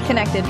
connected.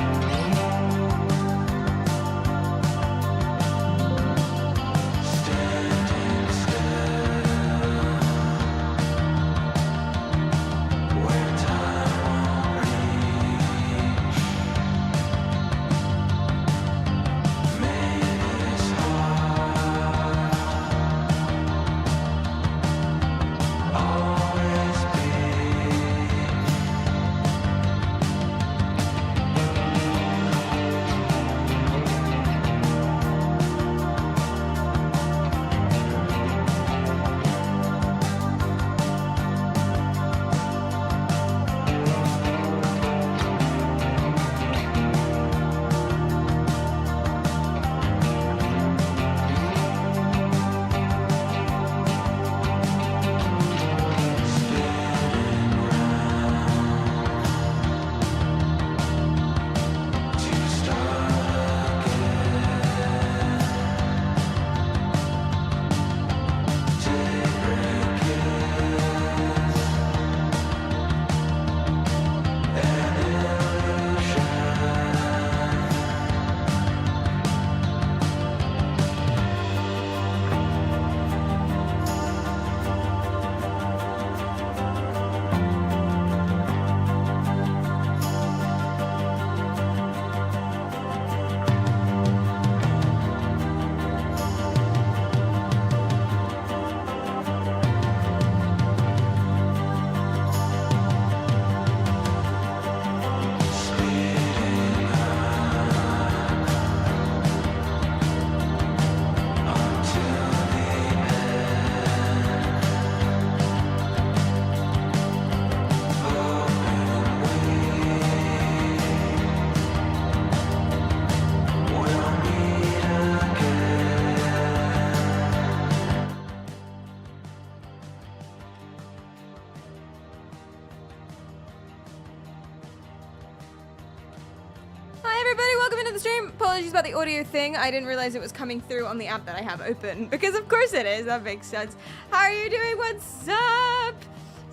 Apologies about the audio thing. I didn't realize it was coming through on the app that I have open, because of course it is. That makes sense. How are you doing? What's up?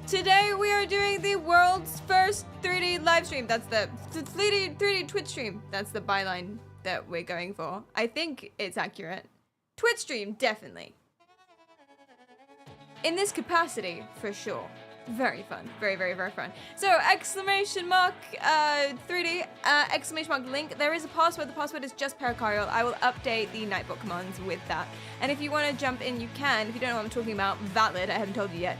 Today we are doing the world's first 3D live stream. That's the 3D Twitch stream. That's the byline that we're going for. I think it's accurate. Twitch stream, definitely. In this capacity, for sure. Very fun. Very, very, very fun. So, exclamation mark 3D, exclamation mark link. There is a password. The password is just PerriKaryal. I will update the Nightbot commands with that. And if you want to jump in, you can. If you don't know what I'm talking about, valid. I haven't told you yet.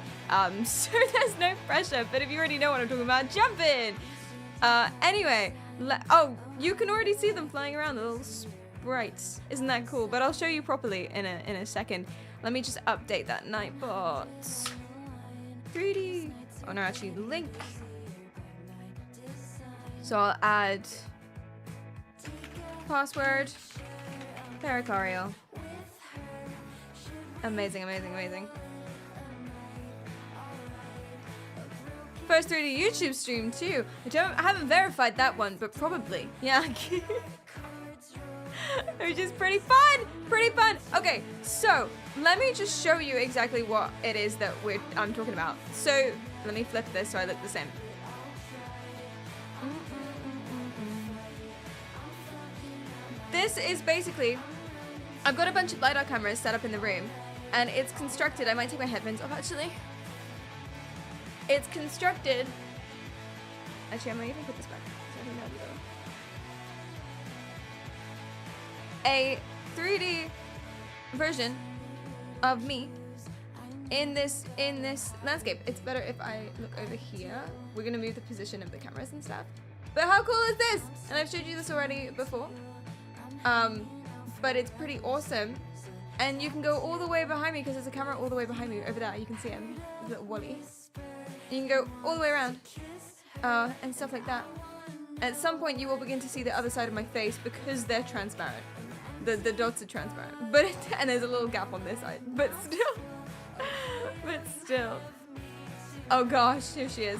So there's no pressure. But if you already know what I'm talking about, jump in. Anyway. Oh, you can already see them flying around, the little sprites. Isn't that cool? But I'll show you properly in a second. Let me just update that Nightbot. 3D. Oh no, actually link. So I'll add password PerriKaryal. Amazing, amazing, amazing. First 3D YouTube stream too. I haven't verified that one, but probably. Yeah. Which is pretty fun. Pretty fun. Okay, so let me just show you exactly what it is that I'm talking about. So let me flip this so I look the same. This is basically, I've got a bunch of LiDAR cameras set up in the room, and it's constructed. I might take my headphones off actually. It's constructed. Actually, I might even put this back. So I think that'll be better. A 3D version of me in this landscape. It's better if I look over here. We're gonna move the position of the cameras and stuff. But how cool is this? And I've showed you this already before. But it's pretty awesome. And you can go all the way behind me because there's a camera all the way behind me over there. You can see him, little Wally. You can go all the way around and stuff like that. At some point, you will begin to see the other side of my face because they're transparent. The dots are transparent, and there's a little gap on this side, but still. Oh gosh, here she is.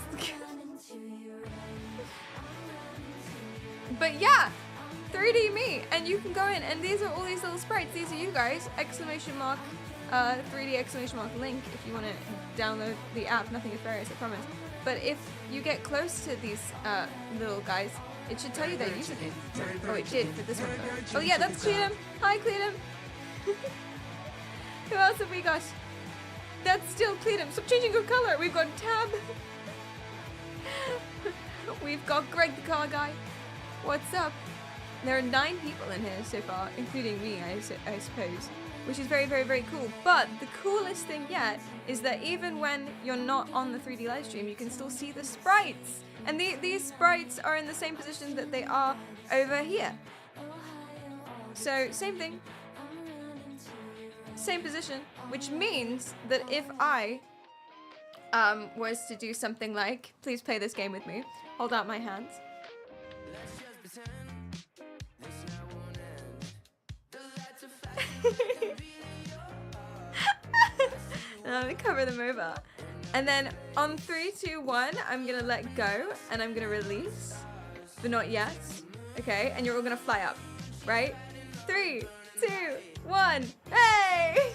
But yeah, 3D me, and you can go in, and these are all these little sprites. These are you guys. Exclamation mark 3D exclamation mark link if you want to download the app. Nothing nefarious, I promise. But if you get close to these little guys, It should tell you their username. Oh, it did for this one. Oh yeah, that's Cleedum. Hi, Cleedum. Who else have we got? That's still Cleedum. Stop changing your color. We've got Tab. We've got Greg the car guy. What's up? There are 9 people in here so far, including me, I suppose, which is very, very, very cool. But the coolest thing yet is that even when you're not on the 3D live stream, you can still see the sprites. And these sprites are in the same position that they are over here. So, same thing. Same position, which means that if I was to do something like, please play this game with me, hold out my hands. Now let me cover them over. And then on 3, 2, 1, I'm gonna let go and I'm gonna release, but not yet. Okay, and you're all gonna fly up, right? 3, 2, 1, hey!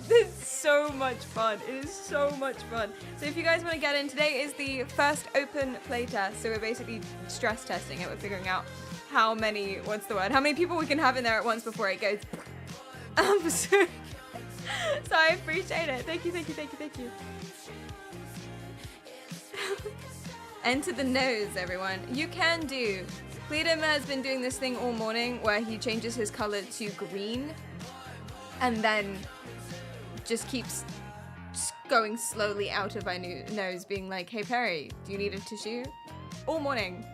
This is so much fun. It is so much fun. So if you guys want to get in, today is the first open playtest. So we're basically stress testing it. We're figuring out how many, what's the word? How many people we can have in there at once before it goes. So I appreciate it. Thank you, thank you, thank you, thank you. Enter the nose, everyone. You can do. Cleedum has been doing this thing all morning where he changes his color to green and then just keeps going slowly out of my nose, being like, hey Perry, do you need a tissue? All morning.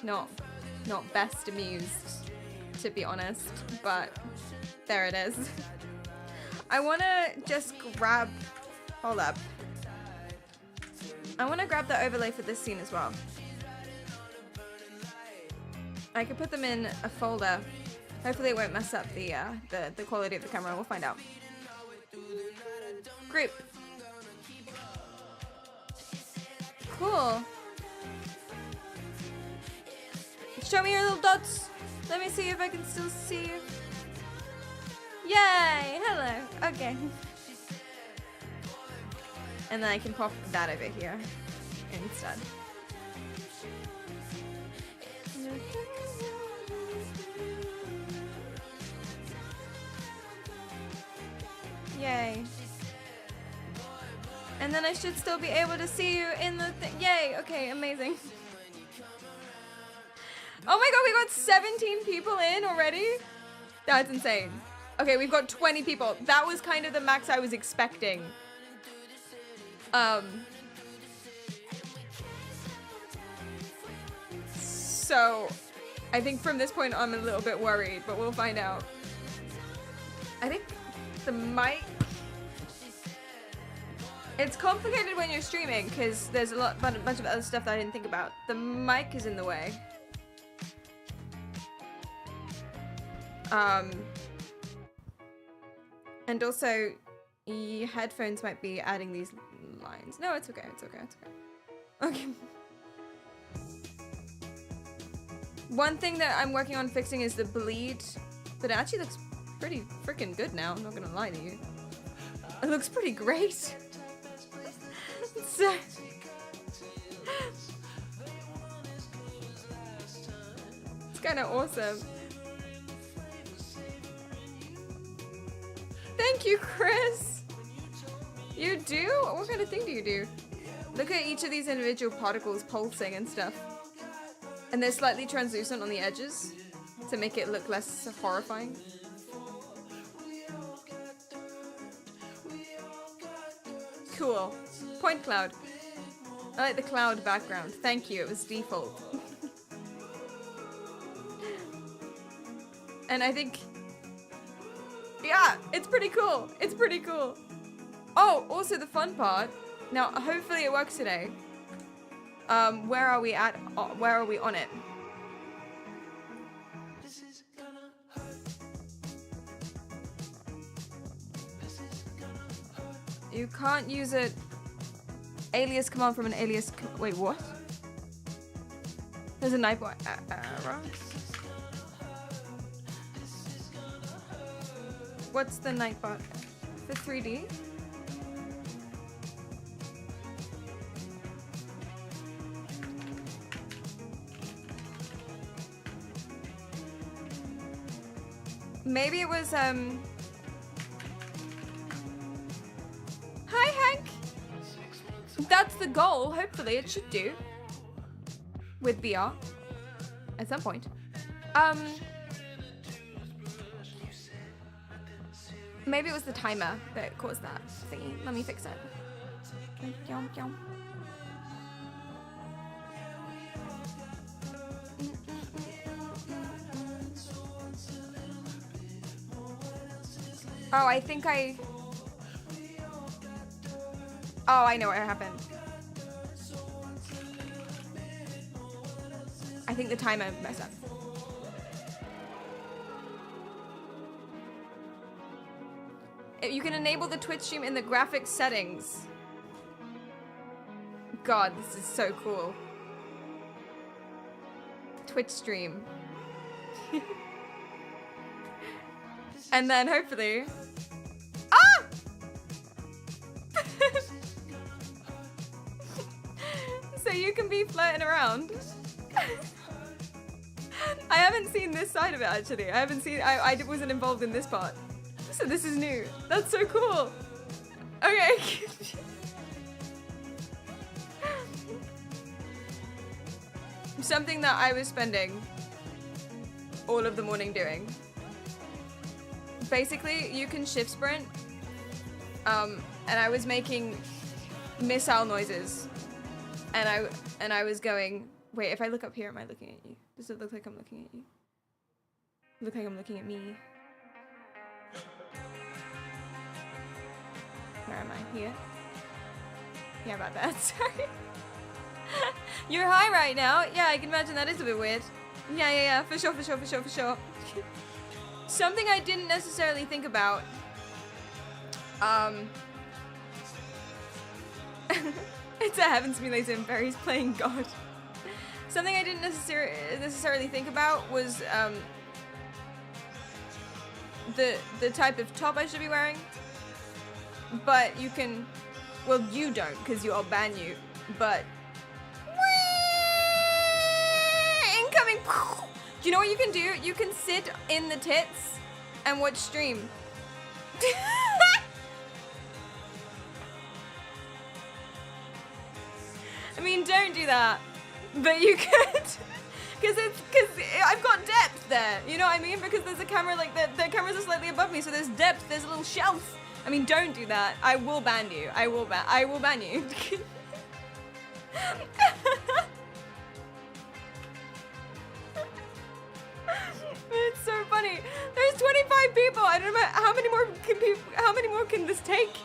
Not best amused, to be honest, but there it is. I wanna just grab, hold up. I wanna grab the overlay for this scene as well. I could put them in a folder. Hopefully it won't mess up the quality of the camera. We'll find out. Group. Cool. Show me your little dots. Let me see if I can still see you. Yay! Hello. Okay. And then I can pop that over here instead. Yay. And then I should still be able to see you in the thing. Yay, okay, amazing. Oh my god, we got 17 people in already? That's insane. Okay, we've got 20 people. That was kind of the max I was expecting. So, I think from this point I'm a little bit worried, but we'll find out. I think the mic, it's complicated when you're streaming because there's a bunch of other stuff that I didn't think about. The mic is in the way. And also your headphones might be adding these lines. No, it's okay, it's okay, it's okay. Okay. One thing that I'm working on fixing is the bleed, but it actually looks pretty freaking good now, I'm not gonna lie to you. It looks pretty great. So it's kind of awesome. Thank you, Chris. You do? What kind of thing do you do? Look at each of these individual particles pulsing and stuff. And they're slightly translucent on the edges to make it look less horrifying. Cool. Point cloud. I like the cloud background. Thank you, it was default. And I think, yeah, it's pretty cool. It's pretty cool. Oh, also the fun part. Now, hopefully it works today. Where are we at? Where are we on it? You can't use it. Alias command from an alias. Wait, what? There's a Nightbot error. what's the Nightbot for 3D? Maybe it was, Hi, Hank! That's the goal, hopefully. It should do. With VR. At some point. Maybe it was the timer that caused that thingy. Let me fix it. Yum, yum. Oh, I think Oh, I know what happened. I think the timer messed up. You can enable the Twitch stream in the graphics settings. God, this is so cool. Twitch stream. And then hopefully... Ah! So you can be flirting around. I haven't seen this side of it actually. I haven't seen, I wasn't involved in this part. So this is new. That's so cool. Okay. Something that I was spending all of the morning doing. Basically, you can shift sprint. And I was making missile noises. And I was going, wait, if I look up here, am I looking at you? Does it look like I'm looking at you? Look like I'm looking at me. Where am I? Here? Yeah, about that. Sorry. You're high right now. Yeah, I can imagine that is a bit weird. Yeah. For sure. Something I didn't necessarily think about. It's a heaven simulator and Barry's playing God. Something I didn't necessarily think about was the type of top I should be wearing. But you can, well, you don't because I'll ban you. But incoming. Do you know what you can do? You can sit in the tits and watch stream. I mean, don't do that, but you could, because I've got depth there. You know what I mean? Because there's a camera like the cameras are slightly above me, so there's depth. There's a little shelf. I mean, don't do that. I will ban you. I will ban you. It's so funny. There's 25 people. I don't know how many more can this take?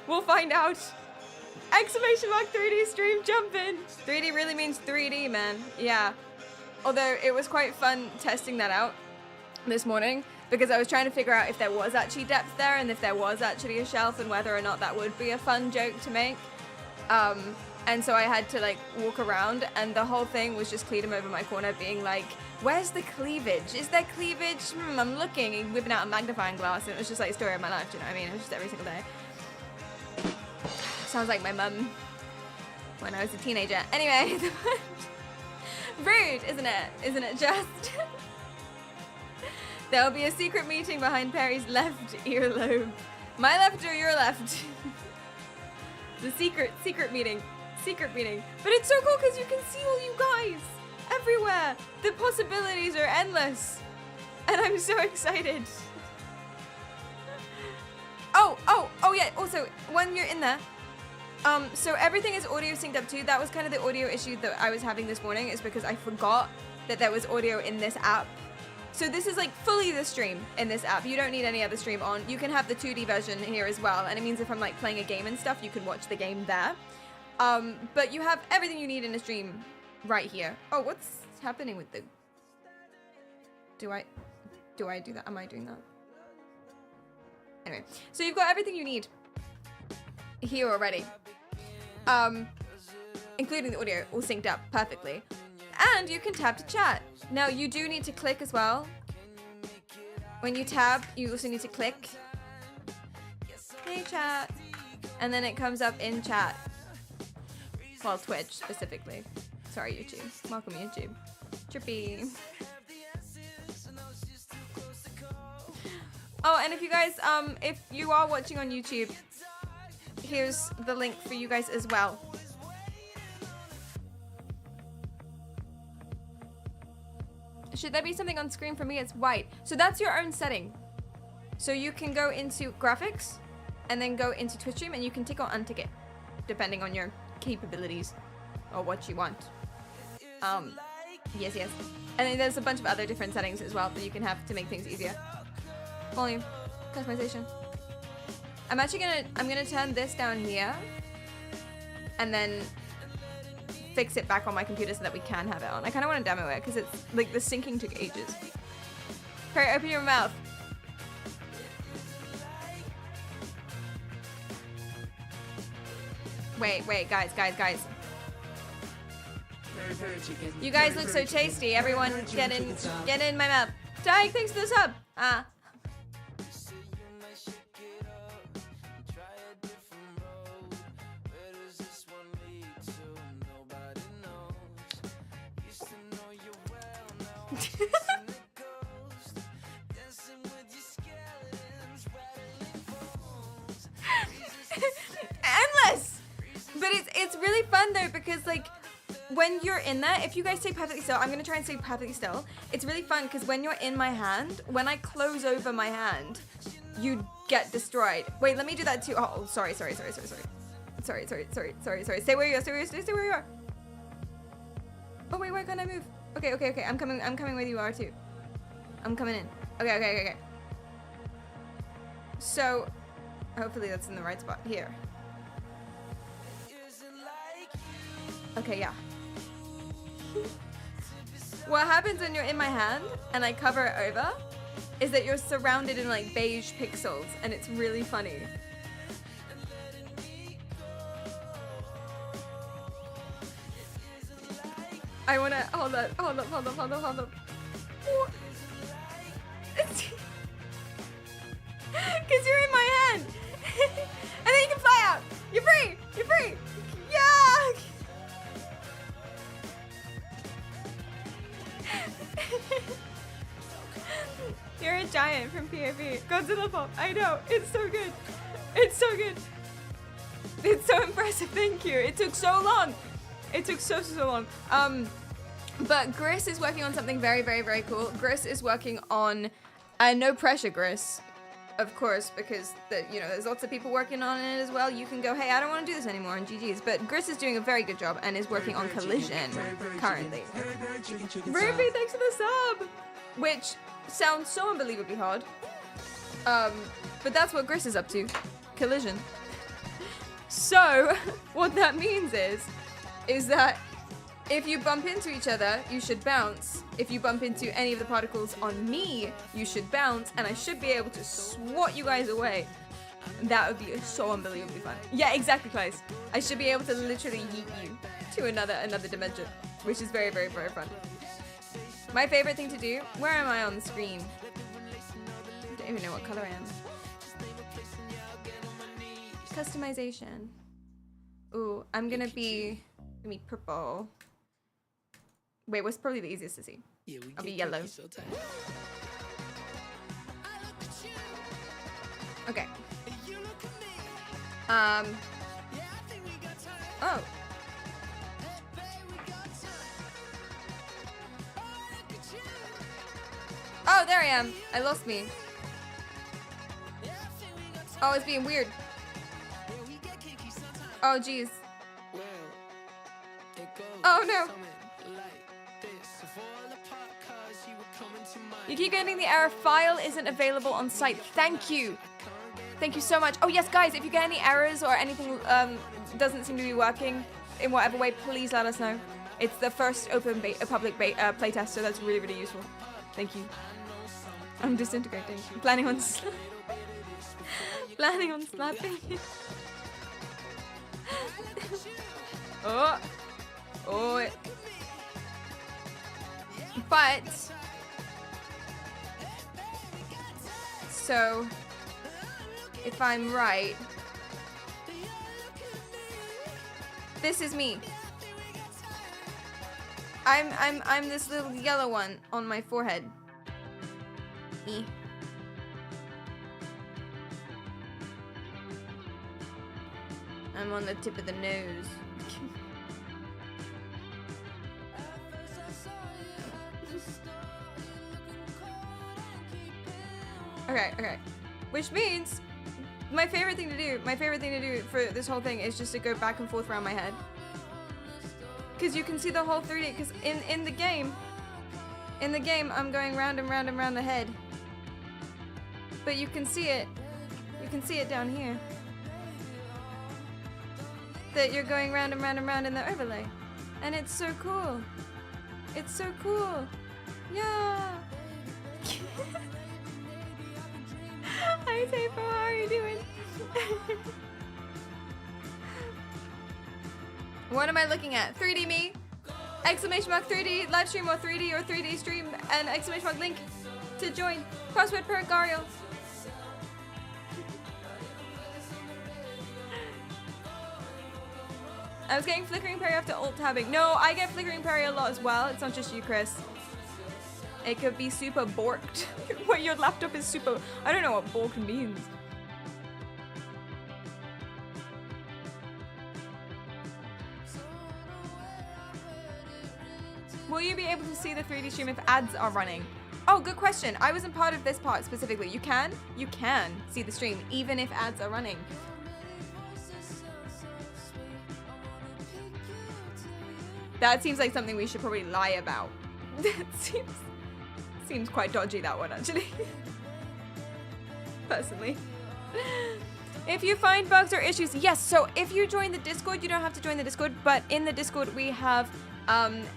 We'll find out. Exclamation mark 3D stream, jump in. 3D really means 3D, man. Yeah. Although it was quite fun testing that out this morning because I was trying to figure out if there was actually depth there and if there was actually a shelf and whether or not that would be a fun joke to make. And so I had to like walk around and the whole thing was just Cleedum over my corner being like, where's the cleavage? Is there cleavage? I'm looking and whipping out a magnifying glass and it was just like story of my life, do you know what I mean? It was just every single day. Sounds like my mum when I was a teenager. Anyway, rude, isn't it? Isn't it just? There'll be a secret meeting behind Perry's left earlobe. My left or your left? The secret meeting. But it's so cool because you can see all you guys everywhere. The possibilities are endless. And I'm so excited. Oh yeah, also, when you're in there, so everything is audio synced up too. That was kind of the audio issue that I was having this morning is because I forgot that there was audio in this app. So this is like fully the stream in this app. You don't need any other stream on. You can have the 2D version here as well. And it means if I'm like playing a game and stuff, you can watch the game there. But you have everything you need in a stream right here. Oh, what's happening with the... Do I do that? Am I doing that? Anyway, so you've got everything you need here already. Including the audio, all synced up perfectly. And you can tap to chat. Now, you do need to click as well. When you tab, you also need to click. Hey chat. And then it comes up in chat. Well, Twitch specifically. Sorry, YouTube. Welcome, YouTube. Trippy. Oh, and if you guys, if you are watching on YouTube, here's the link for you guys as well. Should there be something on screen? For me, it's white. So that's your own setting. So you can go into graphics and then go into Twitch stream and you can tick or untick it depending on your capabilities or what you want. Yes. And then there's a bunch of other different settings as well that you can have to make things easier. Volume, customization. I'm gonna turn this down here and then fix it back on my computer so that we can have it on. I kind of want to demo it because it's like the syncing took ages. Perry, open your mouth. Wait, guys. You guys look so tasty. Everyone, get in my mouth. Dyke, thanks for the sub. Endless. But it's really fun though because like when you're in there, if you guys stay perfectly still, I'm gonna try and stay perfectly still. It's really fun because when you're in my hand, when I close over my hand, you get destroyed. Wait, let me do that too. Oh, sorry. Sorry. Stay where you are. Stay where you are. Oh wait, why can't I move? Okay. I'm coming where you are too. I'm coming in. Okay. So, hopefully that's in the right spot. Here. Okay, yeah. What happens when you're in my hand and I cover it over is that you're surrounded in like beige pixels and it's really funny. I wanna hold up. Cause you're in my hand. And then you can fly out. You're free. Yeah. You're a giant from POV. Godzilla Pop. I know. It's so good. It's so impressive. Thank you. It took so long. It took so long. But Gris is working on something very cool. Gris is working on no pressure Gris, of course, because there's lots of people working on it as well. You can go, hey, I don't want to do this anymore, and GG's. But Gris is doing a very good job and is working on Collision currently. Ruby, thanks for the sub, which sounds so unbelievably hard. But that's what Gris is up to, Collision. So what that means is that if you bump into each other, you should bounce. If you bump into any of the particles on me, you should bounce, and I should be able to swat you guys away. That would be so unbelievably fun. Yeah, exactly, Klaus. I should be able to literally yeet you to another dimension, which is very fun. My favorite thing to do, where am I on the screen? I don't even know what color I am. Customization. Ooh, I'm gonna be purple. Wait, what's probably the easiest to see? I'll be yellow. Okay. Oh. Oh, there I am. I lost me. Oh, it's being weird. Oh, jeez. Oh, no. You keep getting the error, file isn't available on site. Thank you. Thank you so much. Oh, yes, guys, if you get any errors or anything doesn't seem to be working in whatever way, please let us know. It's the first open public playtest, so that's really useful. Thank you. I'm disintegrating. Planning on slapping you. Oh. But So, if I'm right, this is me. I'm this little yellow one on my forehead. E. I'm on the tip of the nose. Okay. Which means my favorite thing to do for this whole thing is just to go back and forth around my head. Because you can see the whole 3D, because in the game, I'm going round and round and round the head. But you can see it down here. That you're going round and round and round in the overlay. And it's so cool. It's so cool. Yeah. Hi, Tafo, how are you doing? What am I looking at? 3D me, exclamation mark 3D live stream or 3D stream, and exclamation mark link to join. Crossword PerriKaryal. I was getting flickering Perry after alt tabbing. No, I get flickering Perry a lot as well. It's not just you, Chris. It could be super borked. Where your laptop is super... I don't know what borked means. Will you be able to see the 3D stream if ads are running? Oh, good question. I wasn't part of this part specifically. You can see the stream even if ads are running. That seems like something we should probably lie about. That seems quite dodgy, that one, actually. Personally. If you find bugs or issues, yes, so if you join the Discord, you don't have to join the Discord, but in the Discord we have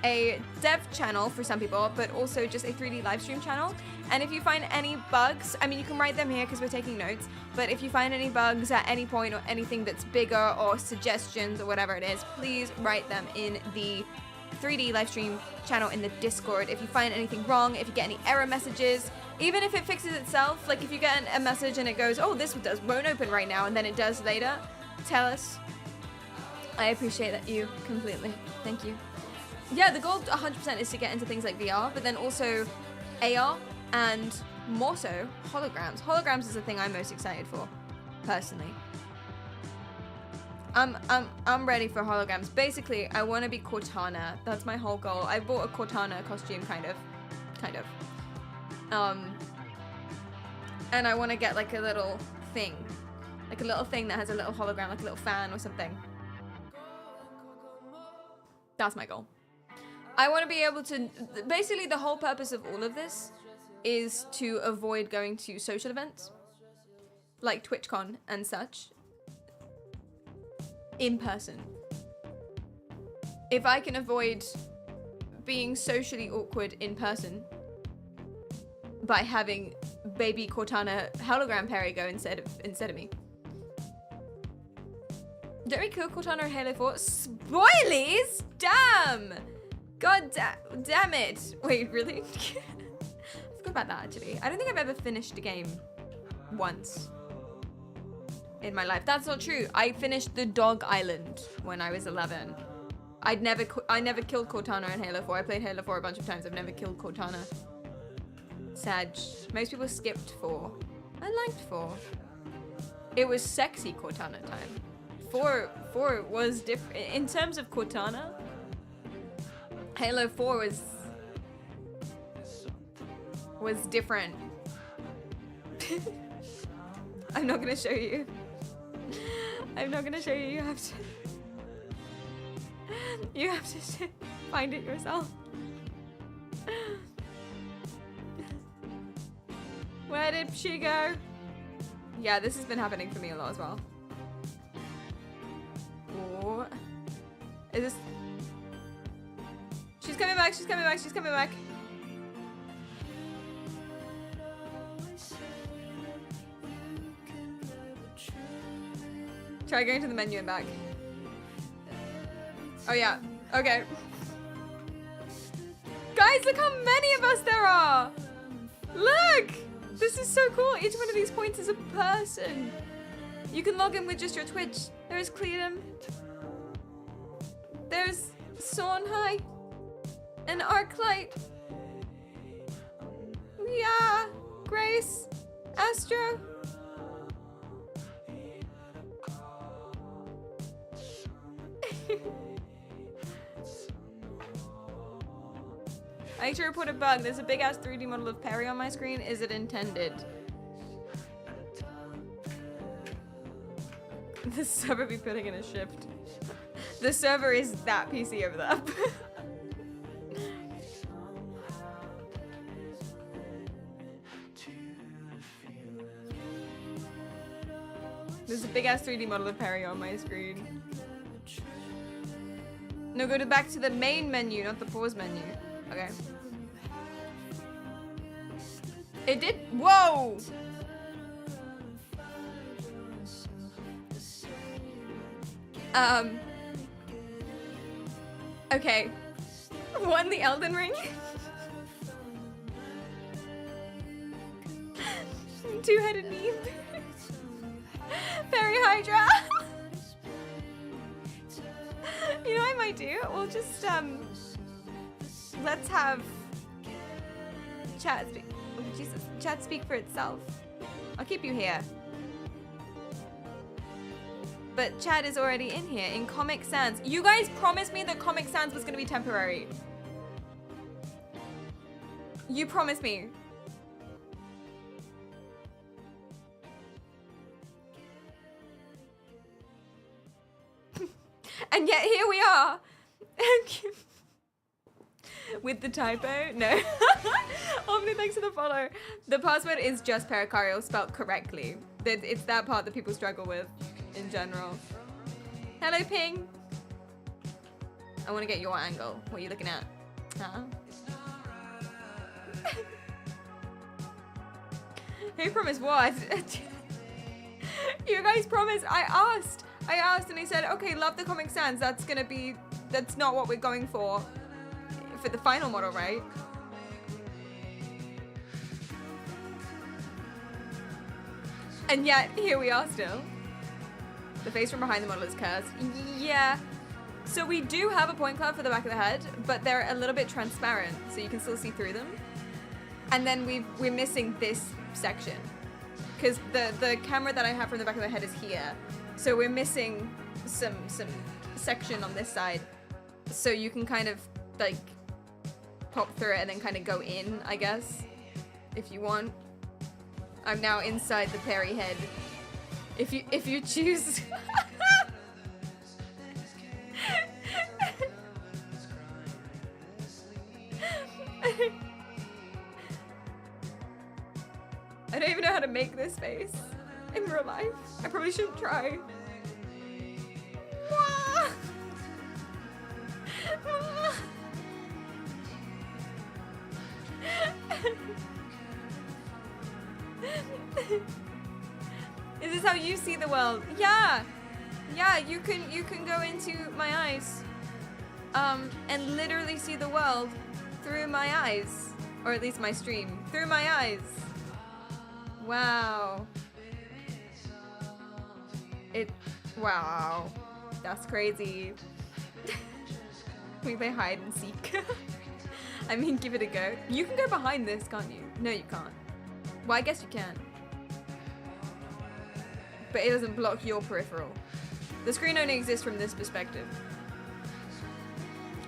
a dev channel for some people, but also just a 3D live stream channel. And if you find any bugs, I mean, you can write them here because we're taking notes, but if you find any bugs at any point or anything that's bigger or suggestions or whatever it is, please write them in the 3D live stream channel in the Discord. If you find anything wrong, if you get any error messages, even if it fixes itself, like if you get a message and it goes, oh, this won't open right now, and then it does later, tell us. I appreciate that you completely. Thank you. Yeah, the goal 100% is to get into things like VR, but then also AR and more so holograms. Holograms is the thing I'm most excited for, personally. I'm ready for holograms. Basically, I want to be Cortana. That's my whole goal. I bought a Cortana costume, kind of. And I want to get like a little thing that has a little hologram, like a little fan or something. That's my goal. I want to be able to, basically the whole purpose of all of this is to avoid going to social events like TwitchCon and such in person. If I can avoid being socially awkward in person by having baby Cortana hologram Perry go instead of me. Don't we kill Cortana in Halo 4? Spoilies? Damn! God damn it. Wait, really? I forgot about that, actually. I don't think I've ever finished a game once in my life. That's not true. I finished the Dog Island when I was 11. I never killed Cortana in Halo 4. I played Halo 4 a bunch of times. I've never killed Cortana. Sad. Most people skipped 4. I liked 4. It was sexy Cortana time. 4 was different. In terms of Cortana, Halo 4 was different. I'm not gonna show you. I'm not gonna show you. You have to find it yourself. Where did she go? Yeah, this has been happening for me a lot as well. Oh. Is this... She's coming back, she's coming back, she's coming back. Try going to the menu and back. Oh yeah, okay. Guys, look how many of us there are! Look! This is so cool. Each one of these points is a person. You can log in with just your Twitch. There's Cleedum. There's Sonhai. And Arclight. Yeah. Grace. Astro. I need to report a bug. There's a big ass 3D model of Perry on my screen. Is it intended? The server be putting in a shift. The server is that PC over there. There's a big ass 3D model of Perry on my screen. No, go back to the main menu, not the pause menu. Okay. It did. Whoa! Okay. Won the Elden Ring? Two-headed meme. Fairy Hydra. You know what I might do? We'll just, let's have chat speak. Oh, Jesus. Chat speak for itself. I'll keep you here. But chat is already in here in Comic Sans. You guys promised me that Comic Sans was gonna be temporary. You promised me. And yet here we are. With the typo? No. Omni, thanks for the follow. The password is just PerriKaryal spelled correctly. It's that part that people struggle with in general. Hello, Ping. I want to get your angle. What are you looking at? Huh? Who promised what? You guys promised. I asked and he said, okay, love the Comic Sans. That's not what we're going for the final model, right? And yet, here we are still. The face from behind the model is cursed. Yeah. So we do have a point cloud for the back of the head, but they're a little bit transparent, so you can still see through them. And then we're missing this section. Because the camera that I have from the back of the head is here. So we're missing some section on this side. So you can kind of like pop through it and then kind of go in, I guess, if you want. I'm now inside the Perry head. If you choose. I don't even know how to make this face in real life. I probably shouldn't try. Is this how you see the world? Yeah, you can go into my eyes, and literally see the world through my eyes, or at least my stream through my eyes. Wow. Wow. That's crazy. We play hide and seek. I mean, give it a go. You can go behind this, can't you? No, you can't. Well, I guess you can. But it doesn't block your peripheral. The screen only exists from this perspective.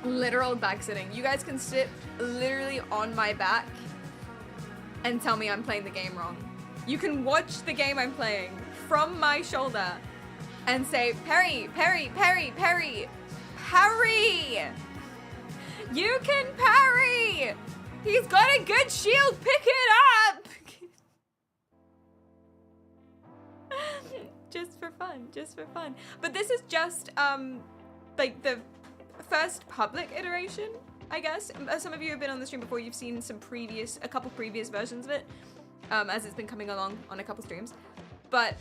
Literal back sitting. You guys can sit literally on my back and tell me I'm playing the game wrong. You can watch the game I'm playing from my shoulder and say, Perry, Perry, Perry, Perry, Perry! You can parry! He's got a good shield, pick it up! Just for fun, just for fun. But this is just, like the first public iteration, I guess. Some of you have been on the stream before, you've seen a couple previous versions of it, as it's been coming along on a couple streams. But,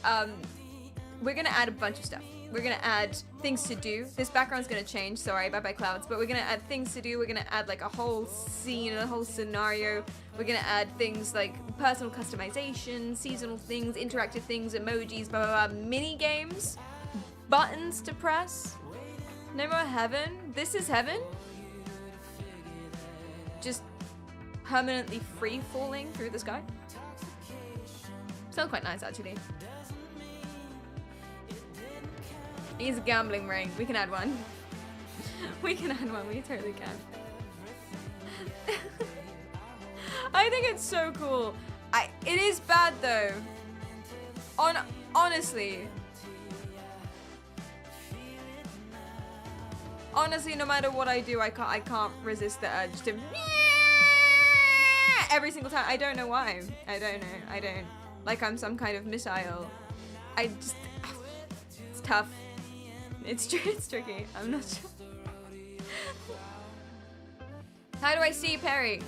we're gonna add a bunch of stuff. We're gonna add things to do. This background's gonna change, sorry, bye-bye clouds, but we're gonna add things to do. We're gonna add like a whole scene, a whole scenario. We're gonna add things like personal customization, seasonal things, interactive things, emojis, blah, blah, blah, mini games, buttons to press. No more heaven. This is heaven. Just permanently free falling through the sky. Sounds quite nice, actually. He's a gambling ring. We can add one. We can add one. We totally can. I think it's so cool. It is bad though. Honestly, no matter what I do, I can't resist the urge to every single time. I don't know why. I don't know. I don't. Like I'm some kind of missile. It's tough. It's tricky. I'm not sure. How do I see Perry?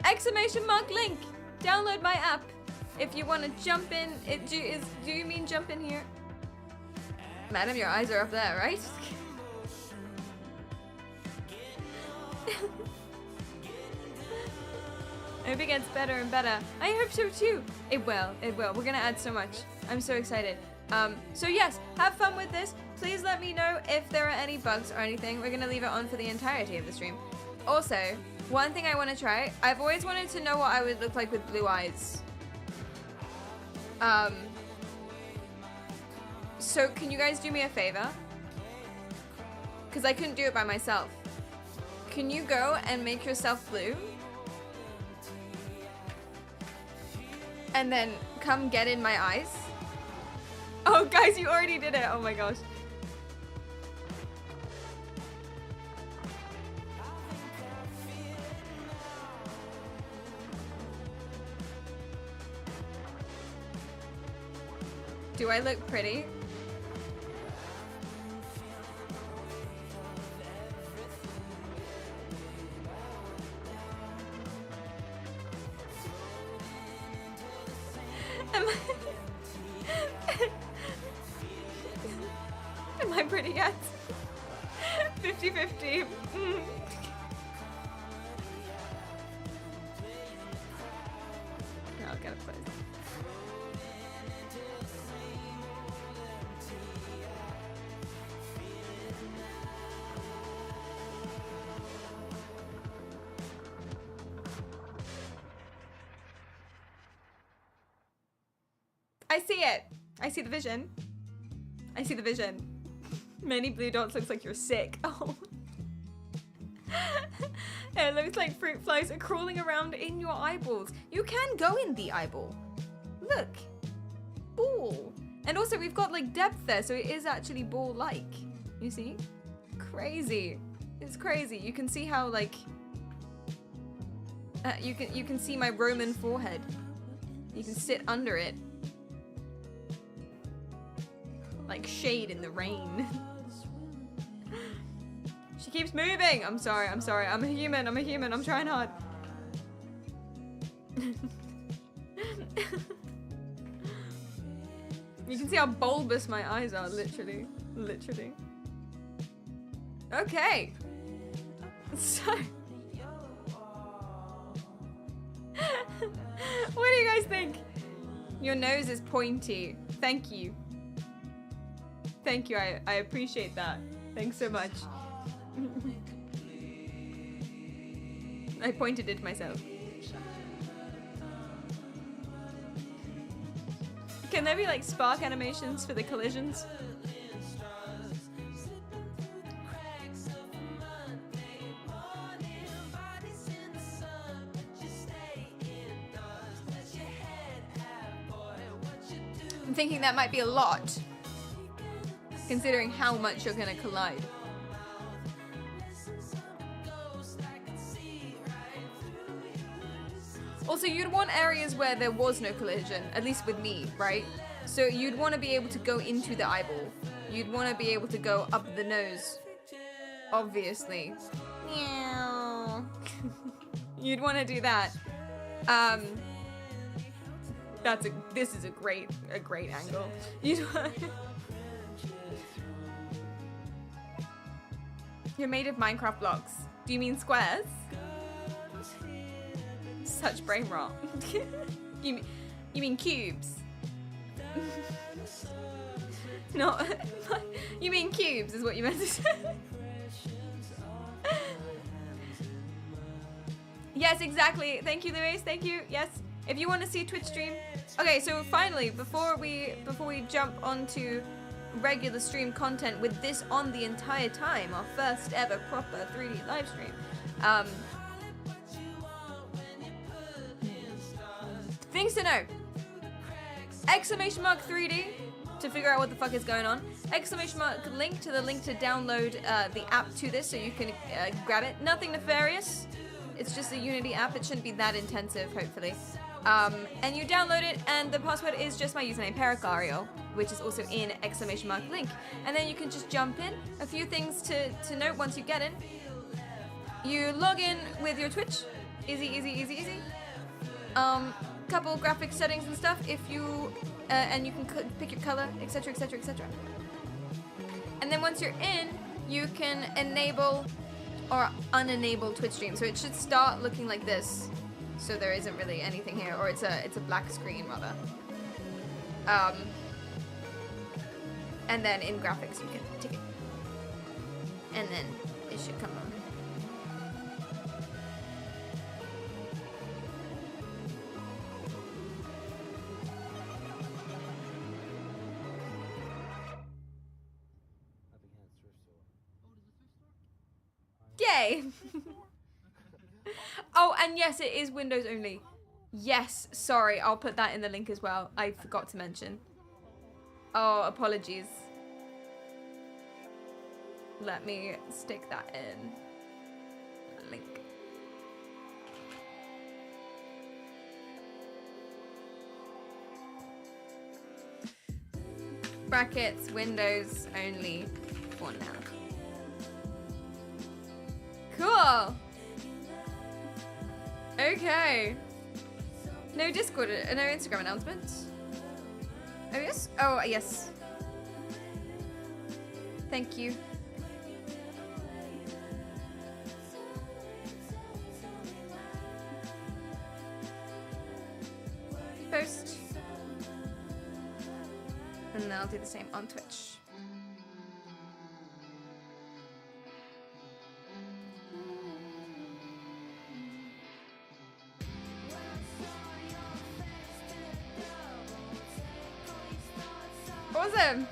Exclamation mark link. Download my app. If you want to jump in, do you mean jump in here? Madam, your eyes are up there, right? I hope it gets better and better. I hope so too. It will. We're gonna add so much. I'm so excited. So yes, have fun with this. Please let me know if there are any bugs or anything. We're gonna leave it on for the entirety of the stream. Also, one thing I want to try, I've always wanted to know what I would look like with blue eyes. So can you guys do me a favor? Because I couldn't do it by myself. Can you go and make yourself blue? And then come get in my eyes? Oh guys, you already did it. Oh my gosh. Do I look pretty? Am I pretty yet? 50-50. I'll get a place. I see it. I see the vision. I see the vision. Many blue dots looks like you're sick. Oh. It looks like fruit flies are crawling around in your eyeballs. You can go in the eyeball. Look. Ball. And also we've got like depth there, so it is actually ball-like. You see? Crazy. It's crazy. You can see how like you can see my Roman forehead. You can sit under it. Like shade in the rain. She keeps moving. I'm sorry. I'm a human. I'm trying hard. You can see how bulbous my eyes are, literally. Okay. So. What do you guys think? Your nose is pointy. Thank you. Thank you, I appreciate that. Thanks so much. I pointed it myself. Can there be like spark animations for the collisions? I'm thinking that might be a lot, considering how much you're gonna collide. Also, you'd want areas where there was no collision, at least with me, right? So you'd want to be able to go into the eyeball. You'd want to be able to go up the nose. Obviously. Meow. You'd want to do that. This is a great angle. You're made of Minecraft blocks. Do you mean squares? such brain rot. you mean cubes? No, you mean cubes is what you meant to say. Yes, exactly. Thank you, Luis. Thank you. Yes. If you want to see Twitch stream. Okay, so finally, before we jump onto regular stream content with this on the entire time, our first ever proper 3D live stream. Things to know. Exclamation mark 3D to figure out what the fuck is going on. Exclamation mark link to download the app to this so you can grab it. Nothing nefarious. It's just a Unity app. It shouldn't be that intensive, hopefully. And you download it, and the password is just my username, PerriKaryal, which is also in exclamation mark link. And then you can just jump in. A few things to note once you get in. You log in with your Twitch. Easy, easy, easy, easy. Couple graphic settings and stuff if you, and you can pick your color, etc, etc, etc. And then once you're in, you can enable or unenable Twitch stream. So it should start looking like this. So there isn't really anything here, or it's a black screen rather. And then in graphics you can tick it. And then it should come on. Yay! Oh, and yes, it is Windows only. Yes, sorry, I'll put that in the link as well. I forgot to mention. Oh, apologies. Let me stick that in. Link. Brackets, Windows only for now. Cool. Okay. No Discord, no Instagram announcements. Oh yes? Oh yes. Thank you. Post. And then I'll do the same on Twitch. Awesome.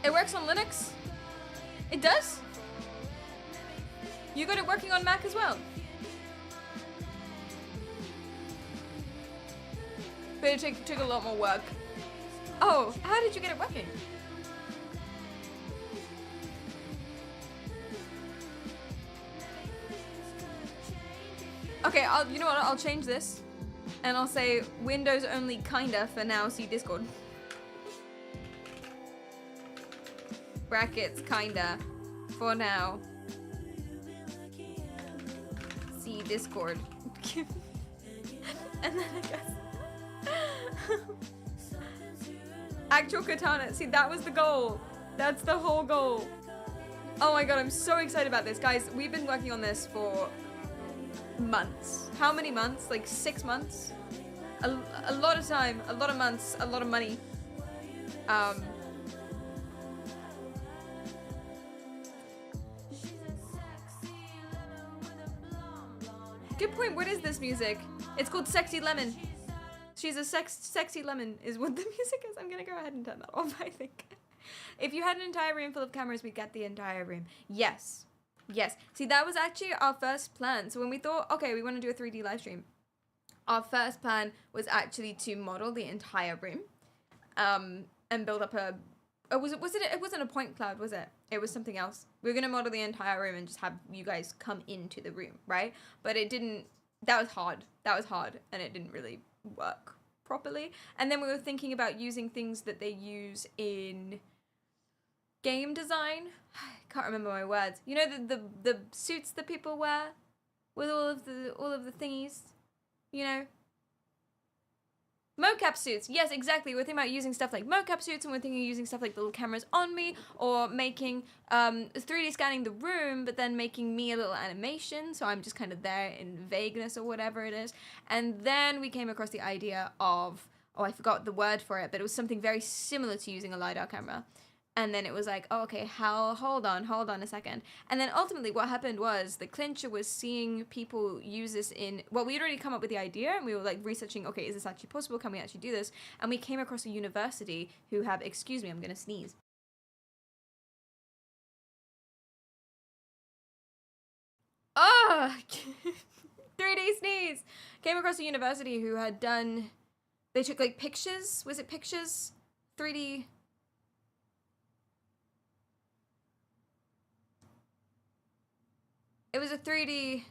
It works on Linux? It does? You got it working on Mac as well? But it took a lot more work. Oh, how did you get it working? Okay, you know what? I'll change this. And I'll say Windows only kinda for now, see Discord. Brackets kinda for now. See Discord. And then I guess actual katana. See, that was the goal. That's the whole goal. Oh my god, I'm so excited about this. Guys, we've been working on this for months. How many months? Like 6 months? A lot of time, a lot of months, a lot of money. Good point. What is this music? It's called Sexy Lemon. She's a sexy lemon is what the music is. I'm gonna go ahead and turn that off, I think. If you had an entire room full of cameras, we'd get the entire room. Yes. Yes. See, that was actually our first plan. So when we thought, okay, we want to do a 3D live stream, our first plan was actually to model the entire room, and build up a. It wasn't a point cloud, was it? It was something else. We were gonna model the entire room and just have you guys come into the room, right? But it didn't. That was hard. That was hard, and it didn't really work properly. And then we were thinking about using things that they use in game design. I can't remember my words. You know the suits that people wear with all of the thingies, you know? Mocap suits, yes, exactly. We're thinking about using stuff like mocap suits, and we're thinking of using stuff like little cameras on me, or making 3D scanning the room, but then making me a little animation, so I'm just kind of there in vagueness or whatever it is. And then we came across the idea of, oh, I forgot the word for it, but it was something very similar to using a LiDAR camera. And then it was like, oh, okay, hold on a second. And then ultimately what happened was the clincher was seeing people use this in, well, we had already come up with the idea, and we were like researching, okay, is this actually possible? Can we actually do this? And we came across a university who have, excuse me, I'm gonna sneeze. Ah, 3D sneeze. Came across a university who had done, they took like pictures, was it pictures? 3D, it was a 3D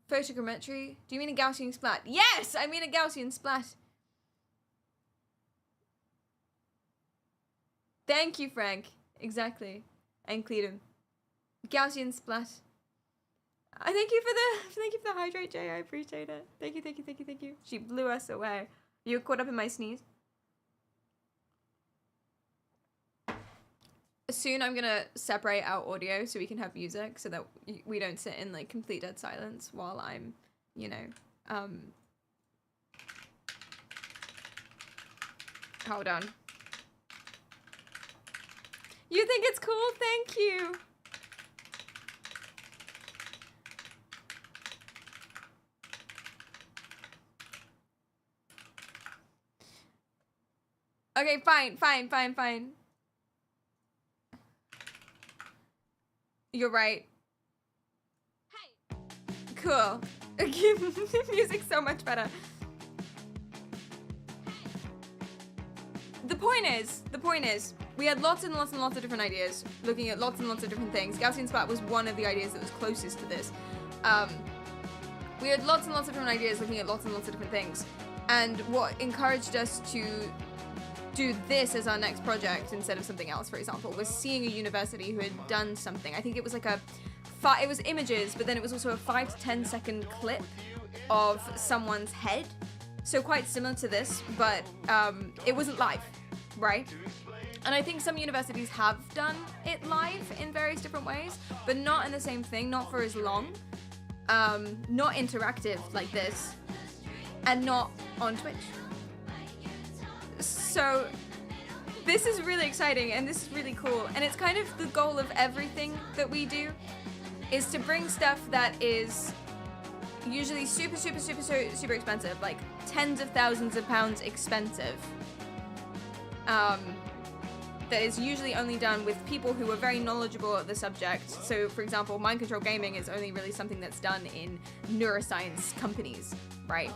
photogrammetry. Do you mean a Gaussian splat? Yes, I mean a Gaussian splat. Thank you, Frank. Exactly. And Cleedon. Gaussian splat. Thank you for the hydrate, Jay. I appreciate it. Thank you. She blew us away. You were caught up in my sneeze. Soon I'm gonna separate our audio so we can have music, so that we don't sit in like complete dead silence while I'm, you know, hold on. You think it's cool? Thank you. Okay, fine. You're right. Hey. Cool. Music's so much better. The point is, we had lots and lots of different ideas, looking at lots and lots of different things. Gaussian splat was one of the ideas that was closest to this. We had lots and lots of different ideas, looking at lots and lots of different things. And what encouraged us to do this as our next project instead of something else, for example, was seeing a university who had done something. I think it was like it was images, but then it was also a 5 to 10 second clip of someone's head. So quite similar to this, but it wasn't live, right? And I think some universities have done it live in various different ways, but not in the same thing, not for as long, not interactive like this, and not on Twitch. So this is really exciting, and this is really cool, and it's kind of the goal of everything that we do, is to bring stuff that is usually super expensive, like tens of thousands of pounds expensive, that is usually only done with people who are very knowledgeable at the subject. So for example, mind control gaming is only really something that's done in neuroscience companies, right?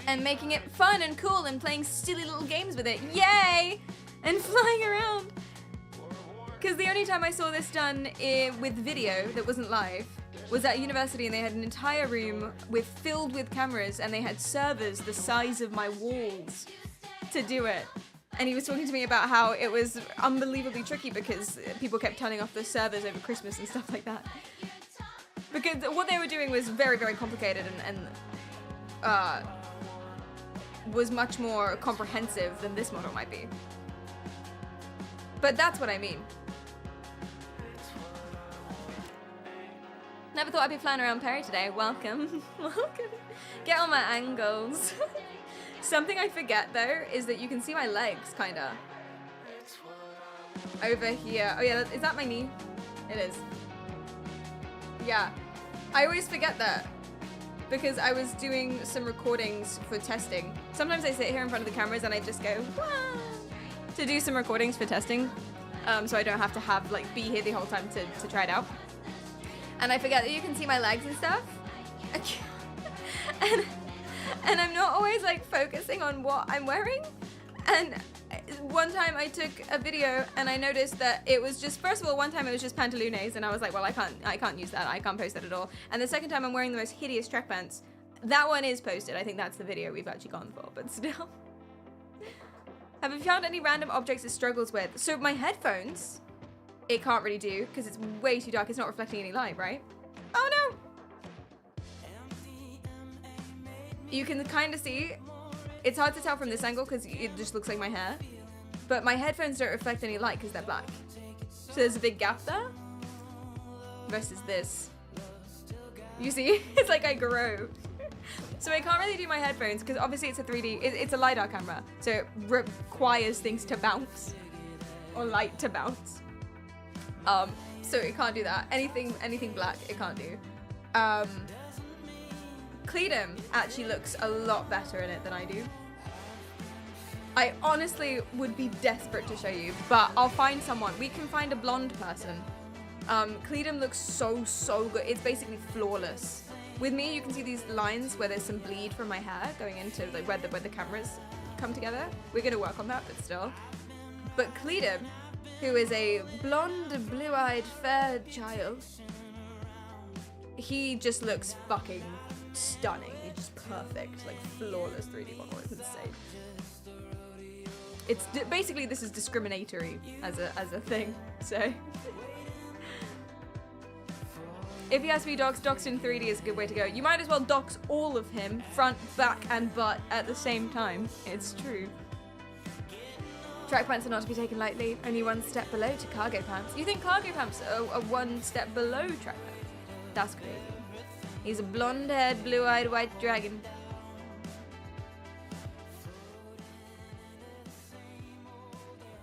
And making it fun and cool and playing silly little games with it. Yay! And flying around. Because the only time I saw this done with video that wasn't live was at university, and they had an entire room filled with cameras, and they had servers the size of my walls to do it. And he was talking to me about how it was unbelievably tricky because people kept turning off the servers over Christmas and stuff like that. Because what they were doing was very complicated and was much more comprehensive than this model might be. But that's what I mean. Never thought I'd be flying around Perry today. Welcome. Welcome. Get on my angles. Something I forget though is that you can see my legs kinda over here. Oh yeah, is that my knee? It is. Yeah. I always forget that, because I was doing some recordings for testing. Sometimes I sit here in front of the cameras and I just go, wah, to do some recordings for testing. So I don't have to be here the whole time to try it out. And I forget that you can see my legs and stuff. and I'm not always like focusing on what I'm wearing. And one time I took a video and I noticed that it was just, first of all, one time it was just pantaloons, and I was like, well, I can't use that. I can't post that at all. And the second time I'm wearing the most hideous track pants. That one is posted. I think that's the video we've actually gone for, but still. Have you found any random objects it struggles with? So my headphones, it can't really do because it's way too dark. It's not reflecting any light, right? Oh no! You can kind of see, it's hard to tell from this angle because it just looks like my hair, but my headphones don't reflect any light because they're black. So there's a big gap there versus this. You see, it's like I grow. So I can't really do my headphones because obviously it's a 3D, it's a LiDAR camera. So it requires things to bounce or light to bounce. So it can't do that. Anything black, it can't do. Cleedum actually looks a lot better in it than I do. I honestly would be desperate to show you, but I'll find someone. We can find a blonde person. Cleedum looks so good. It's basically flawless. With me, you can see these lines where there's some bleed from my hair going into like where the cameras come together. We're gonna work on that, but still. But Cleedum, who is a blonde, blue-eyed, fair child, he just looks fucking stunning. He's just perfect, like flawless 3D model. It's insane. It's basically, this is discriminatory as a thing. So if he has to be doxed in 3D is a good way to go. You might as well dox all of him, front, back, and butt at the same time. It's true. Track pants are not to be taken lightly. Only one step below to cargo pants. You think cargo pants are one step below track pants? That's crazy. He's a blonde-haired, blue-eyed white dragon.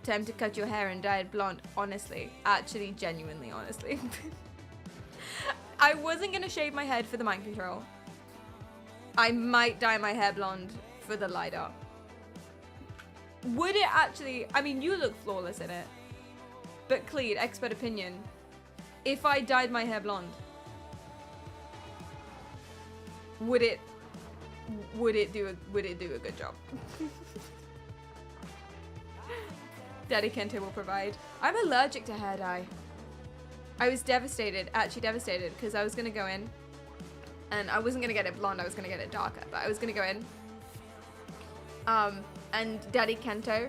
Time to cut your hair and dye it blonde. Honestly. Actually, genuinely, honestly. I wasn't gonna shave my head for the mind control. I might dye my hair blonde for the LiDAR. Would it actually... I mean, you look flawless in it. But Cleed, expert opinion. If I dyed my hair blonde, would it do a good job? Daddy Kento will provide. I'm allergic to hair dye. I was devastated, actually devastated, because I was gonna go in and I wasn't gonna get it blonde, I was gonna get it darker, but I was gonna go in and Daddy Kento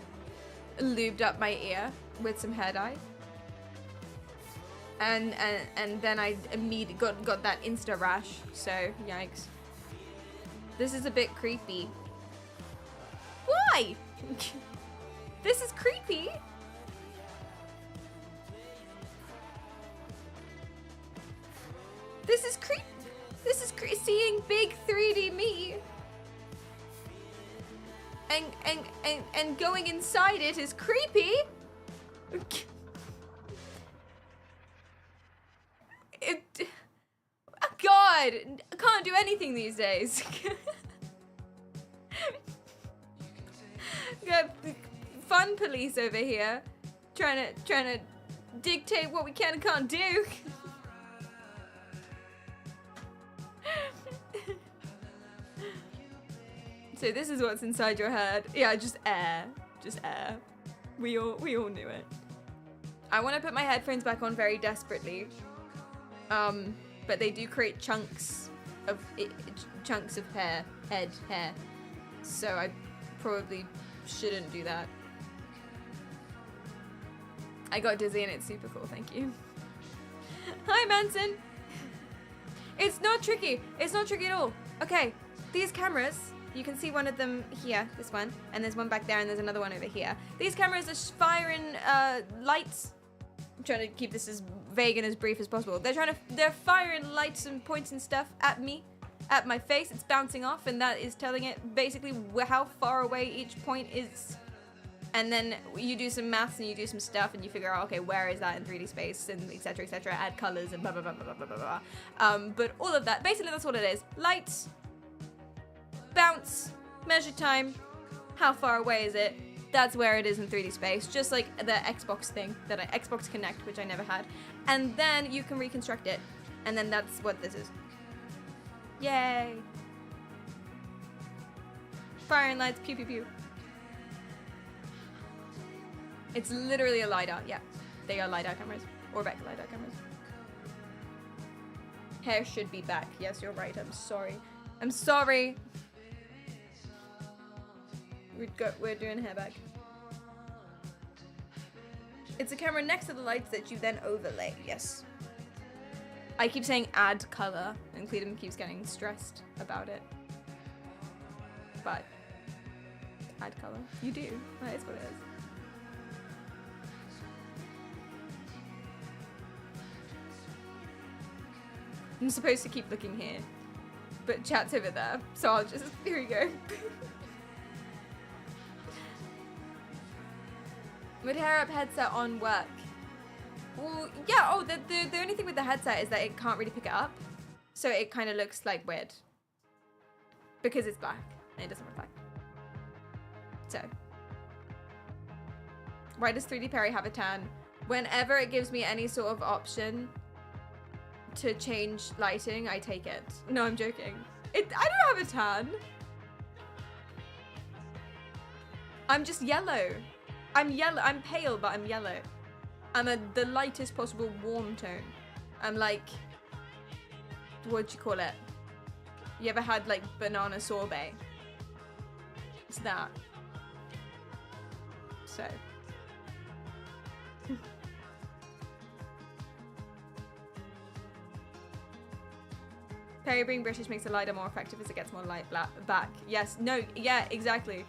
lubed up my ear with some hair dye. And then I immediately got that insta rash, so yikes. This is a bit creepy. Why? This is creepy. This is creepy. This is seeing big 3D me. And going inside it is creepy. God, I can't do anything these days. Got fun police over here, trying to dictate what we can and can't do. So this is what's inside your head. Yeah, just air. Just air. We all knew it. I want to put my headphones back on very desperately. But they do create chunks of hair. So I probably shouldn't do that. I got dizzy and it's super cool, thank you. Hi Manson! It's not tricky. It's not tricky at all. Okay, these cameras, you can see one of them here, this one, and there's one back there and there's another one over here. These cameras are firing lights. I'm trying to keep this as vague and as brief as possible. They're firing lights and points and stuff at me, at my face. It's bouncing off and that is telling it basically how far away each point is. And then you do some maths and you do some stuff and you figure out, okay, where is that in 3D space and etc, etc, add colors and blah, blah, blah, blah, blah, blah, blah. But all of that, basically that's what it is. Lights, bounce, measure time, how far away is it? That's where it is in 3D space, just like the Xbox thing, Xbox Connect, which I never had. And then you can reconstruct it. And then that's what this is. Yay. Firing lights, pew pew pew. It's literally a LiDAR, yeah. They are LiDAR cameras, or back LiDAR cameras. Hair should be back. Yes, you're right, I'm sorry. I'm sorry. We're doing hair back. It's a camera next to the lights that you then overlay, yes. I keep saying add color, and Cleedum keeps getting stressed about it. but add color. You do. That is what it is. I'm supposed to keep looking here, but chat's over there, so I'll just, here we go. Would hair up headset on work? Well, yeah, oh, the only thing with the headset is that it can't really pick it up, so it kind of looks like weird, because it's black, and it doesn't reflect. So, why does 3D Perry have a tan? Whenever it gives me any sort of option to change lighting, I take it. No, I'm joking. I don't have a tan. I'm just yellow. I'm yellow. I'm pale, but I'm yellow. I'm the lightest possible warm tone. I'm like, what'd you call it? You ever had like banana sorbet? It's that. So. Perry being British makes the lighter more effective as it gets more light back. Yes, no, yeah, exactly.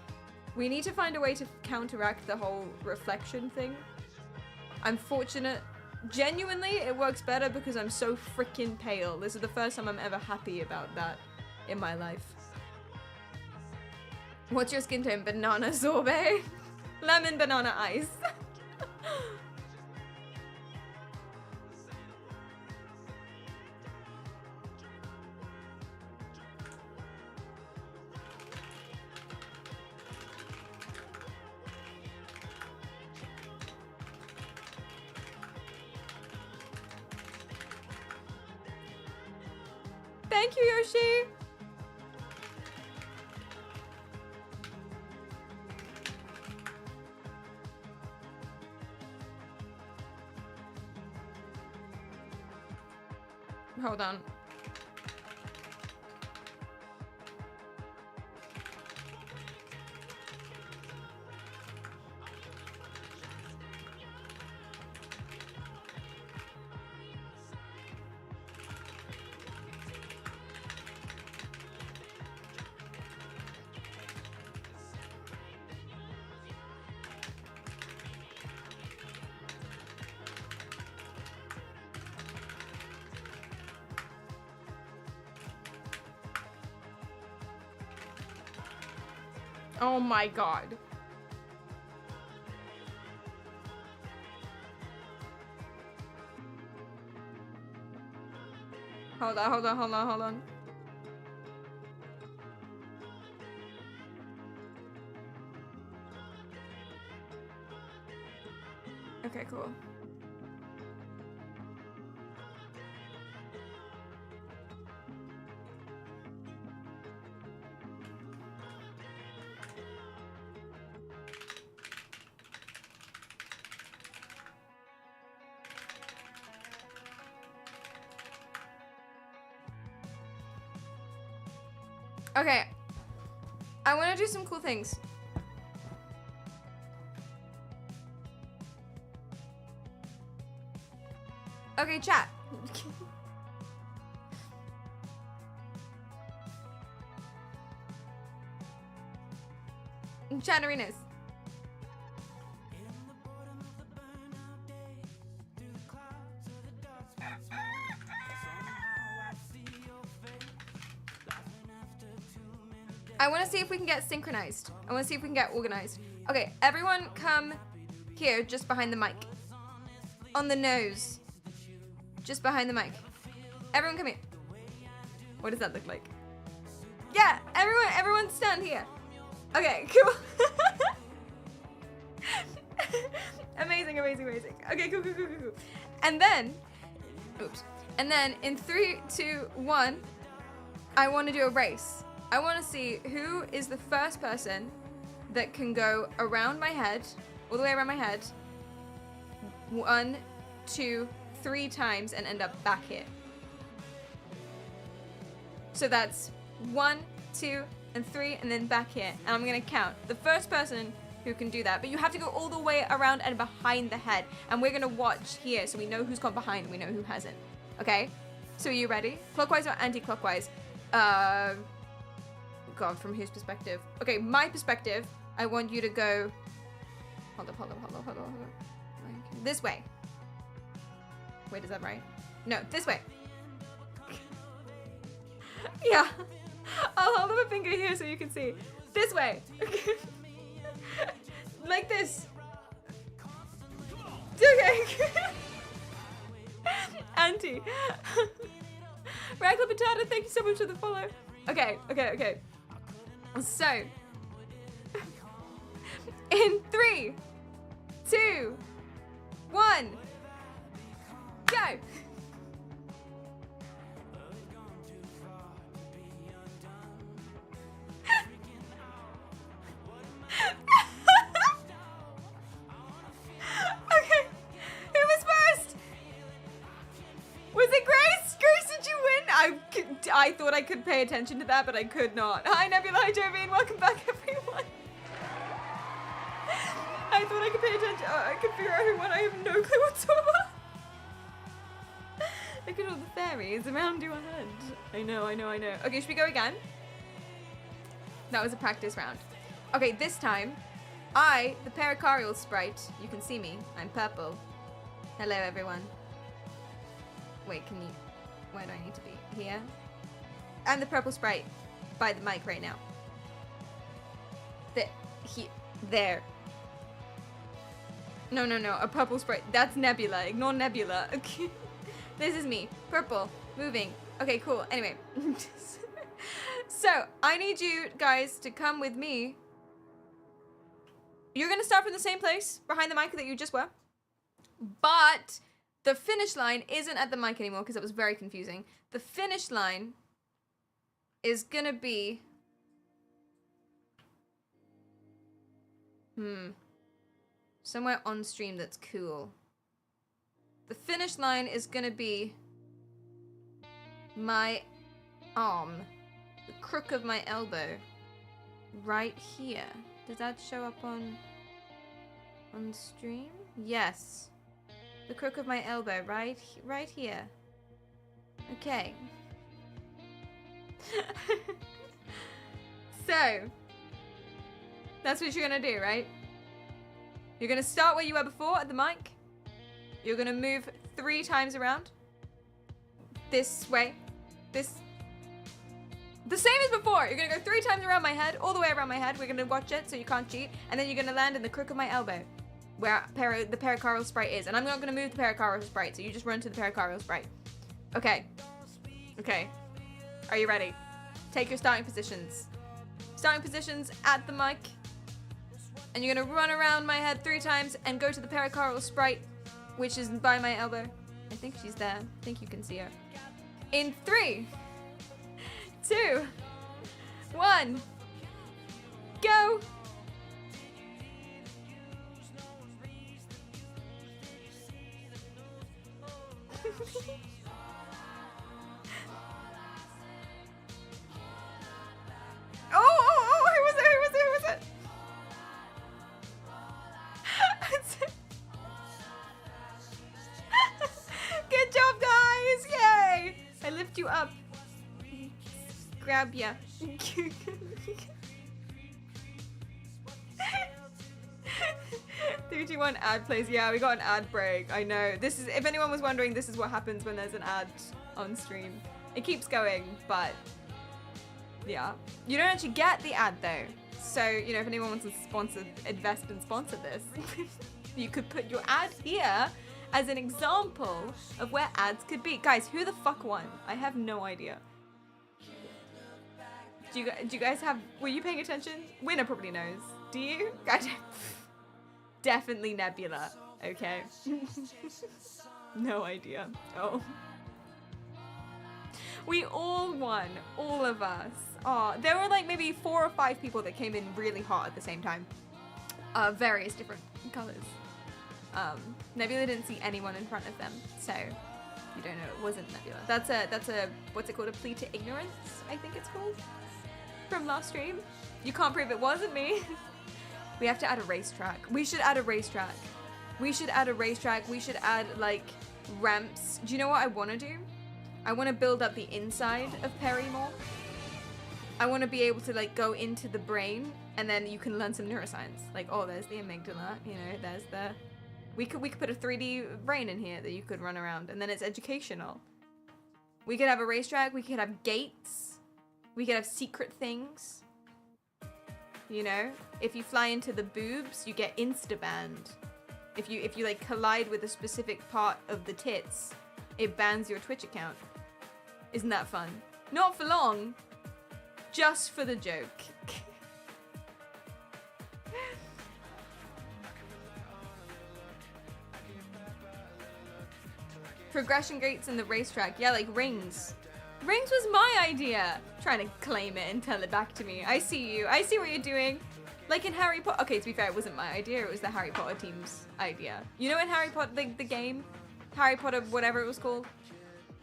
We need to find a way to counteract the whole reflection thing. I'm fortunate. Genuinely, it works better because I'm so freaking pale. This is the first time I'm ever happy about that in my life. What's your skin tone? Banana sorbet? Lemon banana ice. Thank you, Yoshi. Hold on. Oh my god. Hold on, hold on, hold on, hold on. Okay, cool. Okay, I want to do some cool things. Okay, chat. Chat arenas. I want to see if we can get synchronized. I want to see if we can get organized. Okay, everyone come here, just behind the mic. On the nose. Just behind the mic. Everyone come here. What does that look like? Yeah, everyone stand here. Okay, cool. Amazing, amazing, amazing. Okay, cool. And then, oops. And then in 3, 2, 1, I want to do a race. I want to see who is the first person that can go around my head, all the way around my head, 1, 2, 3 times and end up back here. So that's 1, 2, and 3, and then back here. And I'm gonna count. The first person who can do that, but you have to go all the way around and behind the head. And we're gonna watch here, so we know who's gone behind, and we know who hasn't. Okay? So are you ready? Clockwise or anti-clockwise? God, from whose perspective? Okay, my perspective. I want you to go. Hold up. Okay. This way. Wait, is that right? No, this way. Yeah. I'll hold up a finger here so you can see. This way. Like this. Okay. Auntie. Ragla Patata, thank you so much for the follow. Okay. So, in 3, 2, 1, go. Okay, who was first? Was it Grace? Grace, did you win? I thought I could pay attention to that, but I could not. Hi, Nebula. Hi, Jovine. Welcome back, everyone. I thought I could pay attention. I could figure out who won. I have no clue whatsoever. Look at all the fairies around your head. I know. Okay, should we go again? That was a practice round. Okay, this time, the PerriKaryal sprite, you can see me. I'm purple. Hello, everyone. Wait, where do I need to be? Here? I'm the purple sprite by the mic right now. There. No, a purple sprite. That's Nebula. Ignore Nebula. Okay. This is me. Purple. Moving. Okay, cool. Anyway. So, I need you guys to come with me. You're going to start from the same place behind the mic that you just were. But the finish line isn't at the mic anymore because it was very confusing. The finish line is going to be... somewhere on stream that's cool. The finish line is gonna be my arm, the crook of my elbow, right here. Does that show up on stream? Yes, the crook of my elbow, right here. Okay. So that's what you're gonna do, right? You're gonna start where you were before at the mic. You're gonna move 3 times around. This way. The same as before. You're gonna go 3 times around my head, all the way around my head. We're gonna watch it so you can't cheat. And then you're gonna land in the crook of my elbow, where the PerriKaryal sprite is. And I'm not gonna move the PerriKaryal sprite, so you just run to the PerriKaryal sprite. Okay. Are you ready? Take your starting positions. Starting positions at the mic. And you're gonna run around my head 3 times and go to the PerriKaryal sprite, which is by my elbow. I think she's there. I think you can see her. In 3, 2, 1, go! Oh, who was it? Good job, guys! Yay! I lift you up. Grab ya. 3, 2, 1, ad plays. Yeah, we got an ad break. I know. This is, if anyone was wondering, this is what happens when there's an ad on stream. It keeps going, but yeah. You don't actually get the ad though. So, you know, if anyone wants to invest and sponsor this, you could put your ad here as an example of where ads could be. Guys, who the fuck won? I have no idea. Do you guys have, were you paying attention? Winner probably knows. Do you? Definitely Nebula. Okay. No idea. Oh. We all won. All of us. Oh, there were like maybe 4 or 5 people that came in really hot at the same time. Various different colors. Nebula didn't see anyone in front of them, so you don't know it wasn't Nebula. That's a what's it called? A plea to ignorance, I think it's called. From last stream. You can't prove it wasn't me. We have to add a racetrack. We should add a racetrack. We should add like ramps. Do you know what I want to do? I want to build up the inside of Perry more. I want to be able to like go into the brain, and then you can learn some neuroscience. Like, oh, there's the amygdala, you know, there's the... We could put a 3D brain in here that you could run around, and then it's educational. We could have a racetrack, we could have gates, we could have secret things. You know? If you fly into the boobs, you get insta-banned. If you like collide with a specific part of the tits, it bans your Twitch account. Isn't that fun? Not for long, just for the joke. Progression gates in the racetrack. Yeah, like rings. Rings was my idea. Trying to claim it and tell it back to me. I see you. I see what you're doing. Like in Harry Potter. Okay, to be fair, it wasn't my idea. It was the Harry Potter team's idea. You know in Harry Potter, the game? Harry Potter, whatever it was called?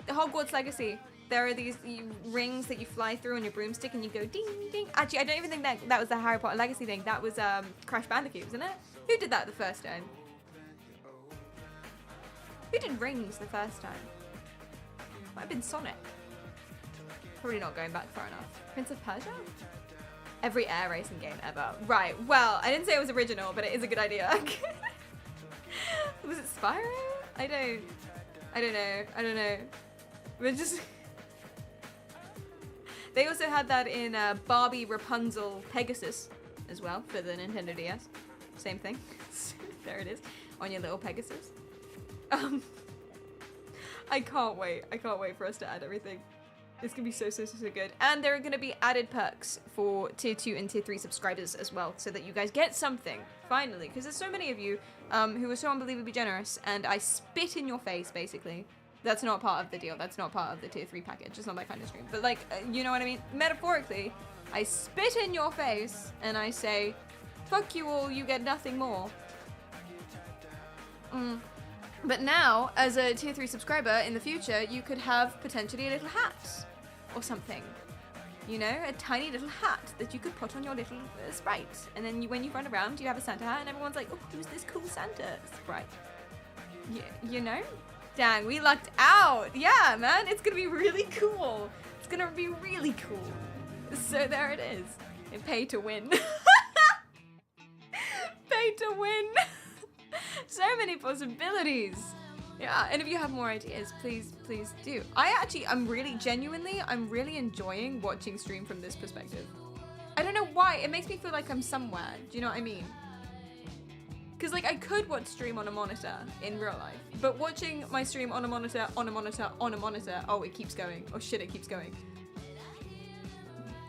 The Hogwarts Legacy. There are these rings that you fly through on your broomstick and you go ding, ding. Actually, I don't even think that was the Harry Potter Legacy thing. That was Crash Bandicoot, wasn't it? Who did that the first time? Who did rings the first time? Might have been Sonic. Probably not going back far enough. Prince of Persia? Every air racing game ever. Right, well, I didn't say it was original, but it is a good idea. Was it Spyro? I don't know. We're just... They also had that in Barbie Rapunzel Pegasus as well for the Nintendo DS. Same thing. There it is, on your little Pegasus. I can't wait. I can't wait for us to add everything. It's gonna be so good. And there are gonna be added perks for tier 2 and tier 3 subscribers as well, so that you guys get something, finally. Because there's so many of you who are so unbelievably generous, and I spit in your face, basically. That's not part of the deal. That's not part of the tier 3 package. It's not that kind of stream. But like, you know what I mean? Metaphorically, I spit in your face, and I say, fuck you all, you get nothing more. But now, as a tier 3 subscriber, in the future, you could have potentially a little hat or something. You know, a tiny little hat that you could put on your little sprite. And then when you run around, you have a Santa hat and everyone's like, oh, who's this cool Santa sprite? You know? Dang, we lucked out. Yeah, man, it's gonna be really cool. It's gonna be really cool. So there it is. And pay to win. Pay to win. So many possibilities. Yeah, and if you have more ideas, please do. I'm really enjoying watching stream from this perspective. I don't know why, it makes me feel like I'm somewhere. Do you know what I mean? Because like I could watch stream on a monitor in real life, but watching my stream on a monitor, oh, it keeps going. Oh shit, it keeps going.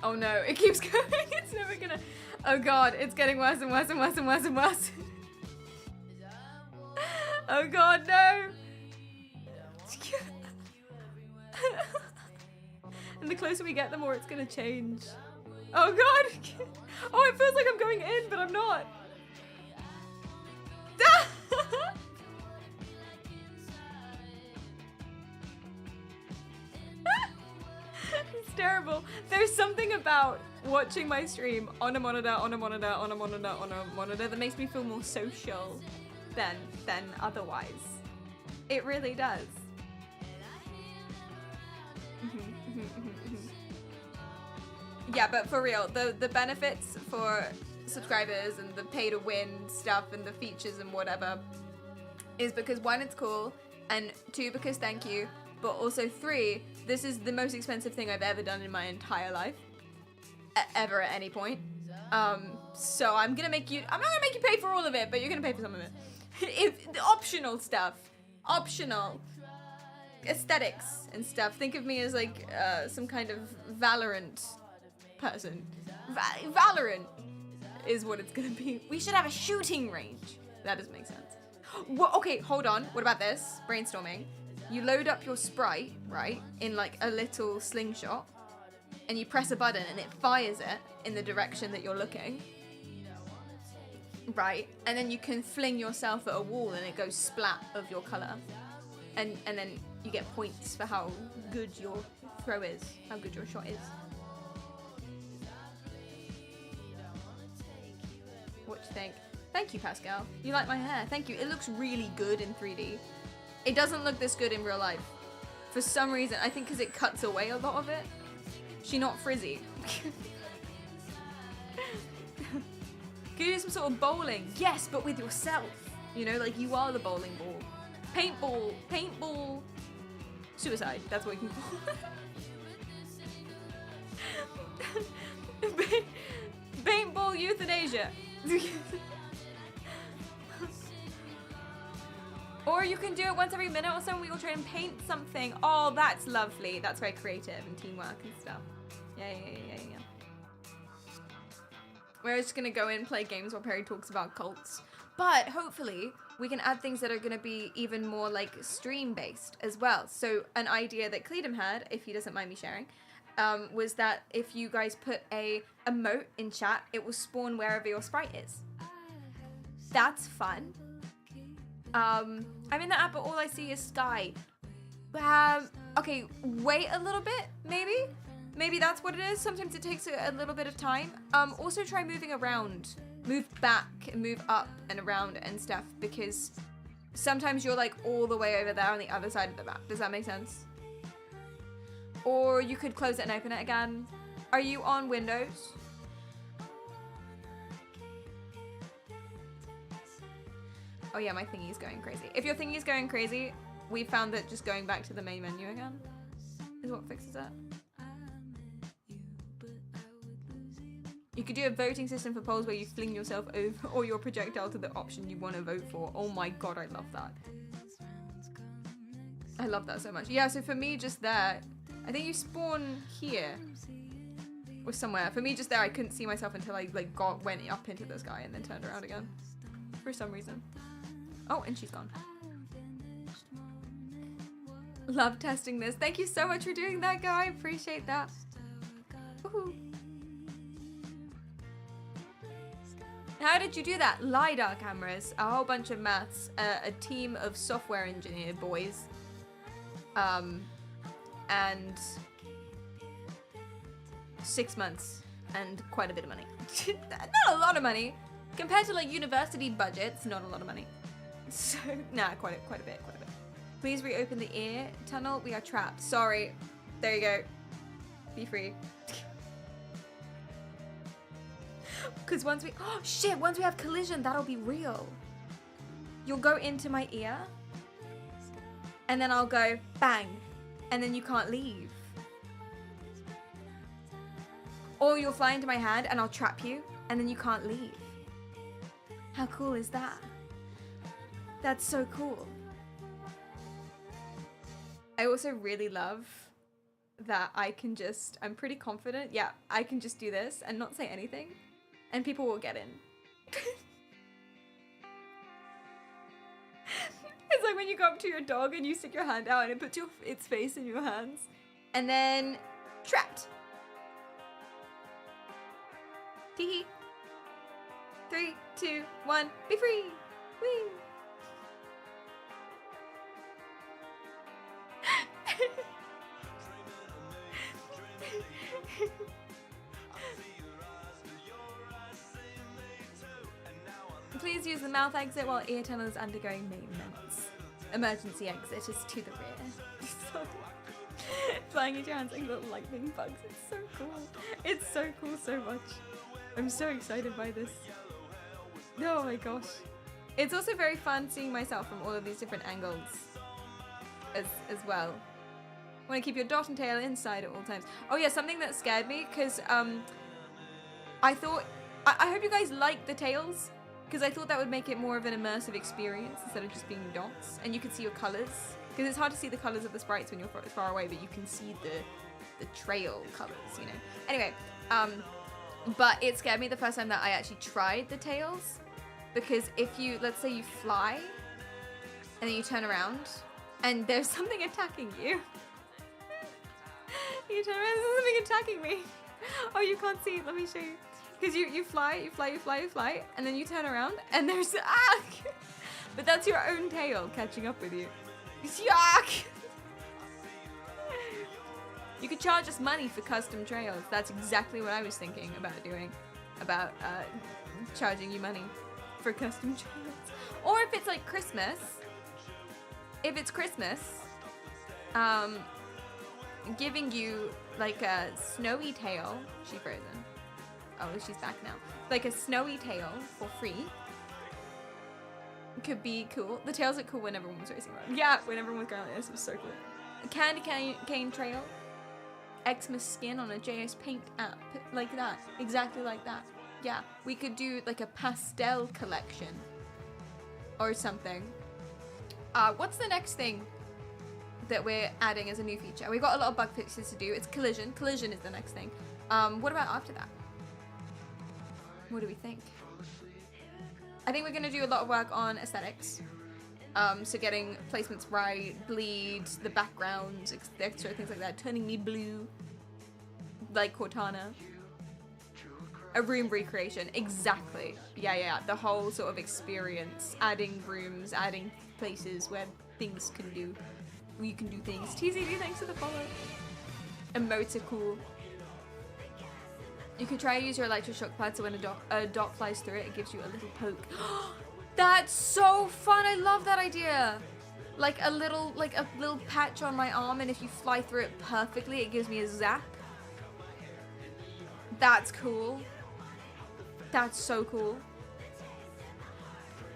Oh no, it keeps going. It's never gonna, oh god, it's getting worse and worse and worse and worse and worse. Oh god, no! And the closer we get, the more it's gonna change. Oh god! Oh, it feels like I'm going in, but I'm not. It's terrible. There's something about watching my stream on a monitor that makes me feel more social than otherwise. It really does. Yeah, but for real, the benefits for subscribers and the pay to win stuff and the features and whatever is because 1, it's cool, and 2, because thank you, but also 3, this is the most expensive thing I've ever done in my entire life, ever at any point. So I'm not gonna make you pay for all of it, but you're gonna pay for some of it. If the optional stuff, optional aesthetics and stuff. Think of me as like some kind of Valorant person. Valorant is what it's gonna be. We should have a shooting range. That doesn't make sense. Well, okay, hold on. What about this? Brainstorming. You load up your sprite, right, in like a little slingshot, and you press a button and it fires it in the direction that you're looking. Right, and then you can fling yourself at a wall and it goes splat of your color, and then you get points for how good your throw is, how good your shot is. What do you think? Thank you, Pascal. You like my hair? Thank you. It looks really good in 3D. It doesn't look this good in real life. For some reason, I think because it cuts away a lot of it. She's not frizzy. Could you do some sort of bowling? Yes, but with yourself. You know, like you are the bowling ball. Paintball. Suicide. That's what you can call it. Paintball euthanasia. Or you can do it once every minute or so and we all try and paint something. Oh, that's lovely. That's very creative and teamwork and stuff. Yeah. We're just gonna go in and play games while Perry talks about cults. But hopefully we can add things that are gonna be even more like stream based as well. So an idea that Cleedum had, if he doesn't mind me sharing, was that if you guys put a emote in chat, it will spawn wherever your sprite is. That's fun. I'm in the app, but all I see is sky. Okay, wait a little bit, maybe? Maybe that's what it is. Sometimes it takes a little bit of time. Also try moving around. Move back and move up and around and stuff, because sometimes you're like all the way over there on the other side of the map. Does that make sense? Or you could close it and open it again. Are you on Windows? Oh yeah, my thingy's going crazy. If your thingy's going crazy, we found that just going back to the main menu again is what fixes it. You could do a voting system for polls where you fling yourself over or your projectile to the option you want to vote for. Oh my god, I love that. I love that so much. Yeah, so for me just there, I think you spawn here or somewhere. For me just there, I couldn't see myself until I like went up into the sky and then turned around again for some reason. Oh, and she's gone. Love testing this. Thank you so much for doing that, guy. I appreciate that. Woohoo. How did you do that? LiDAR cameras, a whole bunch of maths, a team of software engineer boys, and 6 months and quite a bit of money. Not a lot of money. Compared to like university budgets, not a lot of money. So, nah, quite a bit. Please reopen the ear tunnel. We are trapped. Sorry. There you go. Be free. Because once we have collision, that'll be real. You'll go into my ear, and then I'll go bang, and then you can't leave. Or you'll fly into my hand, and I'll trap you, and then you can't leave. How cool is that? That's so cool. I also really love that I'm pretty confident, yeah, I can just do this and not say anything, and people will get in. It's like when you go up to your dog and you stick your hand out and it puts its face in your hands, and then trapped. Tee-hee. 3, 2, 1, be free! Whee! Please use the mouth exit while ear tunnel is undergoing maintenance. Emergency exit is to the rear. Flying into your hands like little lightning bugs. It's so cool. It's so cool so much. I'm so excited by this. Oh my gosh. It's also very fun seeing myself from all of these different angles as well. Want to keep your dot and tail inside at all times. Oh yeah, something that scared me, because I thought, I hope you guys like the tails, because I thought that would make it more of an immersive experience instead of just being dots, and you could see your colors, because it's hard to see the colors of the sprites when you're far away, but you can see the trail colors, you know. Anyway, but it scared me the first time that I actually tried the tails, because if you, let's say you fly, and then you turn around, and there's something attacking you. You turn around, there's something attacking me. Oh, you can't see, let me show you. Because you fly, and then you turn around, and there's, but that's your own tail catching up with you. Yuck! You could charge us money for custom trails. That's exactly what I was thinking about doing. About charging you money for custom trails. Or if it's like Christmas. If it's Christmas, giving you like a snowy tail. She's frozen. Oh, she's back now. Like a snowy tail for free. Could be cool. The tails look cool when everyone was racing around. Yeah, when everyone was going like this, it was so cool. A candy cane trail. Xmas skin on a JS Paint app. Like that. Exactly like that. Yeah, we could do like a pastel collection. Or something. What's the next thing that we're adding as a new feature? We've got a lot of bug fixes to do. It's collision. Collision is the next thing. What about after that? What do we think? I think we're going to do a lot of work on aesthetics. So getting placements right, bleed, the backgrounds, extra things like that. Turning me blue. Like Cortana. A room recreation. Exactly. Yeah. The whole sort of experience. Adding rooms, adding places where things can do. You can do things. TZD, thanks for the follow. Emotes are cool. You could try to use your electroshock pad so when a dot flies through it, it gives you a little poke. That's so fun! I love that idea! Like a little patch on my arm, and if you fly through it perfectly, it gives me a zap. That's cool. That's so cool.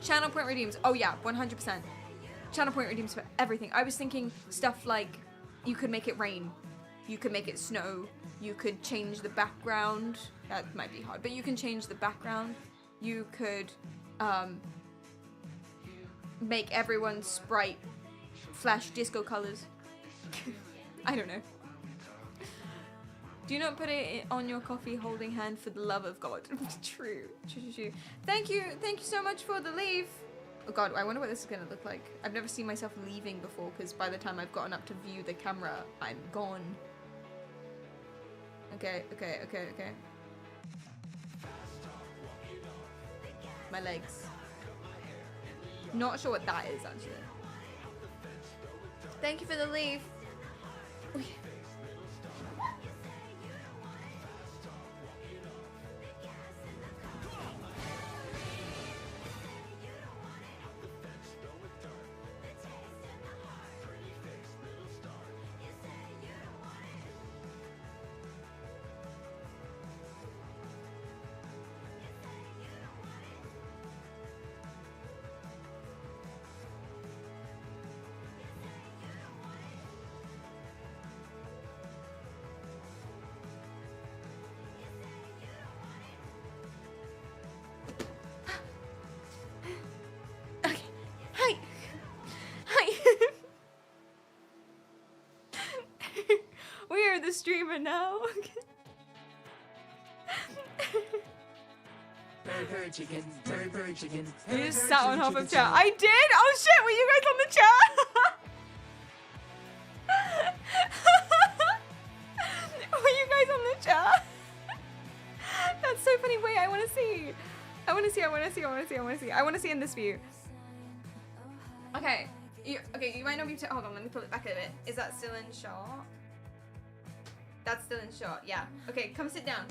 Channel point redeems. Oh yeah, 100%. Channel point redeems for everything. I was thinking stuff like you could make it rain. You could make it snow. You could change the background. That might be hard, but you can change the background. You could make everyone's sprite flash disco colors. I don't know. Do not put it on your coffee holding hand for the love of God. True. Thank you so much for the leave. Oh God, I wonder what this is gonna look like. I've never seen myself leaving before because by the time I've gotten up to view the camera, I'm gone. Okay. My legs. Not sure what that is actually. Thank you for the leave. Oh, yeah. The streamer now. Peri chicken, peri chicken. You just sat on half of chat. I did? Oh shit, were you guys on the chat? Were you guys on the chat? That's so funny. Wait, I wanna see. I wanna see in this view. Okay. You might not be hold on, let me pull it back a bit. Is that still in shot? That's still in shot, yeah. Okay, come sit down.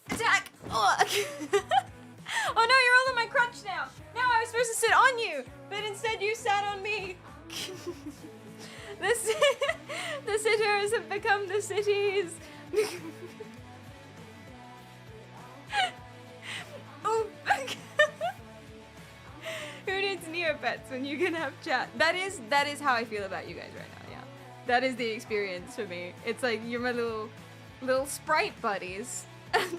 Attack! Oh, oh no, you're all on my crutch now. No, I was supposed to sit on you, but instead you sat on me. The sitters have become the cities. Oh. Who needs Neopets when you can have chat? That is how I feel about you guys right now. Yeah, that is the experience for me. It's like you're my little sprite buddies,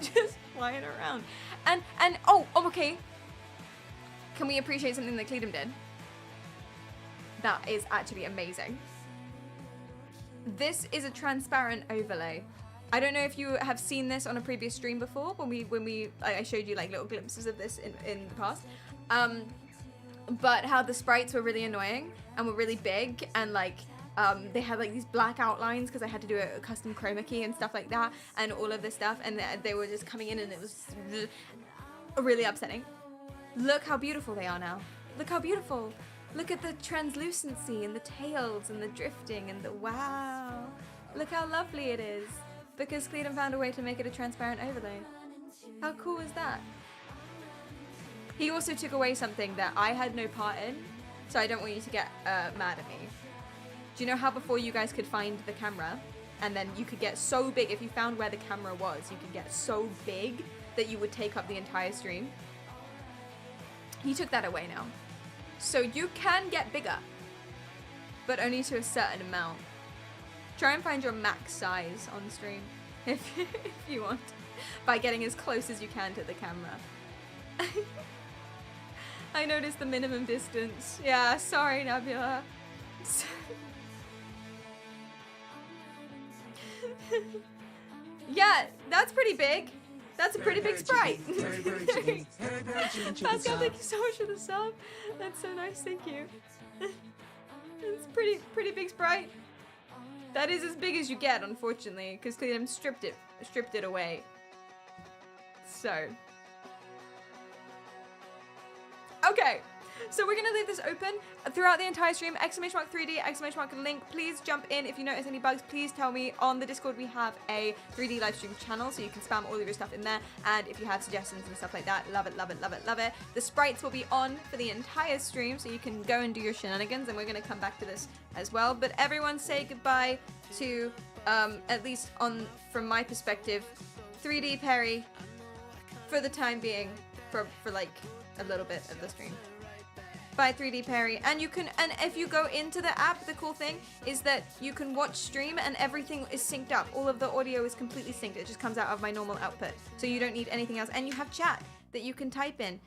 just flying around. And oh okay. Can we appreciate something that Cleedom did? That is actually amazing. This is a transparent overlay. I don't know if you have seen this on a previous stream before when I showed you like little glimpses of this in the past. But how the sprites were really annoying and were really big and like they had like these black outlines because I had to do a custom chroma key and stuff like that and all of this stuff, and they were just coming in and it was really upsetting. Look how beautiful they are now. Look how beautiful. Look at the translucency and the tails and the drifting and the wow. Look how lovely it is. Because Cleedon found a way to make it a transparent overlay. How cool is that? He also took away something that I had no part in, so I don't want you to get mad at me. Do you know how before you guys could find the camera, and then you could get so big, if you found where the camera was, you could get so big that you would take up the entire stream? He took that away now. So you can get bigger, but only to a certain amount. Try and find your max size on stream, if you want, by getting as close as you can to the camera. I noticed the minimum distance. Yeah, sorry, Nebula. Yeah, that's pretty big. That's a pretty big sprite. Pascal, thank you so much for the sub. That's so nice, thank you. It's pretty big sprite. That is as big as you get, unfortunately, because Cleedon stripped it away. So. Okay. So we're gonna leave this open throughout the entire stream. Exclamation mark 3D, exclamation mark link. Please jump in if you notice any bugs. Please tell me. On the Discord we have a 3D live stream channel, so you can spam all of your stuff in there. And if you have suggestions and stuff like that, love it, love it, love it, love it. The sprites will be on for the entire stream, so you can go and do your shenanigans. And we're gonna come back to this as well. But everyone say goodbye to, at least from my perspective, 3D Perry for the time being, for like a little bit of the stream. By 3D Perry. And if you go into the app, the cool thing is that you can watch stream and everything is synced up. All of the audio is completely synced. It just comes out of my normal output. So you don't need anything else. And you have chat that you can type in.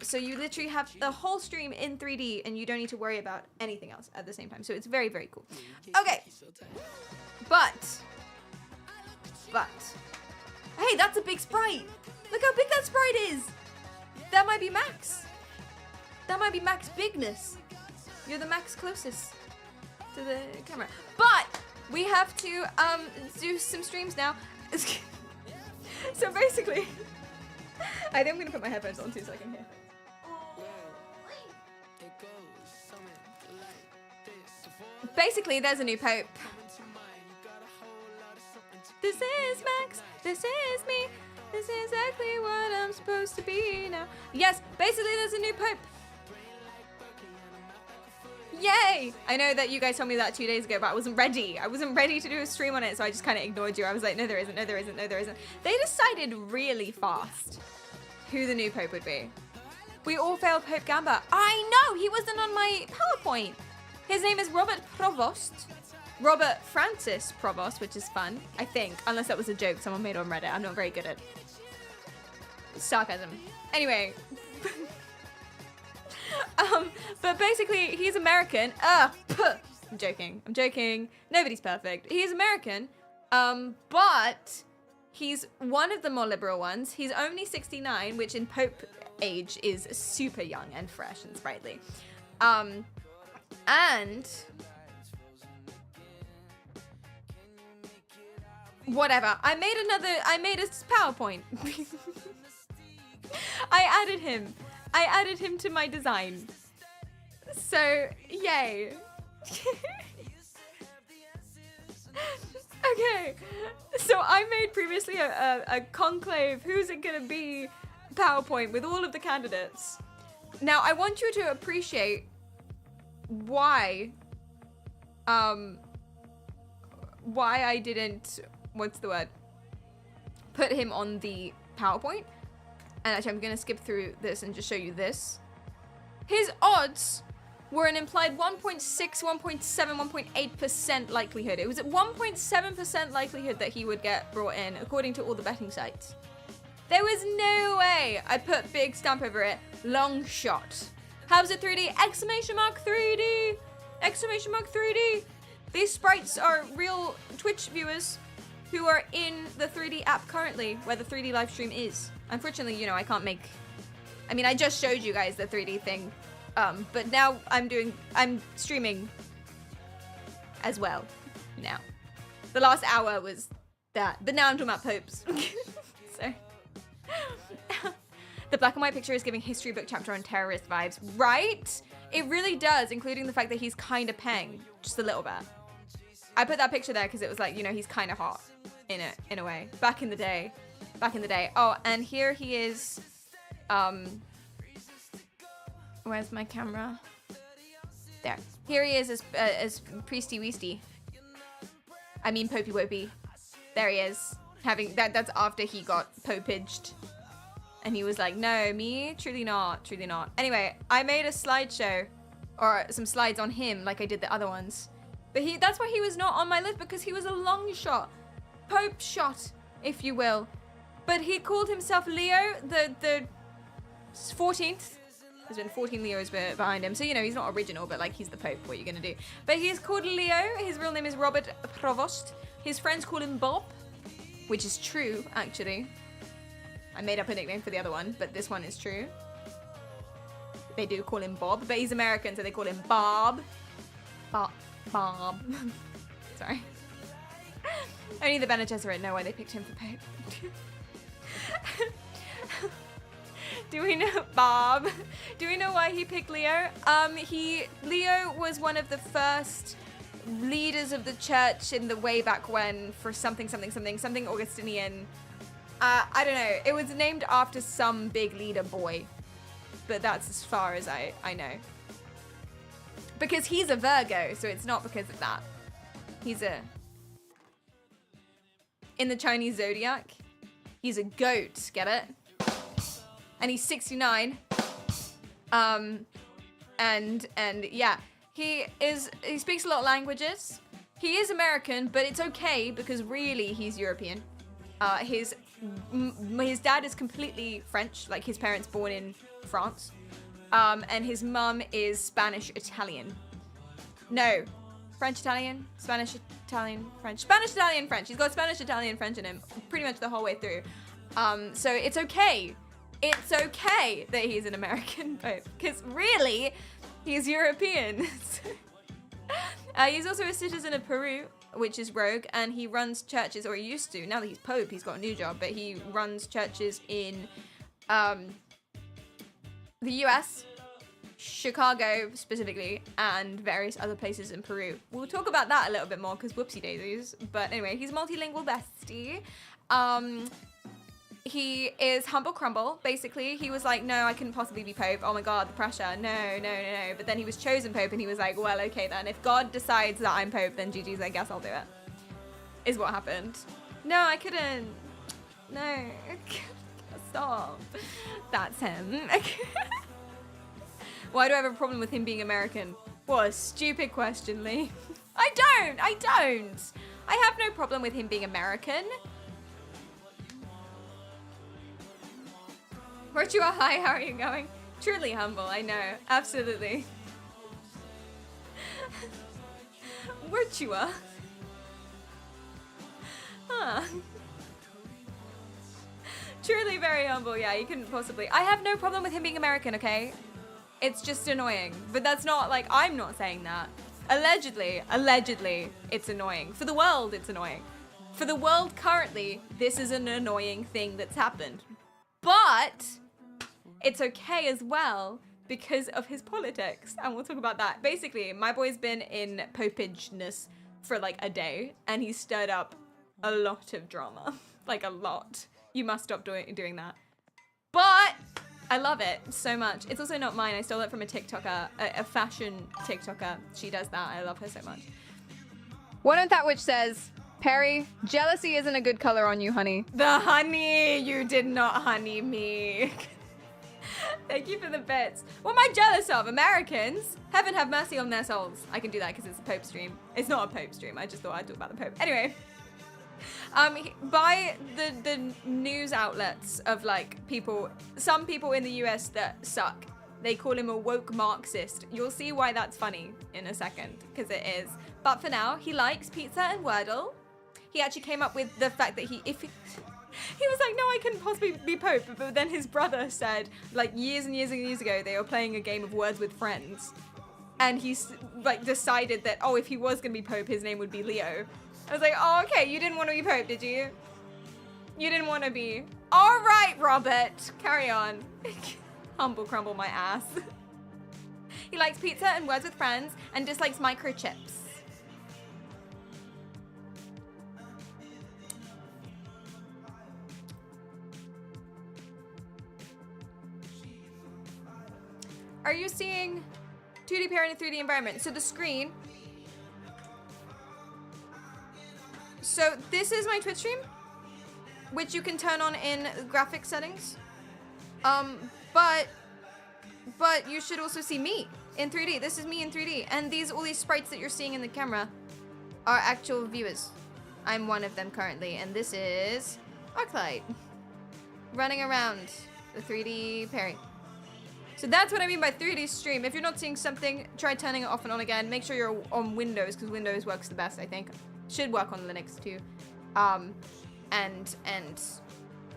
So you literally have the whole stream in 3D and you don't need to worry about anything else at the same time. So it's very, very cool. Okay. But, hey, that's a big sprite. Look how big that sprite is. That might be max. That might be max bigness. You're the max closest to the camera. But we have to do some streams now. So basically, I think I'm gonna put my headphones on too so I can hear. Basically, there's a new pope. This is Max. This is me. This is exactly what I'm supposed to be now. Yes, basically there's a new pope. Yay! I know that you guys told me that 2 days ago, but I wasn't ready. I wasn't ready to do a stream on it, so I just kind of ignored you. I was like, no, there isn't, no, there isn't, no, there isn't. They decided really fast who the new pope would be. We all failed Pope Gamba. I know! He wasn't on my PowerPoint. His name is Robert Provost. Robert Francis Provost, which is fun, I think. Unless that was a joke someone made on Reddit. I'm not very good at sarcasm. Anyway. But basically, he's American. I'm joking. I'm joking. Nobody's perfect. He's American. But he's one of the more liberal ones. He's only 69, which in Pope age is super young and fresh and sprightly. And whatever. I made a PowerPoint. I added him to my design. So, yay. Okay. So I made previously a conclave, who's it gonna be, PowerPoint with all of the candidates. Now, I want you to appreciate why I didn't, what's the word, put him on the PowerPoint. And actually, I'm gonna skip through this and just show you this. His odds were an implied 1.6, 1.7, 1.8% likelihood. It was at 1.7% likelihood that he would get brought in, according to all the betting sites. There was no way I put big stamp over it. Long shot. How's it 3D? Exclamation mark 3D! Exclamation mark 3D! These sprites are real Twitch viewers who are in the 3D app currently, where the 3D live stream is. Unfortunately, you know, I can't make... I mean, I just showed you guys the 3D thing, but now I'm streaming as well now. The last hour was that, but now I'm talking about popes. So, the black and white picture is giving history book chapter on terrorist vibes, right? It really does, including the fact that he's kind of peng, just a little bit. I put that picture there because it was like, you know, he's kind of hot in a way. Back in the day. Oh, and here he is. Where's my camera? There. Here he is as Priesty Weesty. I mean Popey Wopey. There he is. Having that's after he got popaged. And he was like, no, me? Truly not. Truly not. Anyway, I made a slideshow. Or some slides on him like I did the other ones. But that's why he was not on my list, because he was a long shot. Pope shot, if you will. But he called himself Leo, the 14th. There's been 14 Leos behind him. So, you know, he's not original, but like he's the Pope. What are you going to do? But he's called Leo. His real name is Robert Provost. His friends call him Bob, which is true, actually. I made up a nickname for the other one, but this one is true. They do call him Bob, but he's American, so they call him Bob. Bob. Sorry. Only the Bene Gesserit know why they picked him for Pope. Do we know Bob? Do we know why he picked Leo? Leo was one of the first leaders of the church in the way back when for something Augustinian. I don't know. It was named after some big leader boy, but that's as far as I know. Because he's a Virgo, so it's not because of that. In the Chinese zodiac, he's a goat, get it? And he's 69. And yeah, he speaks a lot of languages. He is American, but it's okay because really he's European. His dad is completely French, like his parents born in France. And his mum is Spanish-Italian. No, French-Italian, Spanish-Italian, French. Spanish-Italian, French. He's got Spanish-Italian, French in him pretty much the whole way through. So it's okay. It's okay that he's an American Pope, because really, he's European. He's also a citizen of Peru, which is rogue, and he runs churches, or he used to. Now that he's Pope, he's got a new job, but he runs churches in the US, Chicago specifically, and various other places in Peru. We'll talk about that a little bit more, because whoopsie daisies. But anyway, he's multilingual bestie. He is humble crumble, basically. He was like, no, I couldn't possibly be Pope. Oh my God, the pressure. No. But then he was chosen Pope, and he was like, well, okay then. If God decides that I'm Pope, then GG's, I guess I'll do it. Is what happened. No, I couldn't. No. Stop. That's him. Why do I have a problem with him being American? What a stupid question, Lee. I don't. I have no problem with him being American. Virtua, hi, how are you going? Truly humble, I know. Absolutely. Virtua. Huh. Truly very humble, yeah, you couldn't possibly. I have no problem with him being American, okay? It's just annoying. But that's not, like, I'm not saying that. Allegedly, it's annoying. For the world, it's annoying. For the world currently, this is an annoying thing that's happened. But it's okay as well because of his politics. And we'll talk about that. Basically, my boy's been in popageness for like a day, and he stirred up a lot of drama. Like a lot. You must stop doing that. But I love it so much. It's also not mine. I stole it from a TikToker, a fashion TikToker. She does that. I love her so much. One of that which says, Perry, jealousy isn't a good color on you, honey. The honey! You did not honey me. Thank you for the bits. What am I jealous of? Americans? Heaven have mercy on their souls. I can do that because it's a Pope stream. It's not a Pope stream. I just thought I'd talk about the Pope. Anyway. By the news outlets of like some people in the US that suck. They call him a woke Marxist. You'll see why that's funny in a second, because it is. But for now, he likes pizza and Wordle. He actually came up with the fact that he was like, no, I couldn't possibly be Pope. But then his brother said, like years and years and years ago, they were playing a game of Words with Friends. And he's like decided that, oh, if he was going to be Pope, his name would be Leo. I was like, oh, okay, you didn't want to be Pope, did you? You didn't want to be. All right, Robert, carry on. Humble crumble my ass. He likes pizza and words with friends and dislikes microchips. Are you seeing 2D Perry in a 3D environment? So the screen. So this is my Twitch stream, which you can turn on in graphic settings. But you should also see me in 3D. This is me in 3D. And all these sprites that you're seeing in the camera are actual viewers. I'm one of them currently. And this is Arclight running around the 3D Perry. So that's what I mean by 3D stream. If you're not seeing something, try turning it off and on again. Make sure you're on Windows, because Windows works the best, I think. Should work on Linux too. And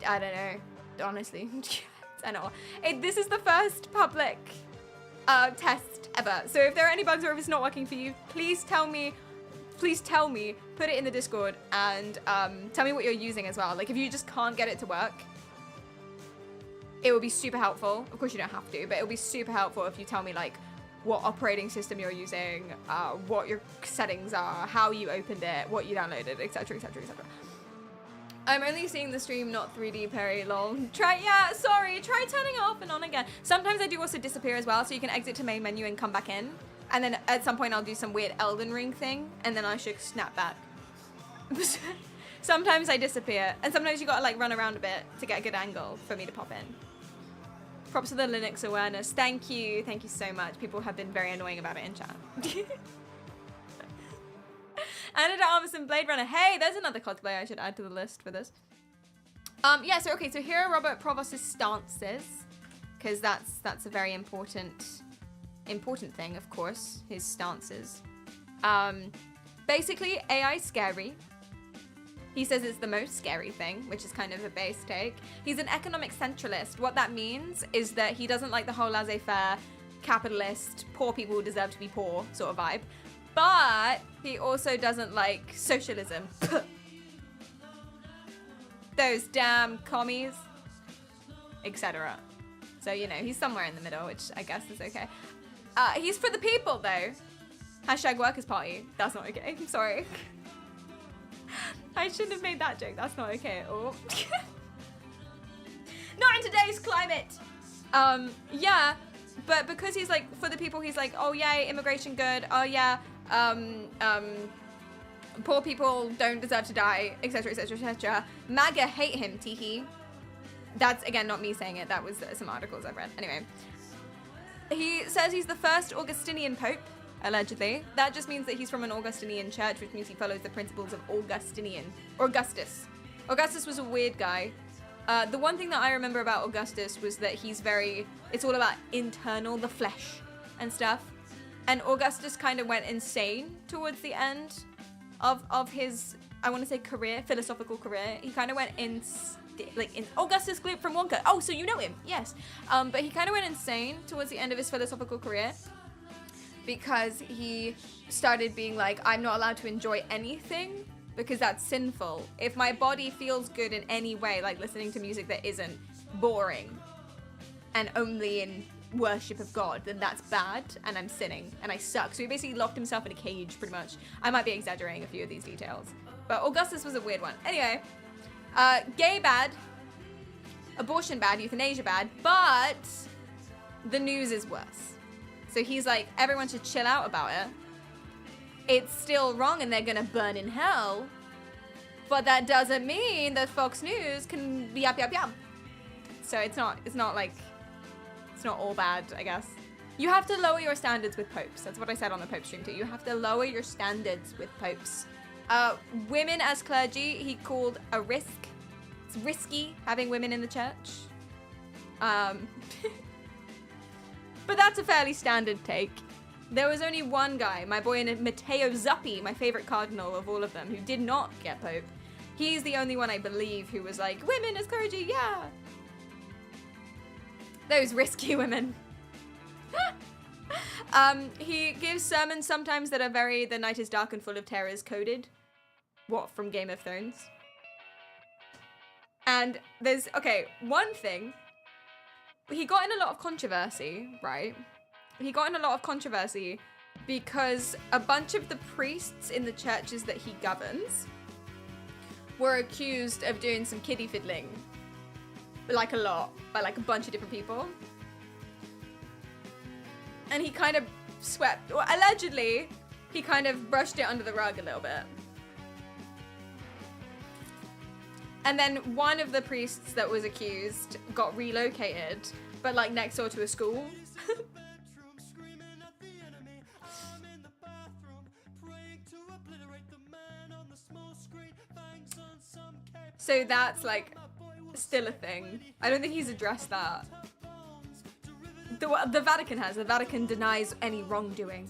I don't know, honestly. I know. This is the first public test ever. So if there are any bugs or if it's not working for you, please tell me. Please tell me. Put it in the Discord and tell me what you're using as well. Like if you just can't get it to work, it would be super helpful. Of course you don't have to, but it would be super helpful if you tell me like what operating system you're using, what your settings are, how you opened it, what you downloaded, etc, etc, etc. I'm only seeing the stream, not 3D Perry, lol. Try turning it off and on again. Sometimes I do also disappear as well, so you can exit to main menu and come back in. And then at some point I'll do some weird Elden Ring thing, and then I should snap back. Sometimes I disappear, and sometimes you gotta like run around a bit to get a good angle for me to pop in. Props to the Linux awareness. Thank you so much. People have been very annoying about it in chat. Anna Armisen Blade Runner. Hey, there's another cosplay I should add to the list for this. Yeah, so here are Robert Provost's stances, because that's a very important thing, of course, his stances. Basically, AI scary. He says it's the most scary thing, which is kind of a base take. He's an economic centralist. What that means is that he doesn't like the whole laissez-faire, capitalist, poor people deserve to be poor sort of vibe. But he also doesn't like socialism. Those damn commies, etc. So, you know, he's somewhere in the middle, which I guess is okay. He's for the people, though. Hashtag workers party. That's not okay. I'm sorry. I shouldn't have made that joke. That's not okay at all. Not in today's climate. Yeah, but because he's like for the people, he's like, oh yeah, immigration good. Oh yeah, poor people don't deserve to die, etc., etc., etc. MAGA hate him, teehee. That's again not me saying it. That was some articles I've read. Anyway, he says he's the first Augustinian pope. Allegedly. That just means that he's from an Augustinian church, which means he follows the principles of Augustus. Augustus was a weird guy. The one thing that I remember about Augustus was that it's all about internal, the flesh and stuff. And Augustus kind of went insane towards the end of his, I want to say philosophical career. He kind of went in Augustus Gloop from Wonka. Oh, so you know him. Yes. But he kind of went insane towards the end of his philosophical career, because he started being like, I'm not allowed to enjoy anything because that's sinful. If my body feels good in any way, like listening to music that isn't boring and only in worship of God, then that's bad and I'm sinning and I suck. So he basically locked himself in a cage, pretty much. I might be exaggerating a few of these details, but Augustus was a weird one. Anyway, gay bad, abortion bad, euthanasia bad, but the news is worse. So he's like, everyone should chill out about it. It's still wrong and they're gonna burn in hell. But that doesn't mean that Fox News can be yap. So it's not all bad, I guess. You have to lower your standards with popes. That's what I said on the Pope stream too. You have to lower your standards with popes. Women as clergy, he called a risk. It's risky having women in the church. But that's a fairly standard take. There was only one guy, my boy Matteo Zuppi, my favorite cardinal of all of them, who did not get pope. He's the only one, I believe, who was like, women as clergy, yeah. Those risky women. He gives sermons sometimes that are very, the night is dark and full of terrors coded. What, from Game of Thrones? And there's, okay, one thing. He got in a lot of controversy, right? he got in a lot of controversy because a bunch of the priests in the churches that he governs were accused of doing some kiddie fiddling. Like a lot, by like a bunch of different people. And he kind of swept, or allegedly, he kind of brushed it under the rug a little bit. And then one of the priests that was accused got relocated, but like next door to a school. So that's like still a thing. I don't think he's addressed that. The Vatican has. The Vatican denies any wrongdoing.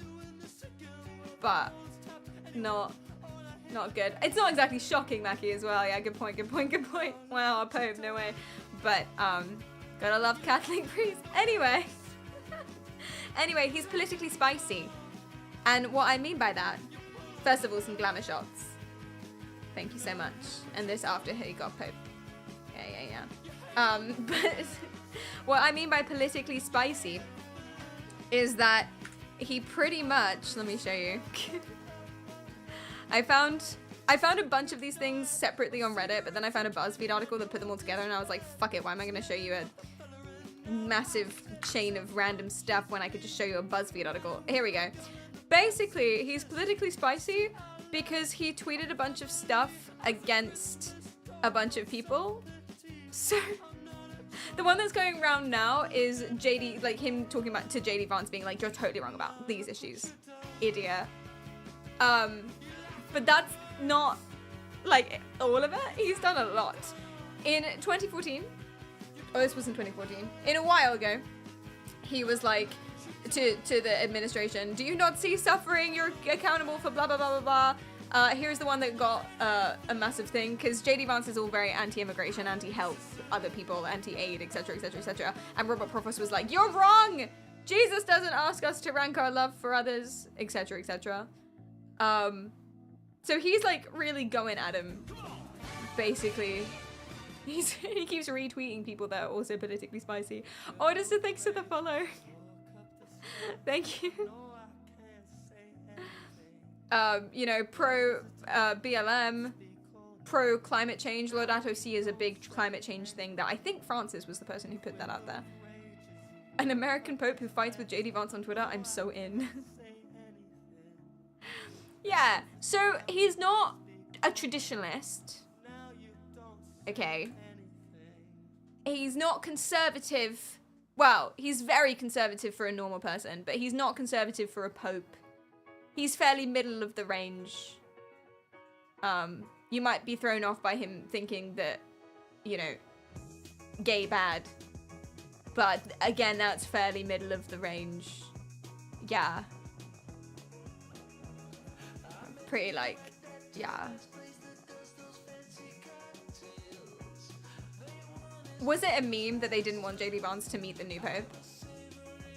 But not good. It's not exactly shocking, Mackie, as well. Yeah, good point. Wow, a Pope, no way. But gotta love Catholic priests. Anyway. Anyway, he's politically spicy. And what I mean by that, first of all, some glamour shots. Thank you so much. And this after he got Pope. Yeah. But what I mean by politically spicy is that he pretty much, let me show you. I found a bunch of these things separately on Reddit, but then I found a BuzzFeed article that put them all together, and I was like, fuck it, why am I gonna show you a massive chain of random stuff when I could just show you a BuzzFeed article? Here we go. Basically, he's politically spicy because he tweeted a bunch of stuff against a bunch of people. So the one that's going around now is JD, like him talking about to JD Vance being like, you're totally wrong about these issues, idiot. But that's not like all of it. He's done a lot. In 2014, oh, this was in 2014, in a while ago, he was like to the administration, do you not see suffering? You're accountable for blah, blah, blah, blah, blah. Here's the one that got a massive thing, because JD Vance is all very anti-immigration, anti-health, other people, anti-aid, etc., etc., etc. And Robert Profos was like, you're wrong! Jesus doesn't ask us to rank our love for others, etc., etc. So he's like really going at him, basically. He keeps retweeting people that are also politically spicy. Oh, just a thanks for the follow. Thank you. You know, pro BLM, pro climate change. Laudato Si is a big climate change thing that I think Francis was the person who put that out there. An American Pope who fights with JD Vance on Twitter. I'm so in. Yeah, so he's not a traditionalist. Okay. He's not conservative. Well, he's very conservative for a normal person, but he's not conservative for a pope. He's fairly middle of the range. You might be thrown off by him thinking that, you know, gay bad. But again, that's fairly middle of the range. Yeah. Pretty like, yeah. Was it a meme that they didn't want JD Vance to meet the new Pope?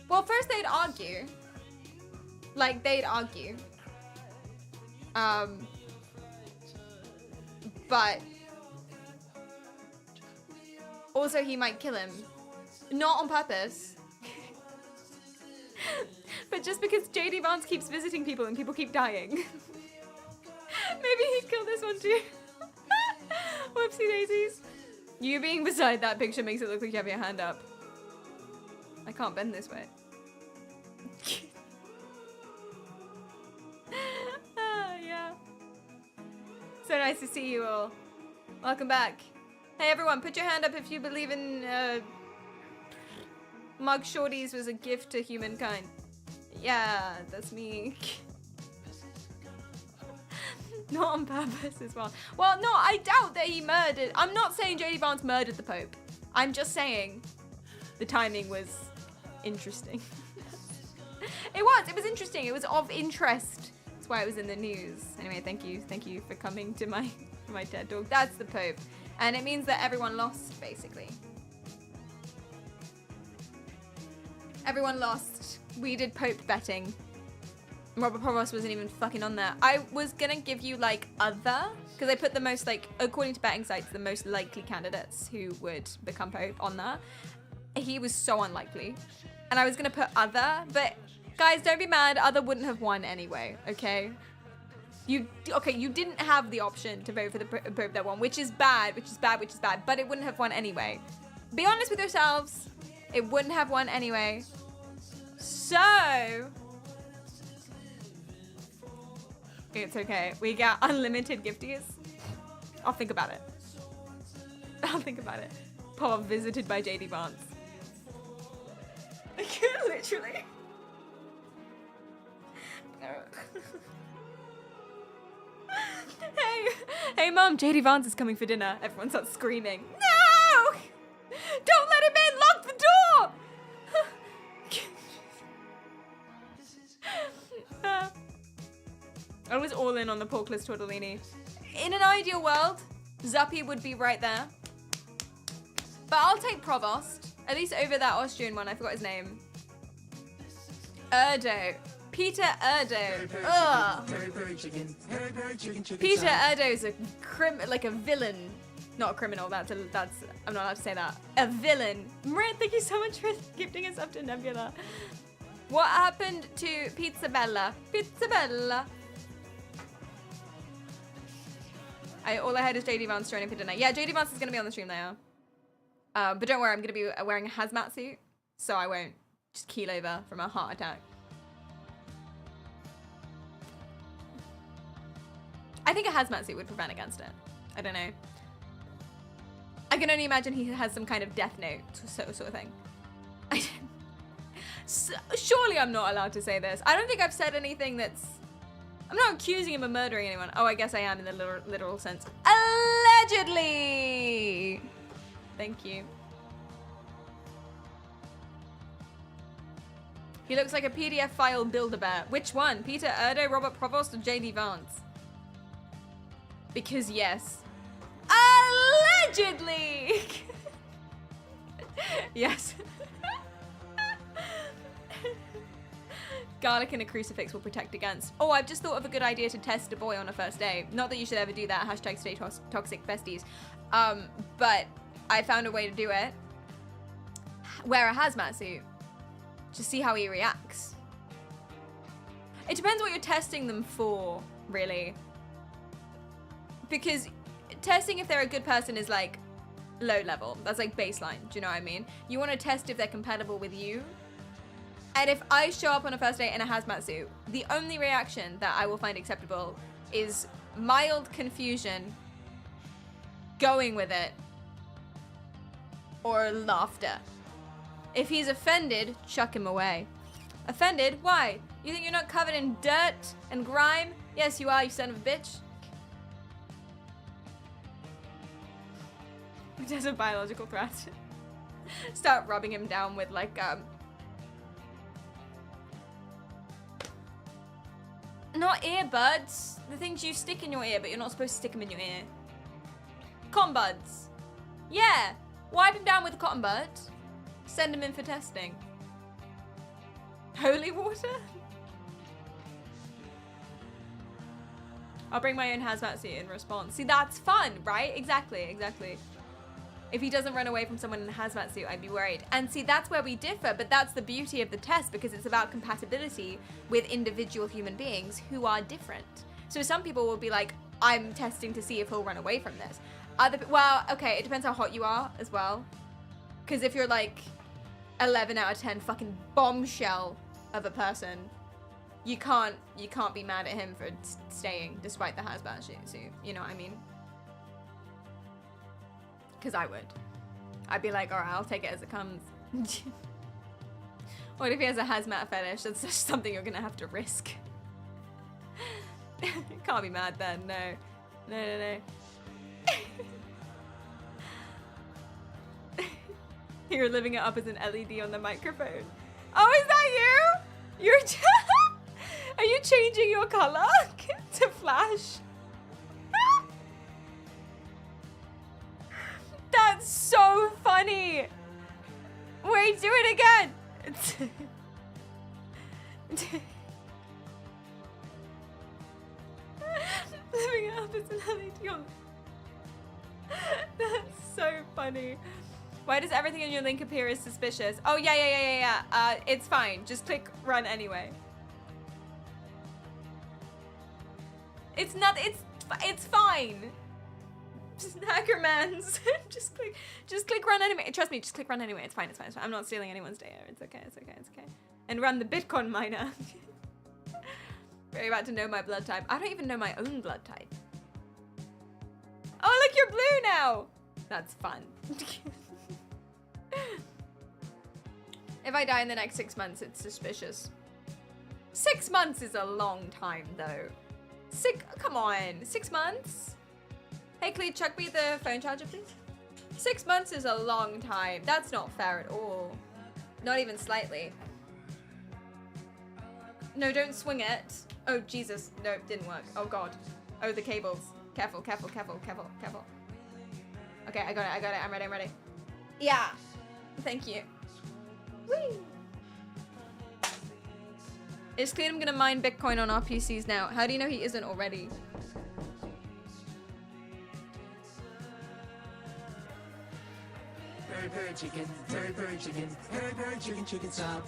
Well, first they'd argue. Like, they'd argue. But also he might kill him. Not on purpose. But just because JD Vance keeps visiting people and people keep dying. Maybe he'd kill this one too. Whoopsie daisies. You being beside that picture makes it look like you have your hand up. I can't bend this way. Yeah. So nice to see you all. Welcome back. Hey everyone, put your hand up if you believe in mug shorties was a gift to humankind. Yeah, that's me. Not on purpose as well. Well, no, I doubt that he murdered. I'm not saying JD Vance murdered the Pope. I'm just saying the timing was interesting. It was interesting. It was of interest. That's why it was in the news. Anyway, thank you for coming to my TED Talk. That's the Pope. And it means that everyone lost, basically. Everyone lost. We did Pope betting. Robert Provost wasn't even fucking on there. I was gonna give you like other, because I put the most like, according to betting sites, the most likely candidates who would become Pope on that. He was so unlikely. And I was gonna put other, but guys, don't be mad. Other wouldn't have won anyway, okay? You didn't have the option to vote for the probe that won, which is bad, but it wouldn't have won anyway. Be honest with yourselves. It wouldn't have won anyway. So, it's okay. We get unlimited gifties. I'll think about it. Paul visited by JD Vance. Literally. Hey mom, JD Vance is coming for dinner. Everyone starts screaming. No! Don't let him in! Lock the door! I was all in on the porkless tortellini. In an ideal world, Zuppy would be right there. But I'll take Provost, at least over that Austrian one. I forgot his name. Erdo. Peter Erdo. Ugh. Peter Erdo is a villain. Not a criminal. That's I'm not allowed to say that. A villain. Maria, thank you so much for gifting us up to Nebula. What happened to Pizza Bella? Pizza Bella. All I heard is JD Vance joining for dinner. Yeah, JD Vance is gonna be on the stream later. But don't worry, I'm gonna be wearing a hazmat suit, so I won't just keel over from a heart attack. I think a hazmat suit would prevent against it. I don't know. I can only imagine he has some kind of death note sort of thing. Surely I'm not allowed to say this. I don't think I've said anything that's... I'm not accusing him of murdering anyone. Oh, I guess I am in the literal sense. Allegedly! Thank you. He looks like a PDF file Build-A-Bear. Which one? Peter Erdo, Robert Provost, or JD Vance? Because yes. Allegedly! Yes. Garlic and a crucifix will protect against. Oh, I've just thought of a good idea to test a boy on a first date. Not that you should ever do that. Hashtag stay toxic besties. But I found a way to do it. Wear a hazmat suit. Just see how he reacts. It depends what you're testing them for, really. Because testing if they're a good person is like low level. That's like baseline. Do you know what I mean? You want to test if they're compatible with you. And if I show up on a first date in a hazmat suit, the only reaction that I will find acceptable is mild confusion, going with it, or laughter. If he's offended, chuck him away. Offended? Why? You think you're not covered in dirt and grime? Yes, you are, you son of a bitch. There's a biological threat. Start rubbing him down with like, not earbuds. The things you stick in your ear, but you're not supposed to stick them in your ear. Cotton buds. Yeah. Wipe him down with a cotton bud. Send him in for testing. Holy water? I'll bring my own hazmat suit in response. See, that's fun, right? Exactly. If he doesn't run away from someone in a hazmat suit, I'd be worried. And see, that's where we differ, but that's the beauty of the test because it's about compatibility with individual human beings who are different. So some people will be like, I'm testing to see if he'll run away from this. Well, okay, it depends how hot you are as well. Because if you're like 11 out of 10 fucking bombshell of a person, you can't be mad at him for staying despite the hazmat suit. You know what I mean? Because I would. I'd be like, all right, I'll take it as it comes. What if he has a hazmat fetish? That's just something you're gonna have to risk. Can't be mad then, no. No. You're living it up as an LED on the microphone. Oh, is that you? Are you changing your color to flash? That's so funny. Wait, do it again. Living it up as an LED on. That's so funny. Why does everything in your link appear as suspicious? Oh, yeah. It's fine. Just click run anyway. It's not, it's fine. Hackermans. just click run anyway. Trust me, just click run anyway. It's fine, it's fine, it's fine. I'm not stealing anyone's data. It's okay, it's okay, it's okay. And run the Bitcoin miner. Very about to know my blood type. I don't even know my own blood type. Oh, look, you're blue now. That's fun. If I die in the next 6 months, it's suspicious. 6 months is a long time, though. Come on, 6 months? Hey, Clee, chuck me the phone charger, please. 6 months is a long time. That's not fair at all. Not even slightly. No, don't swing it. Oh, Jesus. No, it didn't work. Oh, God. Oh, the cables. Careful, careful, careful, careful, careful. Okay, I got it, I got it. I'm ready, I'm ready. Yeah. Thank you. Whee! Is Clean gonna mine Bitcoin on our PCs now? How do you know he isn't already? Peri chicken, peri chicken, peri chicken, chicken sub.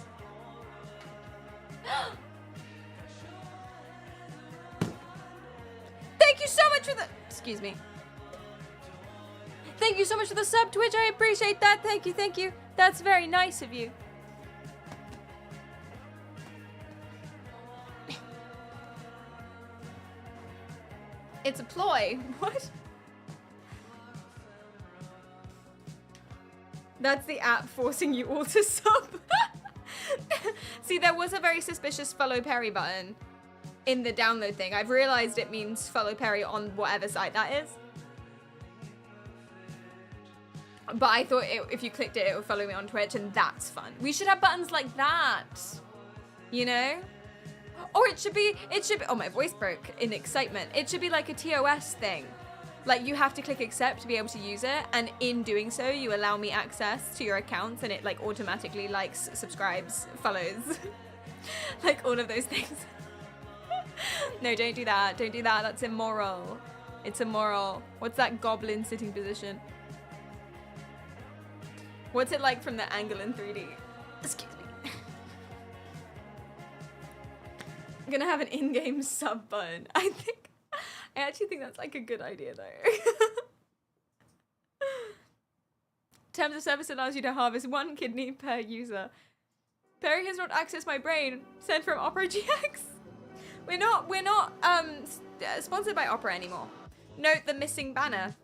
Thank you so much for the... Excuse me. Thank you so much for the sub, Twitch. I appreciate that. Thank you, thank you. That's very nice of you. It's a ploy. What? That's the app forcing you all to sub. See, there was a very suspicious follow Perry button in the download thing. I've realized it means follow Perry on whatever site that is. But I thought if you clicked it, it would follow me on Twitch, and that's fun. We should have buttons like that, you know? Or it should be, oh, my voice broke in excitement. It should be like a TOS thing. Like, you have to click accept to be able to use it, and in doing so, you allow me access to your accounts, and it, like, automatically likes, subscribes, follows. Like, all of those things. No, don't do that. Don't do that. That's immoral. It's immoral. What's that goblin sitting position? What's it like from the angle in 3D? Excuse me. I'm gonna have an in-game sub button. I actually think that's like a good idea though. Terms of service allows you to harvest 1 kidney per user. Perry has not accessed my brain. Sent from Opera GX. We're not sponsored by Opera anymore. Note the missing banner.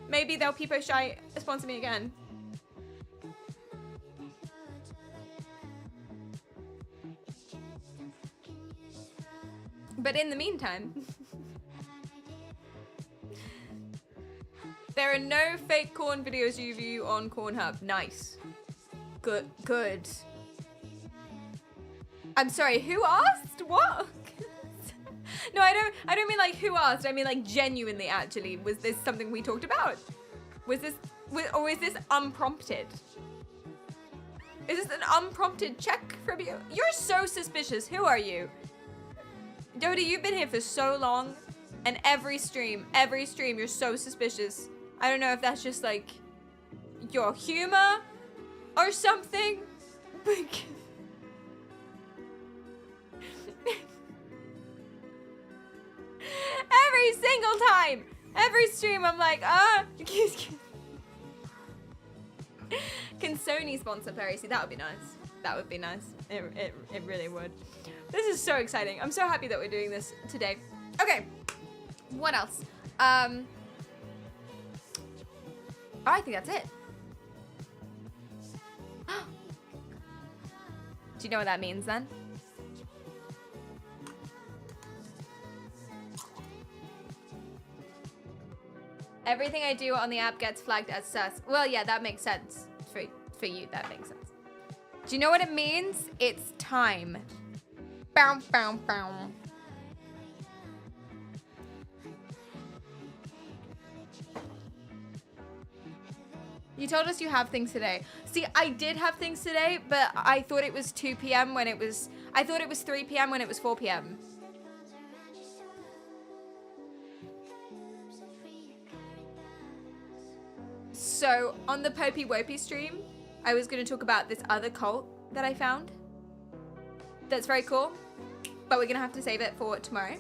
Maybe they'll Peepo Shy sponsor me again. But in the meantime, there are no fake corn videos you view on Cornhub. Nice. Good. Good. I'm sorry, who asked? What? No, I don't mean like who asked. I mean like genuinely actually. Was this something we talked about? Or is this unprompted? Is this an unprompted check from you? You're so suspicious. Who are you? Dodie, you've been here for so long, and every stream, you're so suspicious. I don't know if that's just like your humor or something. Every single time, every stream, I'm like, Can Sony sponsor Perry? See, that would be nice. That would be nice. It really would. This is so exciting. I'm so happy that we're doing this today. Okay, what else? I think that's it. Do you know what that means then? Everything I do on the app gets flagged as sus. Well, yeah, that makes sense. For you, that makes sense. Do you know what it means? It's time. Bow, bow, bow. You told us you have things today. See, I did have things today, but I thought it was 2 p.m. when it was... I thought it was 3 p.m. when it was 4 p.m. So So on the Popey Wopey stream, I was going to talk about this other cult that I found. That's very cool, but we're going to have to save it for tomorrow.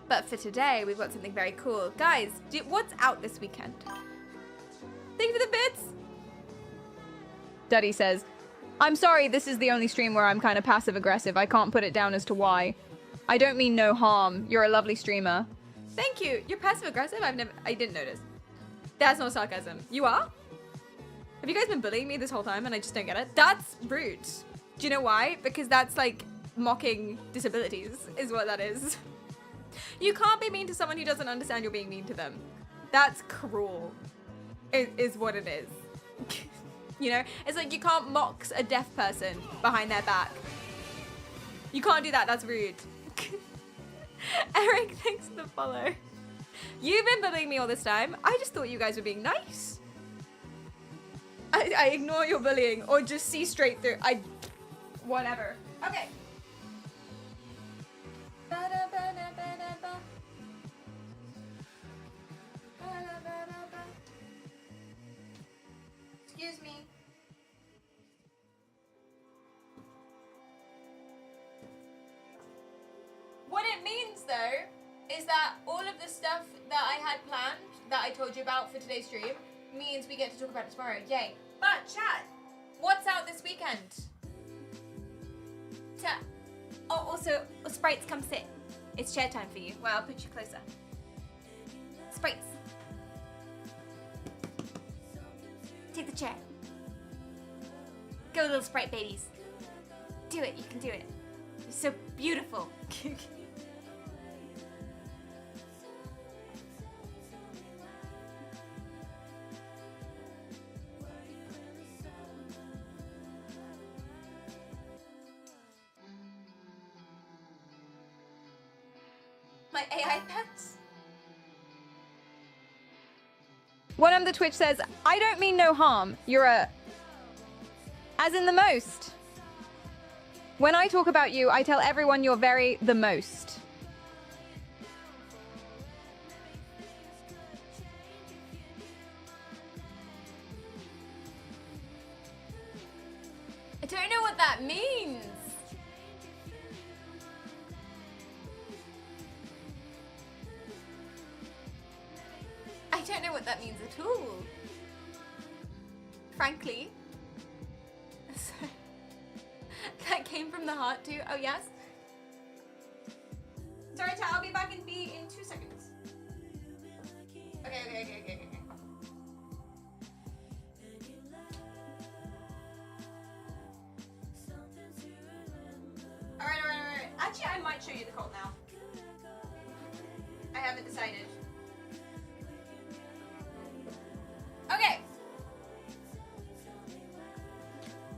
But for today, we've got something very cool. Guys, what's out this weekend? Thank you for the bits. Duddy says, I'm sorry, this is the only stream where I'm kind of passive aggressive. I can't put it down as to why. I don't mean no harm. You're a lovely streamer. Thank you. You're passive aggressive? I didn't notice. That's not sarcasm. You are? Have you guys been bullying me this whole time and I just don't get it? That's rude. Do you know why? Because that's like mocking disabilities is what that is. You can't be mean to someone who doesn't understand you're being mean to them. That's cruel, is what it is. You know, it's like you can't mock a deaf person behind their back. You can't do that, that's rude. Eric, thanks for the follow. You've been bullying me all this time. I just thought you guys were being nice. I ignore your bullying or just see straight through. Whatever. Okay. Excuse me. What it means though is that all of the stuff that I had planned that I told you about for today's stream means we get to talk about it tomorrow. Yay. But chat, what's out this weekend? Oh, also, Sprites, come sit. It's chair time for you. Well, I'll put you closer. Sprites. Take the chair. Go, little Sprite babies. Do it, you can do it. You're so beautiful. My AI pets? One of the Twitch says, I don't mean no harm. You're a... As in the most. When I talk about you, I tell everyone you're very the most. I don't know what that means. I don't know what that means at all. Frankly. That came from the heart too. Oh yes? Sorry, chat, I'll be back in 2 seconds. Okay. Alright. Actually, I might show you the cult now. I haven't decided. Okay.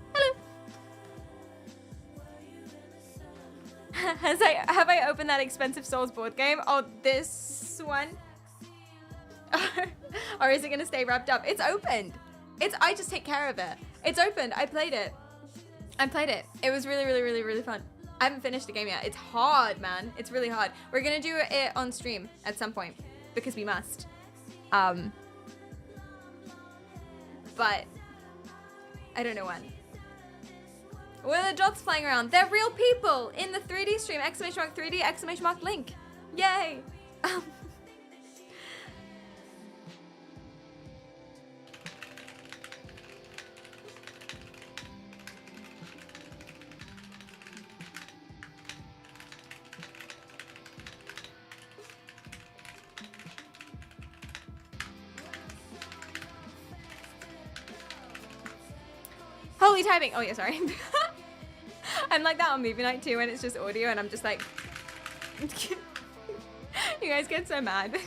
Hello. Have I opened that expensive Souls board game? Oh, this one? Or is it gonna stay wrapped up? It's opened. I just take care of it. It's opened. I played it. It was really fun. I haven't finished the game yet. It's hard, man. It's really hard. We're gonna do it on stream at some point because we must. But I don't know when. What are the dots flying around? They're real people in the 3D stream. Exclamation mark 3D, exclamation mark link. Yay. Holy typing. Oh yeah, sorry. I'm like that on movie night too, and it's just audio, and I'm just like, you guys get so mad.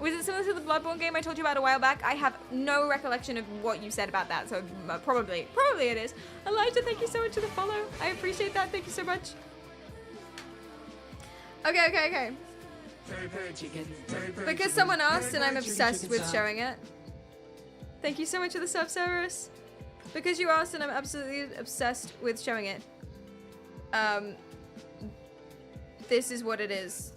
Was it similar to the Bloodborne game I told you about a while back? I have no recollection of what you said about that, so probably it is. Elijah, thank you so much for the follow. I appreciate that. Thank you so much. Okay. Because someone asked, and I'm obsessed with showing it. Thank you so much for the sub, Cerberus. Because you asked and I'm absolutely obsessed with showing it. This is what it is.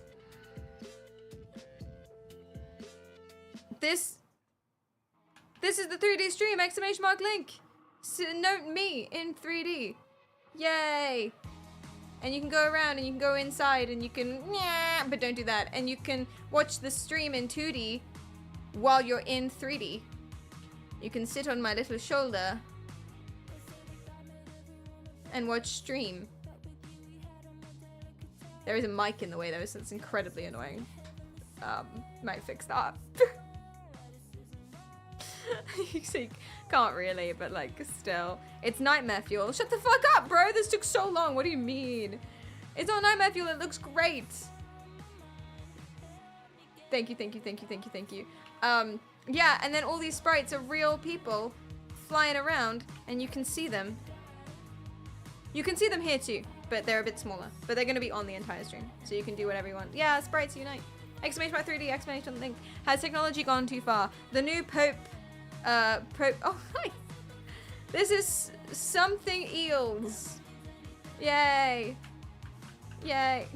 This is the 3D stream, exclamation mark link. Note me in 3D. Yay. And you can go around and you can go inside and you can, but don't do that. And you can watch the stream in 2D while you're in 3D. You can sit on my little shoulder and watch stream. There is a mic in the way though, so it's incredibly annoying. Might fix that. So you can't really, but like still. It's nightmare fuel. Shut the fuck up, bro! This took so long. What do you mean? It's not nightmare fuel, it looks great. Thank you, thank you, thank you, thank you, thank you. Yeah, and then all these sprites are real people flying around and you can see them. You can see them here too, but they're a bit smaller. But they're gonna be on the entire stream, so you can do whatever you want. Yeah, sprites unite. Exclamation mark 3D, exclamation link. Has technology gone too far? The new Pope, oh, hi. This is something eels. Yay. Yay.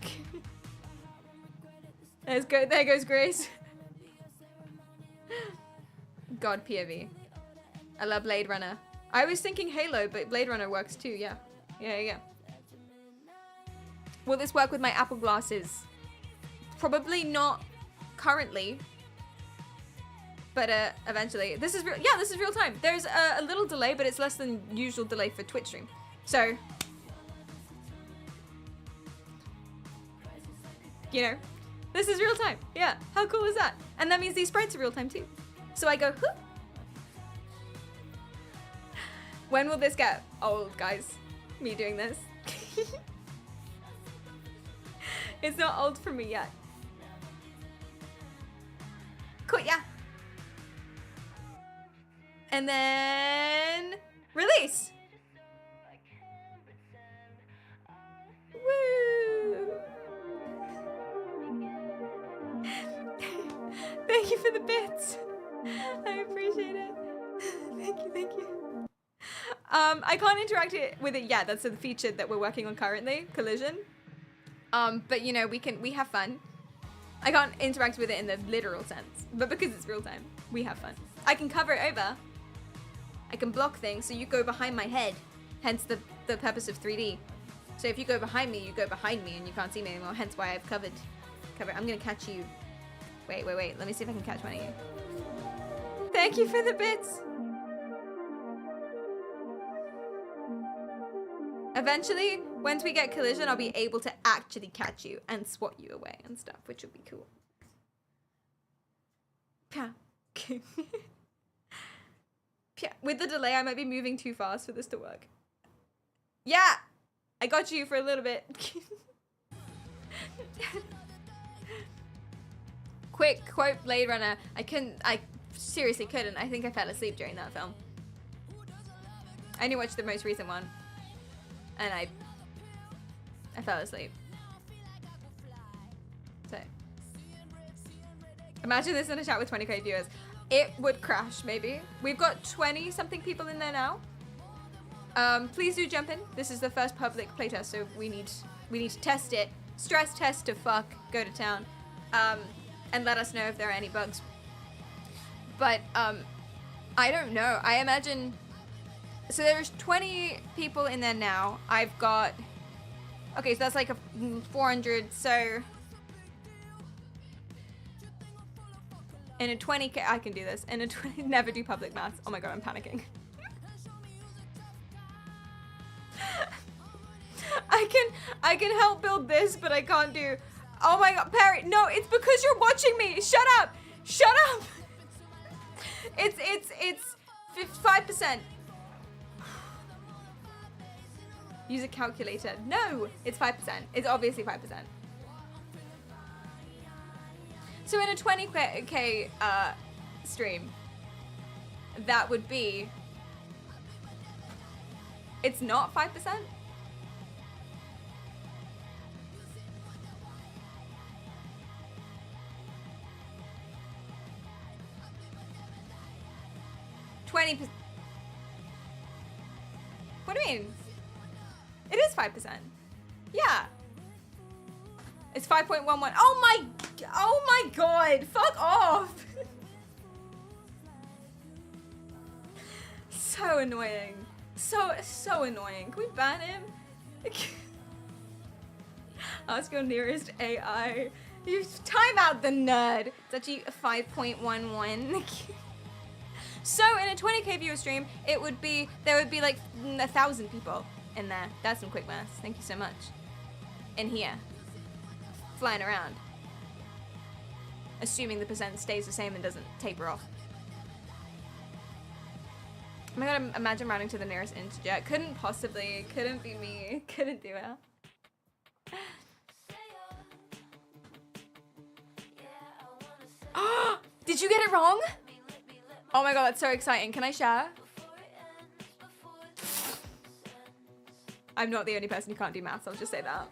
There goes Grace. God, POV. I love Blade Runner. I was thinking Halo, but Blade Runner works too, yeah. Yeah. Will this work with my Apple glasses? Probably not currently, but eventually. This is real. Yeah, this is real time. There's a little delay, but it's less than usual delay for Twitch stream. So, you know, this is real time. Yeah, how cool is that? And that means these sprites are real time too. So I go, whoop. When will this get old, guys? Me doing this. It's not old for me yet. Cool, yeah. And then release. Woo! Thank you for the bits. I appreciate it. Thank you. I can't interact with it yet. That's the feature that we're working on currently, collision. But you know, we have fun. I can't interact with it in the literal sense, but because it's real time, we have fun. I can cover it over. I can block things, so you go behind my head, hence the purpose of 3D. So if you go behind me, you go behind me and you can't see me anymore, hence why I've covered. I'm gonna catch you. Wait. Let me see if I can catch one of you. Thank you for the bits. Eventually, once we get collision, I'll be able to actually catch you and swat you away and stuff, which will be cool. With the delay, I might be moving too fast for this to work. Yeah, I got you for a little bit. Quick quote Blade Runner. I seriously couldn't. I think I fell asleep during that film. I only watched the most recent one. And I fell asleep. So imagine this in a chat with 20k viewers. It would crash, maybe. We've got 20 something people in there now. Please do jump in. This is the first public playtest, so we need to test it. Stress test to fuck, go to town. And let us know if there are any bugs. But I don't know. I imagine. So there's 20 people in there now. I've got, okay, so that's like a 400, so in a 20k, I can do this. In a 20, never do public maths. Oh my god, I'm panicking. I can help build this, but I can't do, oh my god, Perry, no, it's because you're watching me. Shut up. It's 5%. Use a calculator. No, it's 5%. It's obviously 5%. So in a 20k stream, that would be, it's not 5%? What do you mean? It is 5%. Yeah. It's 5.11. Oh my god. Fuck off. annoying. So annoying. Can we ban him? Ask your nearest AI. You time out the nerd. It's actually 5.11. So in a 20k viewer stream, there would be like 1,000 people in there. That's some quick maths. Thank you so much. In here, flying around. Assuming the percent stays the same and doesn't taper off. Oh my god, imagine rounding to the nearest integer. Couldn't possibly, couldn't be me, couldn't do it. Did you get it wrong? Oh my god, that's so exciting. Can I share? I'm not the only person who can't do maths, I'll just say that.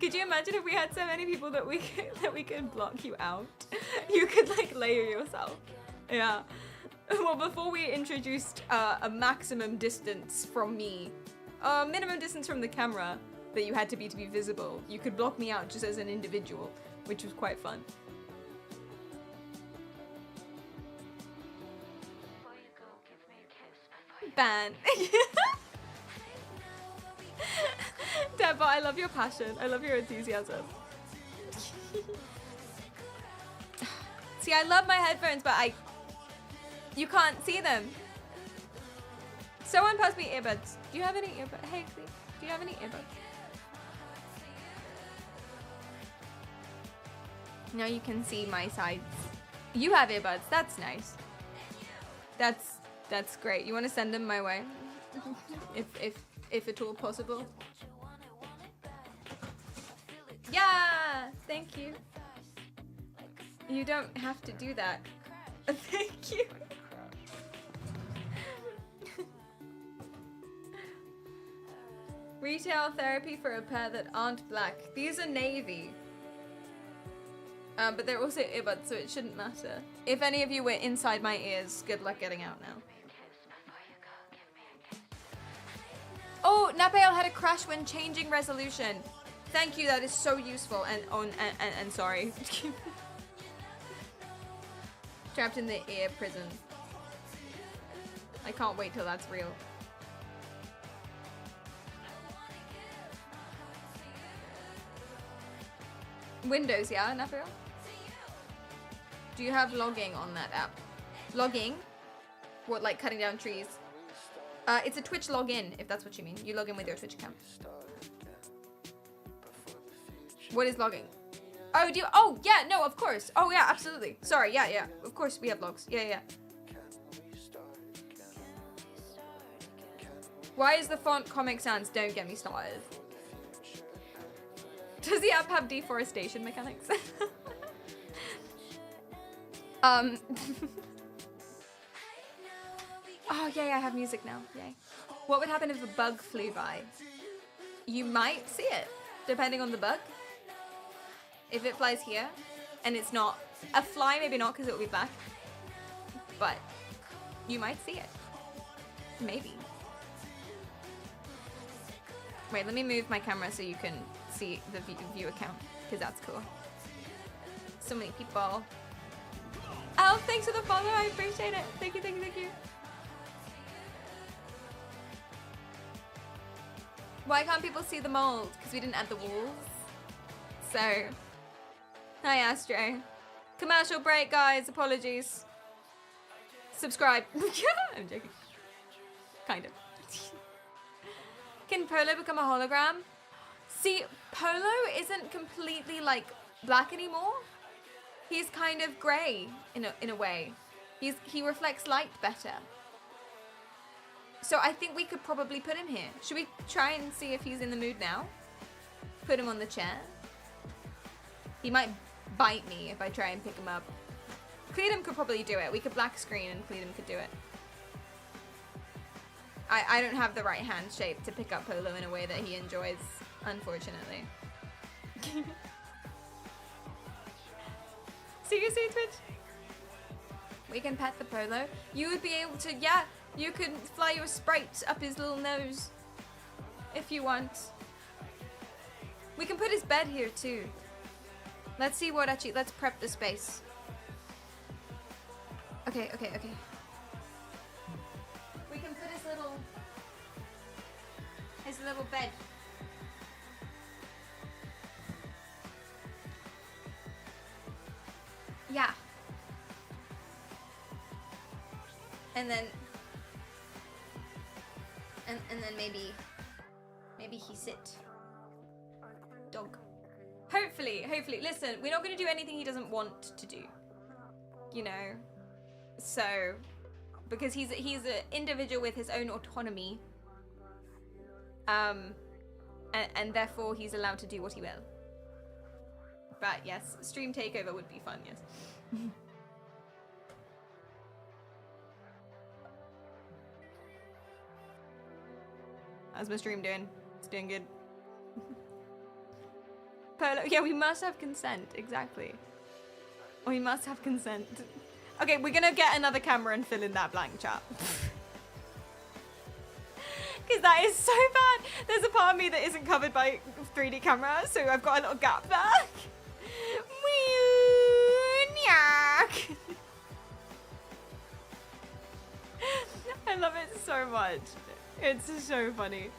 Could you imagine if we had so many people that we could block you out? You could like layer yourself. Yeah. Well, before we introduced a maximum distance from me, minimum distance from the camera that you had to be visible, you could block me out just as an individual, which was quite fun. Ban. Deborah, I love your passion. I love your enthusiasm. See, I love my headphones, but you can't see them. Someone pass me earbuds. Do you have any earbuds? Hey, please. Do you have any earbuds? Now you can see my sides. You have earbuds. That's nice. That's great. You want to send them my way? if at all possible. Yeah, thank you. You don't have to do that. Thank you. Retail therapy for a pair that aren't black. These are navy. But they're also earbuds, so it shouldn't matter. If any of you were inside my ears, good luck getting out now. Oh, Napael had a crash when changing resolution. Thank you, that is so useful and sorry. Trapped in the ear prison. I can't wait till that's real. Windows, yeah, Napael? Do you have logging on that app? Logging? What, like cutting down trees? It's a Twitch login, if that's what you mean. You log in with your Twitch account. What is logging? Oh, do you? Oh, yeah, no, of course. Oh, yeah, absolutely. Sorry, yeah. Of course we have logs. Yeah. Why is the font Comic Sans? Don't get me started. Does the app have deforestation mechanics? Oh, yay, I have music now. Yay. What would happen if a bug flew by? You might see it, depending on the bug. If it flies here, and it's not a fly, maybe not, because it will be black. But you might see it. Maybe. Wait, let me move my camera so you can see the view account, because that's cool. So many people. Oh, thanks for the follow. I appreciate it. Thank you. Why can't people see the mold? Because we didn't add the walls. So, hi Astro. Commercial break, guys. Apologies. Subscribe. I'm joking. Kind of. Can Polo become a hologram? See, Polo isn't completely like black anymore. He's kind of grey in a way. He reflects light better. So I think we could probably put him here. Should we try and see if he's in the mood now? Put him on the chair. He might bite me if I try and pick him up. Cleedum could probably do it. We could black screen and Cleedum could do it. I don't have the right hand shape to pick up Polo in a way that he enjoys, unfortunately. See you soon, Twitch. We can pet the Polo. You would be able to, yeah, you could fly your Sprite up his little nose if you want. We can put his bed here too. Let's see what let's prep the space. Okay. We can put his little bed. Yeah. And then maybe he sit. Dog. Hopefully. Listen, we're not going to do anything he doesn't want to do. You know. So, because he's an individual with his own autonomy. And therefore he's allowed to do what he will. But yes, stream takeover would be fun, yes. How's my stream doing? It's doing good. Polo, yeah, we must have consent, exactly. We must have consent. Okay, we're gonna get another camera and fill in that blank chat. Because that is so bad. There's a part of me that isn't covered by 3D camera, so I've got a little gap there. I love it so much. It's so funny.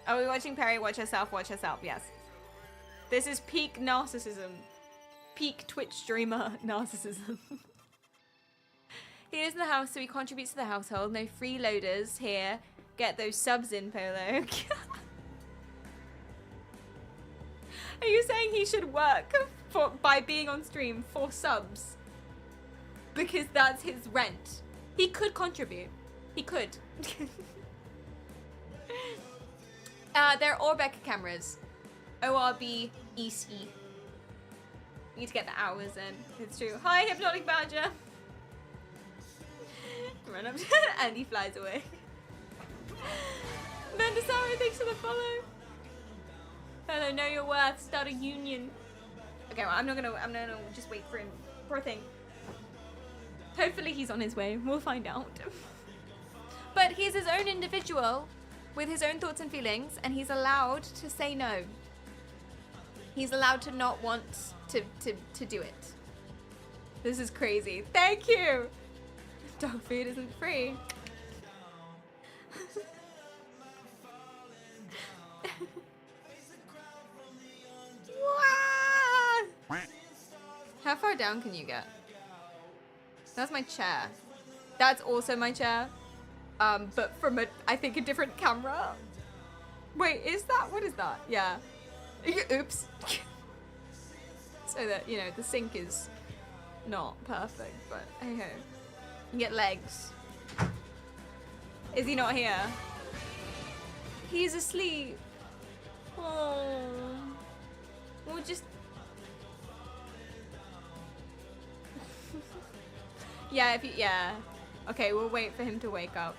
Are we watching Perry? Watch herself, yes. This is peak narcissism. Peak Twitch streamer narcissism. He lives in the house, so he contributes to the household. No freeloaders here. Get those subs in, Polo. Are you saying he should work by being on stream for subs? Because that's his rent. He could contribute. He could. They're Orbeck cameras. ORB EC. We need to get the hours in. It's true. Hi, Hypnotic Badger. Run up to and he flies away. Mendesaro, thanks for the follow. Hello, know your worth. Start a union. Okay, well, I'm gonna just wait for him. Poor thing. Hopefully he's on his way. We'll find out. But he's his own individual with his own thoughts and feelings, and he's allowed to say no. He's allowed to not want to do it. This is crazy. Thank you. Dog food isn't free. How far down can you get? That's my chair. That's also my chair. But from I think a different camera. Wait, is that? What is that? Yeah. Oops. So that, you know, the sink is not perfect, but hey ho. You get legs. Is he not here? He's asleep. Oh. We'll just... yeah, if you... yeah. Okay, we'll wait for him to wake up.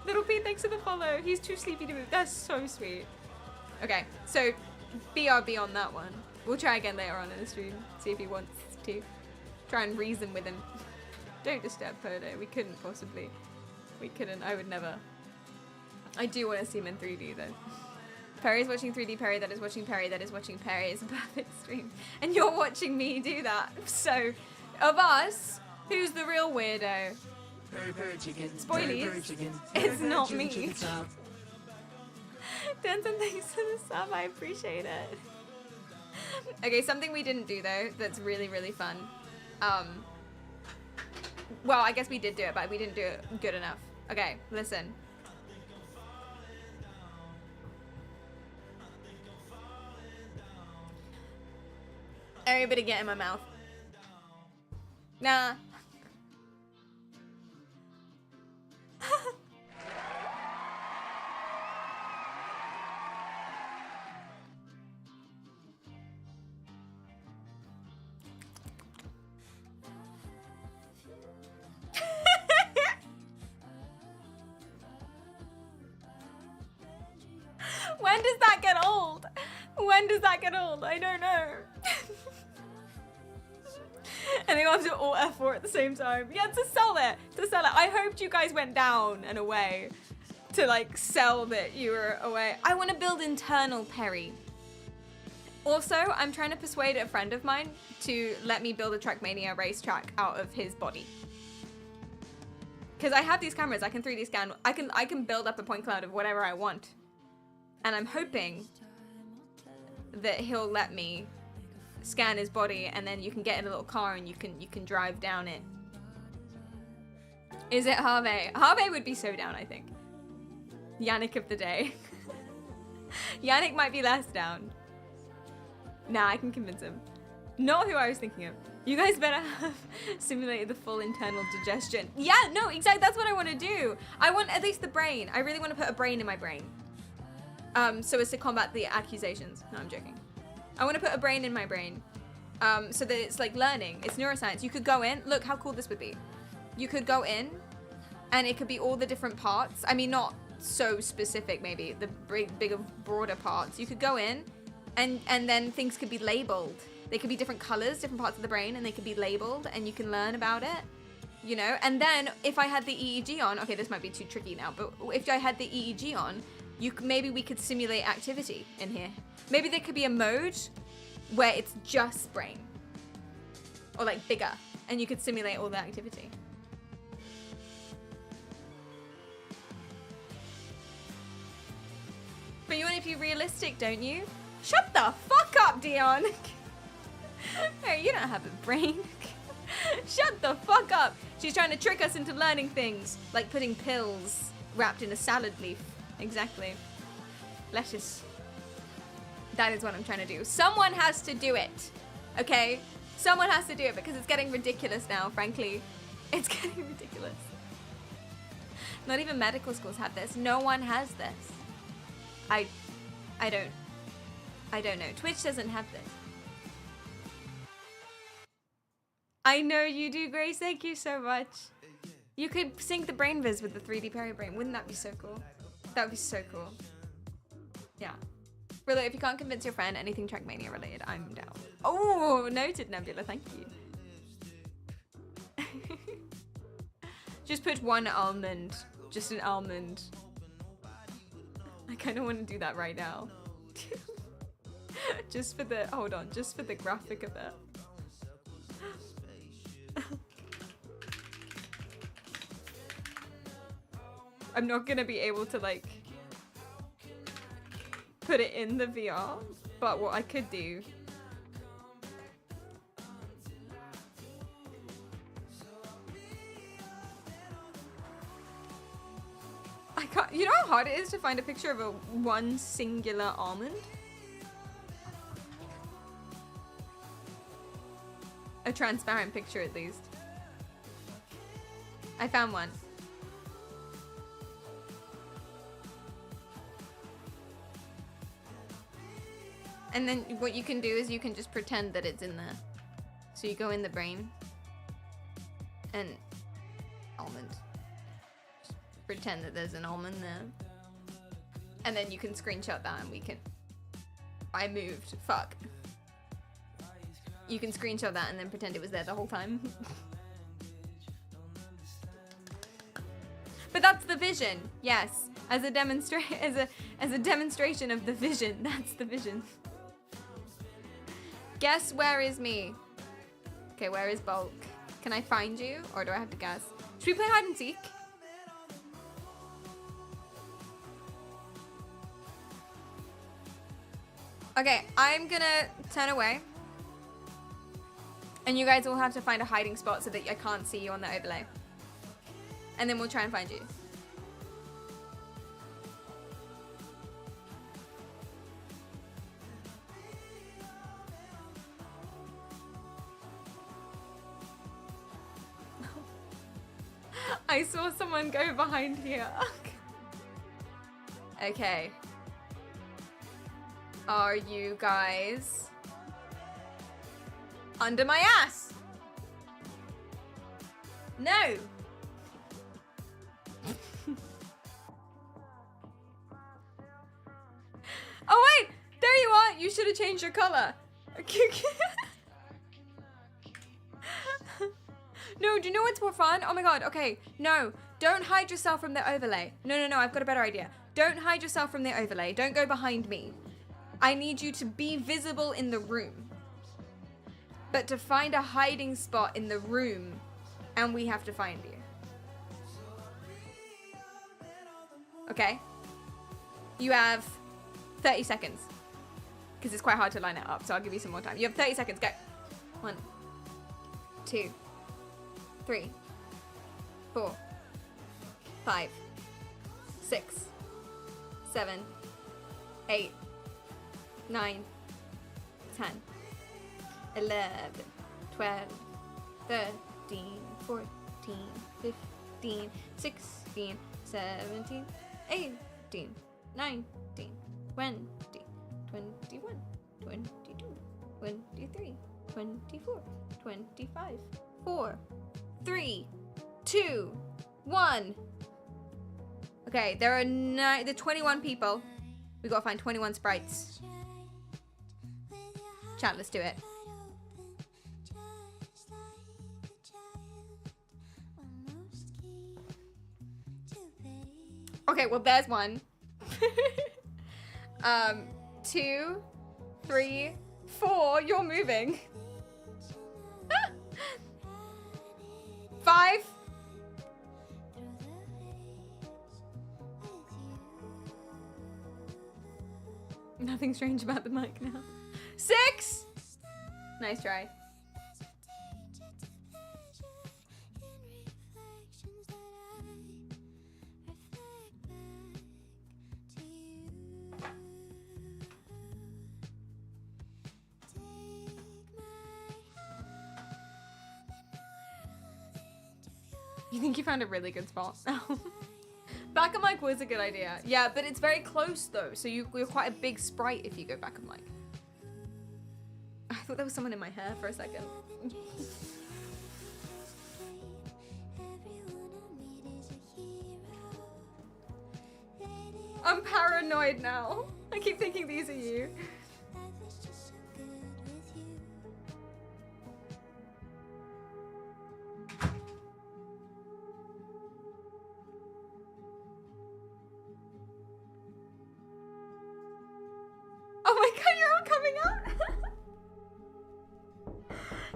Little P, thanks for the follow. He's too sleepy to move. That's so sweet. Okay, so BRB on that one. We'll try again later on in the stream. See if he wants to. Try and reason with him. Don't disturb Polo. We couldn't possibly. We couldn't. I would never. I do want to see him in 3D though. Perry's watching 3D Perry. That is watching Perry. That is watching Perry. It's a perfect stream. And you're watching me do that. So, of us, who's the real weirdo? Perry chicken. Spoilies. It's not me. Denson, thanks for the sub. I appreciate it. Okay, something we didn't do though that's really, really fun. Well, I guess we did do it, but we didn't do it good enough. Okay, listen. Everybody get in my mouth. Nah. When does that get old? When does that get old? I don't know. And they have to all F4 at the same time. Yeah, to sell it. To sell it. I hoped you guys went down and away to like sell that you were away. I want to build internal Perry. Also, I'm trying to persuade a friend of mine to let me build a Trackmania racetrack out of his body. Because I have these cameras, I can 3D scan, I can build up a point cloud of whatever I want. And I'm hoping that he'll let me scan his body, and then you can get in a little car and you can drive down it. Is it Harvey? Harvey would be so down, I think. Yannick of the day. Yannick might be less down. Nah, I can convince him. Not who I was thinking of. You guys better have simulated the full internal digestion. Yeah, no, exactly. That's what I want to do. I want at least the brain. I really want to put a brain in my brain. So as to combat the accusations. No, I'm joking. I want to put a brain in my brain. So that it's like learning. It's neuroscience. You could go in. Look how cool this would be. You could go in and it could be all the different parts. I mean, not so specific, maybe. The bigger, broader parts. You could go in and then things could be labeled. They could be different colors, different parts of the brain, and they could be labeled, and you can learn about it, you know? And then if I had the EEG on, okay, this might be too tricky now, but if I had the EEG on, maybe we could simulate activity in here. Maybe there could be a mode where it's just brain, or like bigger, and you could simulate all the activity. But you want it to be realistic, don't you? Shut the fuck up, Dion. Hey, you don't have a brain. Shut the fuck up. She's trying to trick us into learning things, like putting pills wrapped in a salad leaf. Exactly. Lettuce. That is what I'm trying to do. Someone has to do it. Okay? Someone has to do it because it's getting ridiculous now, frankly. It's getting ridiculous. Not even medical schools have this. No one has this. I don't know. Twitch doesn't have this. I know you do, Grace. Thank you so much. You could sync the brain viz with the 3D Perry brain. Wouldn't that be so cool? That would be so cool. Yeah. Really, if you can't convince your friend anything Trackmania related, I'm down. Oh, noted, Nebula. Thank you. Just put one almond. Just an almond. I kind of want to do that right now. Just for the, hold on, just for the graphic of it. I'm not gonna be able to like put it in the VR, but what I could do I can't, you know how hard it is to find a picture of one singular almond? A transparent picture at least. I found one. And then what you can do is you can just pretend that it's in there. So you go in the brain and almond. Just pretend that there's an almond there. And then you can screenshot that and we can... I moved. Fuck. You can screenshot that and then pretend it was there the whole time. But that's the vision. Yes. As a demonstration of the vision. That's the vision. Guess where is me? Okay, where is Bulk? Can I find you or do I have to guess? Should we play hide and seek? Okay, I'm gonna turn away. And you guys will have to find a hiding spot so that I can't see you on the overlay. And then we'll try and find you. I saw someone go behind here. Okay. Are you guys under my ass? No. Oh wait, there you are. You should have changed your color. No, do you know what's more fun? Oh my god, okay. No, don't hide yourself from the overlay. No, I've got a better idea. Don't hide yourself from the overlay. Don't go behind me. I need you to be visible in the room. But to find a hiding spot in the room, and we have to find you. Okay? You have 30 seconds. Because it's quite hard to line it up, so I'll give you some more time. You have 30 seconds, go. 1, 2, 3, 4, 5, 6, 7, 8, 9, 10, 11, 12, 13, 14, 15, 16, 17, 18, 19, 20, 21, 22, 23, 24, 25, 4, 3, 2, 1. Okay, there are 21 people. We gotta find 21 sprites. Chat, let's do it. Okay, well, there's one. 2, 3, 4. You're moving. 5. Nothing strange about the mic now. 6. Nice try. You think you found a really good spot? Back of mic was a good idea. Yeah, but it's very close though, so you're quite a big sprite if you go back of mic. I thought there was someone in my hair for a second. I'm paranoid now. I keep thinking these are you. Oh my god, you're all coming out?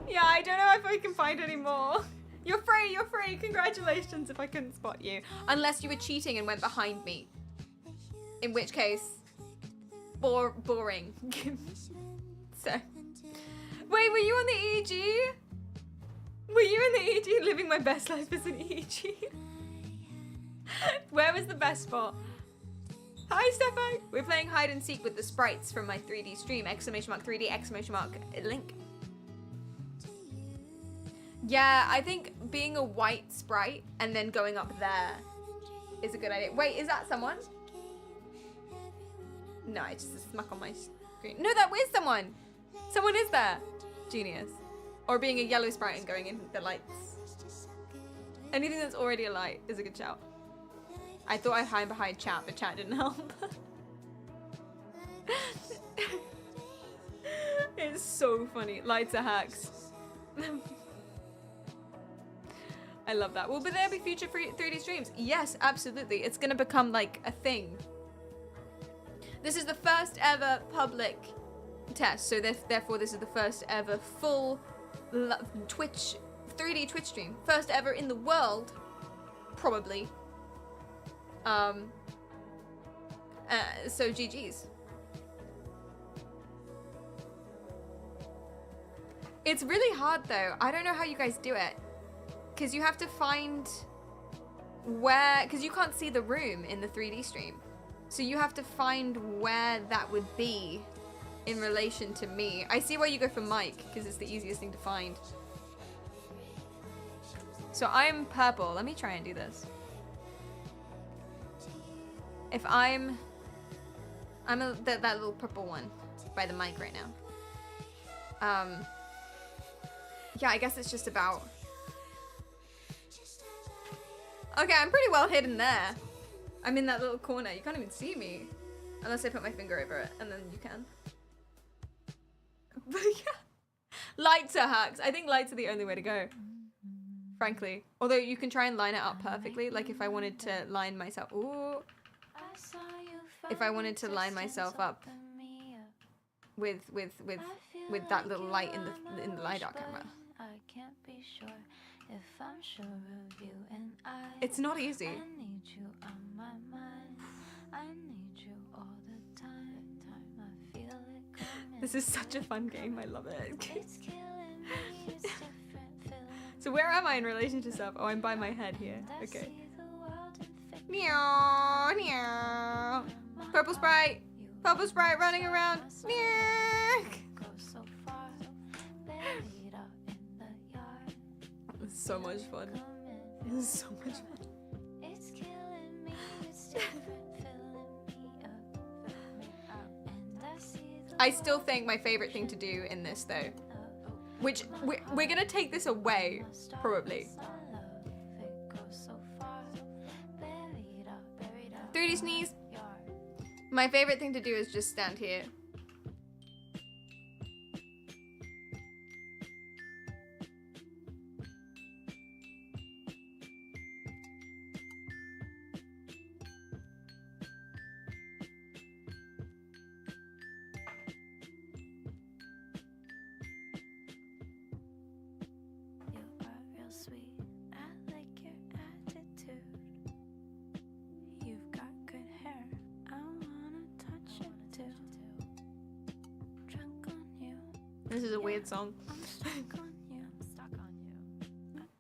Yeah, I don't know if I can find any more. You're free, you're free. Congratulations if I couldn't spot you. Unless you were cheating and went behind me. In which case, boring. So, wait, were you on the EEG? Were you in the EEG living my best life as an EEG? Where was the best spot? Hi, Stefan! We're playing hide and seek with the sprites from my 3D stream. ! 3D ! Link. Yeah, I think being a white sprite and then going up there is a good idea. Wait, is that someone? No, it's just a smack on my screen. No, that is someone! Someone is there! Genius. Or being a yellow sprite and going in the lights. Anything that's already a light is a good shout. I thought I'd hide behind chat, but chat didn't help. It's so funny. Lights are hacks. I love that. Will there be future 3D streams? Yes, absolutely. It's gonna become like a thing. This is the first ever public test, so therefore this is the first ever full Twitch, 3D Twitch stream. First ever in the world, probably. So GG's. It's really hard though. I don't know how you guys do it. Because you have to find where, because you can't see the room in the 3D stream. So you have to find where that would be in relation to me. I see why you go for Mike, because it's the easiest thing to find. So I'm purple. Let me try and do this. If I'm that little purple one by the mic right now. Yeah, I guess it's just about. Okay, I'm pretty well hidden there. I'm in that little corner. You can't even see me. Unless I put my finger over it, and then you can. But yeah. Lights are hacks. I think lights are the only way to go. Frankly. Although you can try and line it up perfectly. Like if I wanted to line myself... Ooh. If I wanted to line myself up with that little light in the LiDAR camera. I can't be sure if I'm sure of you, and It's not easy. I need you on my mind. I need you all the time. I feel it coming. This is such a fun game. I love it. It's killing me. It's different feeling. So where am I in relation to stuff? Oh, I'm by my head here. I Okay. see the world in thick Meow, meow. Purple Sprite. Purple Sprite running around. Meow. go so far, buried out in the yard. This is so much fun. This is so much fun. It's killing me. It's different filling me up. And I see the I still think my favorite thing to do in this though, which we're gonna take this away probably. 3D sneeze. My favorite thing to do is just stand here. You are real sweet. I like your attitude. You've got good hair. I wanna touch it too. Drunk on you. This is a weird song. I'm stuck on you. I'm stuck on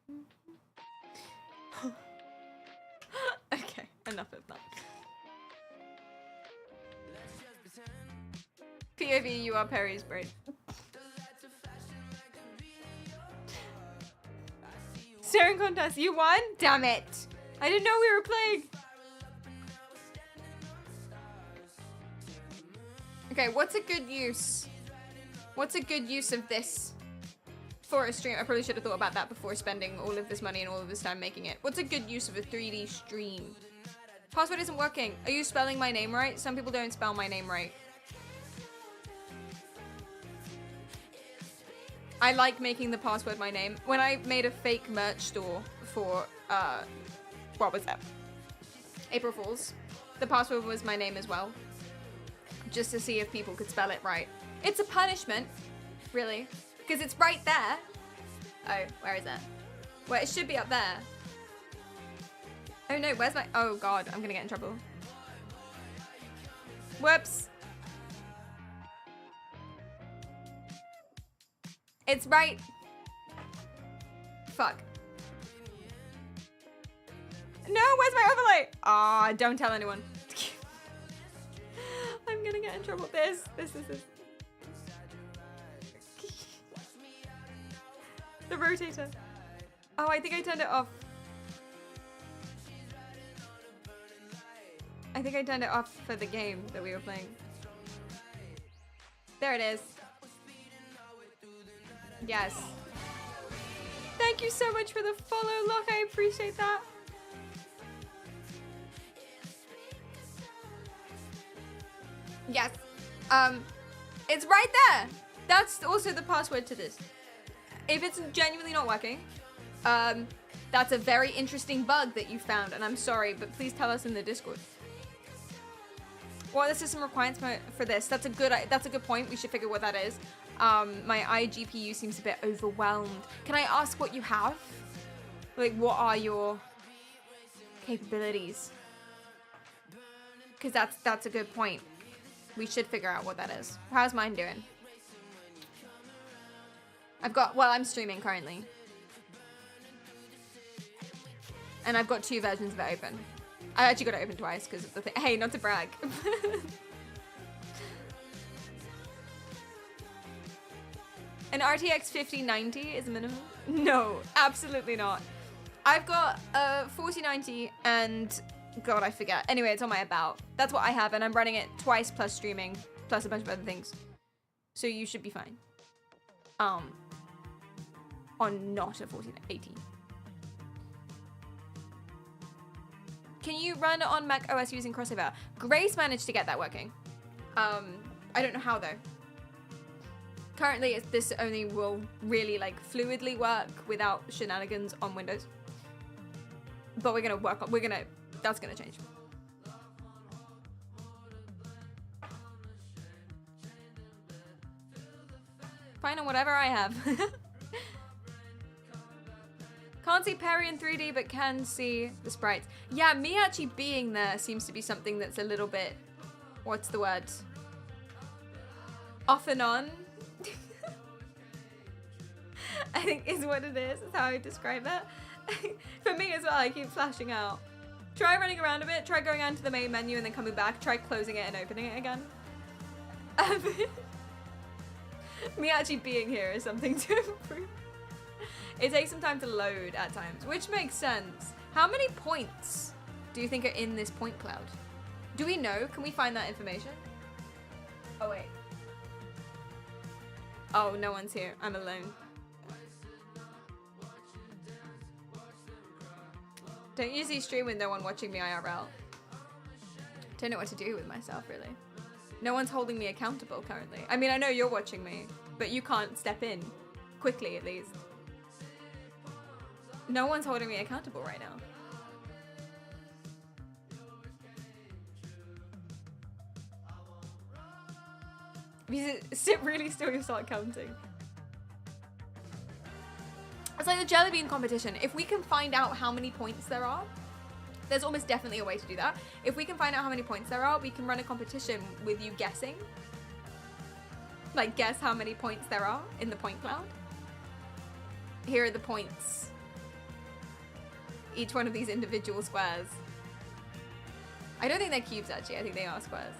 you. Okay, enough of that. POV, you are Perry's brain. Staring contest, you won? Damn it! I didn't know we were playing. Okay, what's a good use? What's a good use of this for a stream? I probably should have thought about that before spending all of this money and all of this time making it. What's a good use of a 3D stream? Password isn't working. Are you spelling my name right? Some people don't spell my name right. I like making the password my name. When I made a fake merch store for, what was that? April Fool's. The password was my name as well. Just to see if people could spell it right. It's a punishment, really. Because it's right there. Oh, where is it? Well, it should be up there. Oh no, where's my... Oh god, I'm gonna get in trouble. Whoops. It's right. Fuck. No, where's my overlay? Ah, don't tell anyone. I'm gonna get in trouble. This. The rotator. Oh, I think I turned it off. I think I turned it off for the game that we were playing. There it is. Yes. Thank you so much for the follow, Locke. I appreciate that. Yes. It's right there. That's also the password to this. If it's genuinely not working, that's a very interesting bug that you found, and I'm sorry, but please tell us in the Discord. What are the system requirements for this? That's a good point. We should figure what that is. My iGPU seems a bit overwhelmed. Can I ask what you have? Like, what are your capabilities? Because that's a good point. We should figure out what that is. How's mine doing? I'm streaming currently. And I've got 2 versions of it open. I actually got it open twice because of the thing. Hey, not to brag. An RTX 5090 is a minimum? No, absolutely not. I've got a 4090 and God, I forget. Anyway, it's on my about. That's what I have, and I'm running it twice plus streaming, plus a bunch of other things. So you should be fine. On not a 4080. Can you run on Mac OS using crossover? Grace managed to get that working. I don't know how though. Currently, this only will really like fluidly work without shenanigans on Windows. But we're gonna work on. That's gonna change. Fine on whatever I have. Can't see Perry in 3D, but can see the sprites. Yeah, me actually being there seems to be something that's a little bit, what's the word? Off and on. I think is what it is how I describe it. For me as well, I keep flashing out. Try running around a bit, try going onto the main menu and then coming back, try closing it and opening it again. Me actually being here is something to improve. It takes some time to load at times, which makes sense. How many points do you think are in this point cloud? Do we know? Can we find that information? Oh, wait. Oh, no one's here. I'm alone. Don't usually stream with no one watching me IRL. Don't know what to do with myself, really. No one's holding me accountable currently. I mean, I know you're watching me, but you can't step in. Quickly, at least. No one's holding me accountable right now. If you sit really still, you start counting. It's like the jelly bean competition. If we can find out how many points there are, there's almost definitely a way to do that. If we can find out how many points there are, we can run a competition with you guessing. Like, guess how many points there are in the point cloud. Here are the points. Each one of these individual squares. I don't think they're cubes, actually. I think they are squares.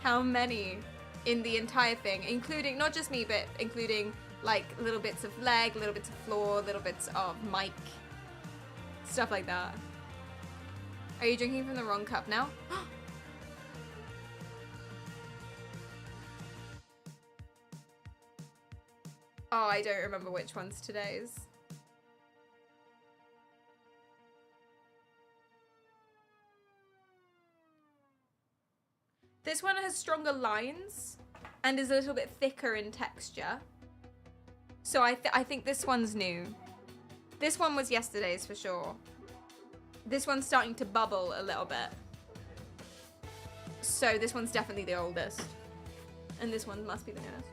How many in the entire thing, including, not just me, but including, like, little bits of leg, little bits of floor, little bits of mic. Stuff like that. Are you drinking from the wrong cup now? Oh, I don't remember which one's today's. This one has stronger lines and is a little bit thicker in texture. So I think this one's new. This one was yesterday's for sure. This one's starting to bubble a little bit. So this one's definitely the oldest. And this one must be the newest.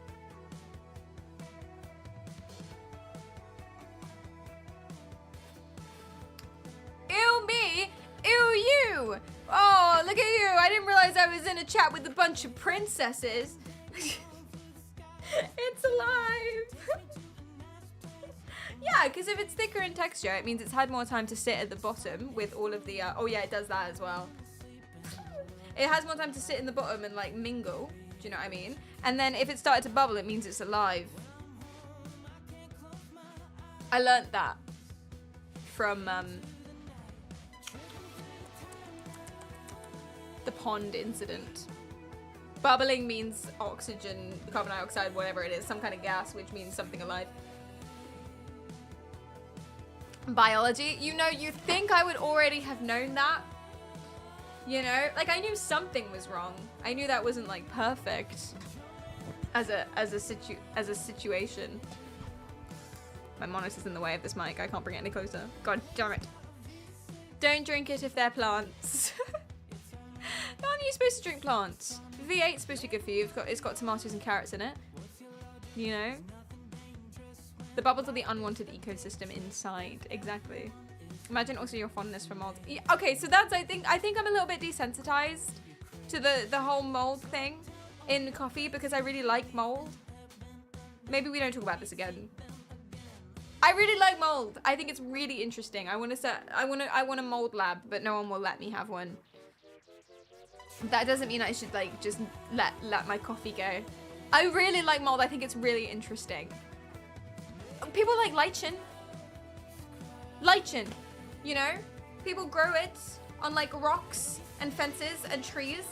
Ew me! Ew you! Oh, look at you! I didn't realize I was in a chat with a bunch of princesses. It's alive! Yeah, because if it's thicker in texture, it means it's had more time to sit at the bottom with all of the... oh yeah, it does that as well. It has more time to sit in the bottom and like mingle. Do you know what I mean? And then if it started to bubble, it means it's alive. I learnt that from the pond incident. Bubbling means oxygen, carbon dioxide, whatever it is, some kind of gas, which means something alive. Biology, you know, you think I would already have known that. You know, like I knew something was wrong. I knew that wasn't like perfect as a situation. My monitor's in the way of this mic. I can't bring it any closer. God damn it. Don't drink it if they're plants. Aren't you supposed to drink plants? V8's supposed to be good for you. It's got tomatoes and carrots in it. You know? The bubbles are the unwanted ecosystem inside. Exactly. Imagine also your fondness for mold. Yeah, okay, so that's, I think I'm a little bit desensitized to the whole mold thing in coffee because I really like mold. Maybe we don't talk about this again. I really like mold. I think it's really interesting. I want a mold lab, but no one will let me have one. That doesn't mean I should like just let my coffee go. I really like mold. I think it's really interesting. People like lichen. Lichen, you know? People grow it on like rocks and fences and trees.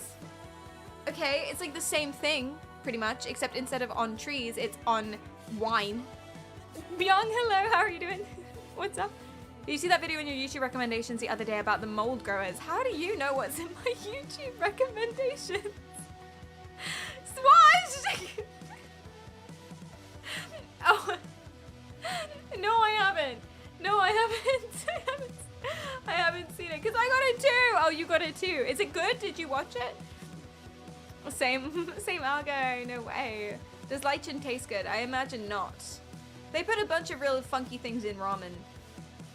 Okay, it's like the same thing pretty much, except instead of on trees, it's on wine. Byung, hello, how are you doing? What's up? Did you see that video in your YouTube recommendations the other day about the mold growers? How do you know what's in my YouTube recommendations? Swash! Oh, no, I haven't. No, I haven't. I haven't seen it because I got it too. Oh, you got it too. Is it good? Did you watch it? Same algo. No way. Does lichen taste good? I imagine not. They put a bunch of real funky things in ramen.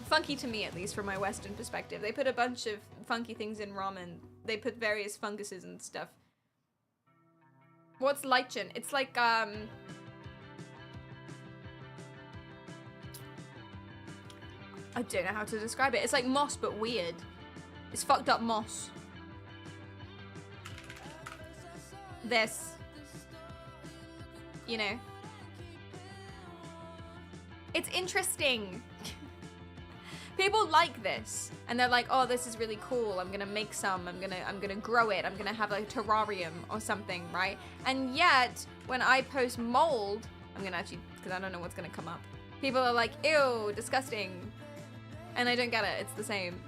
Funky to me, at least, from my Western perspective. They put a bunch of funky things in ramen. They put various funguses and stuff. What's lichen? It's like, I don't know how to describe it. It's like moss, but weird. It's fucked up moss. This. You know. It's interesting. People like this, and they're like, "Oh, this is really cool. I'm gonna make some. I'm gonna grow it. I'm gonna have a terrarium or something, right?" And yet, when I post mold, I'm gonna actually, because I don't know what's gonna come up. People are like, "Ew, disgusting," and I don't get it. It's the same.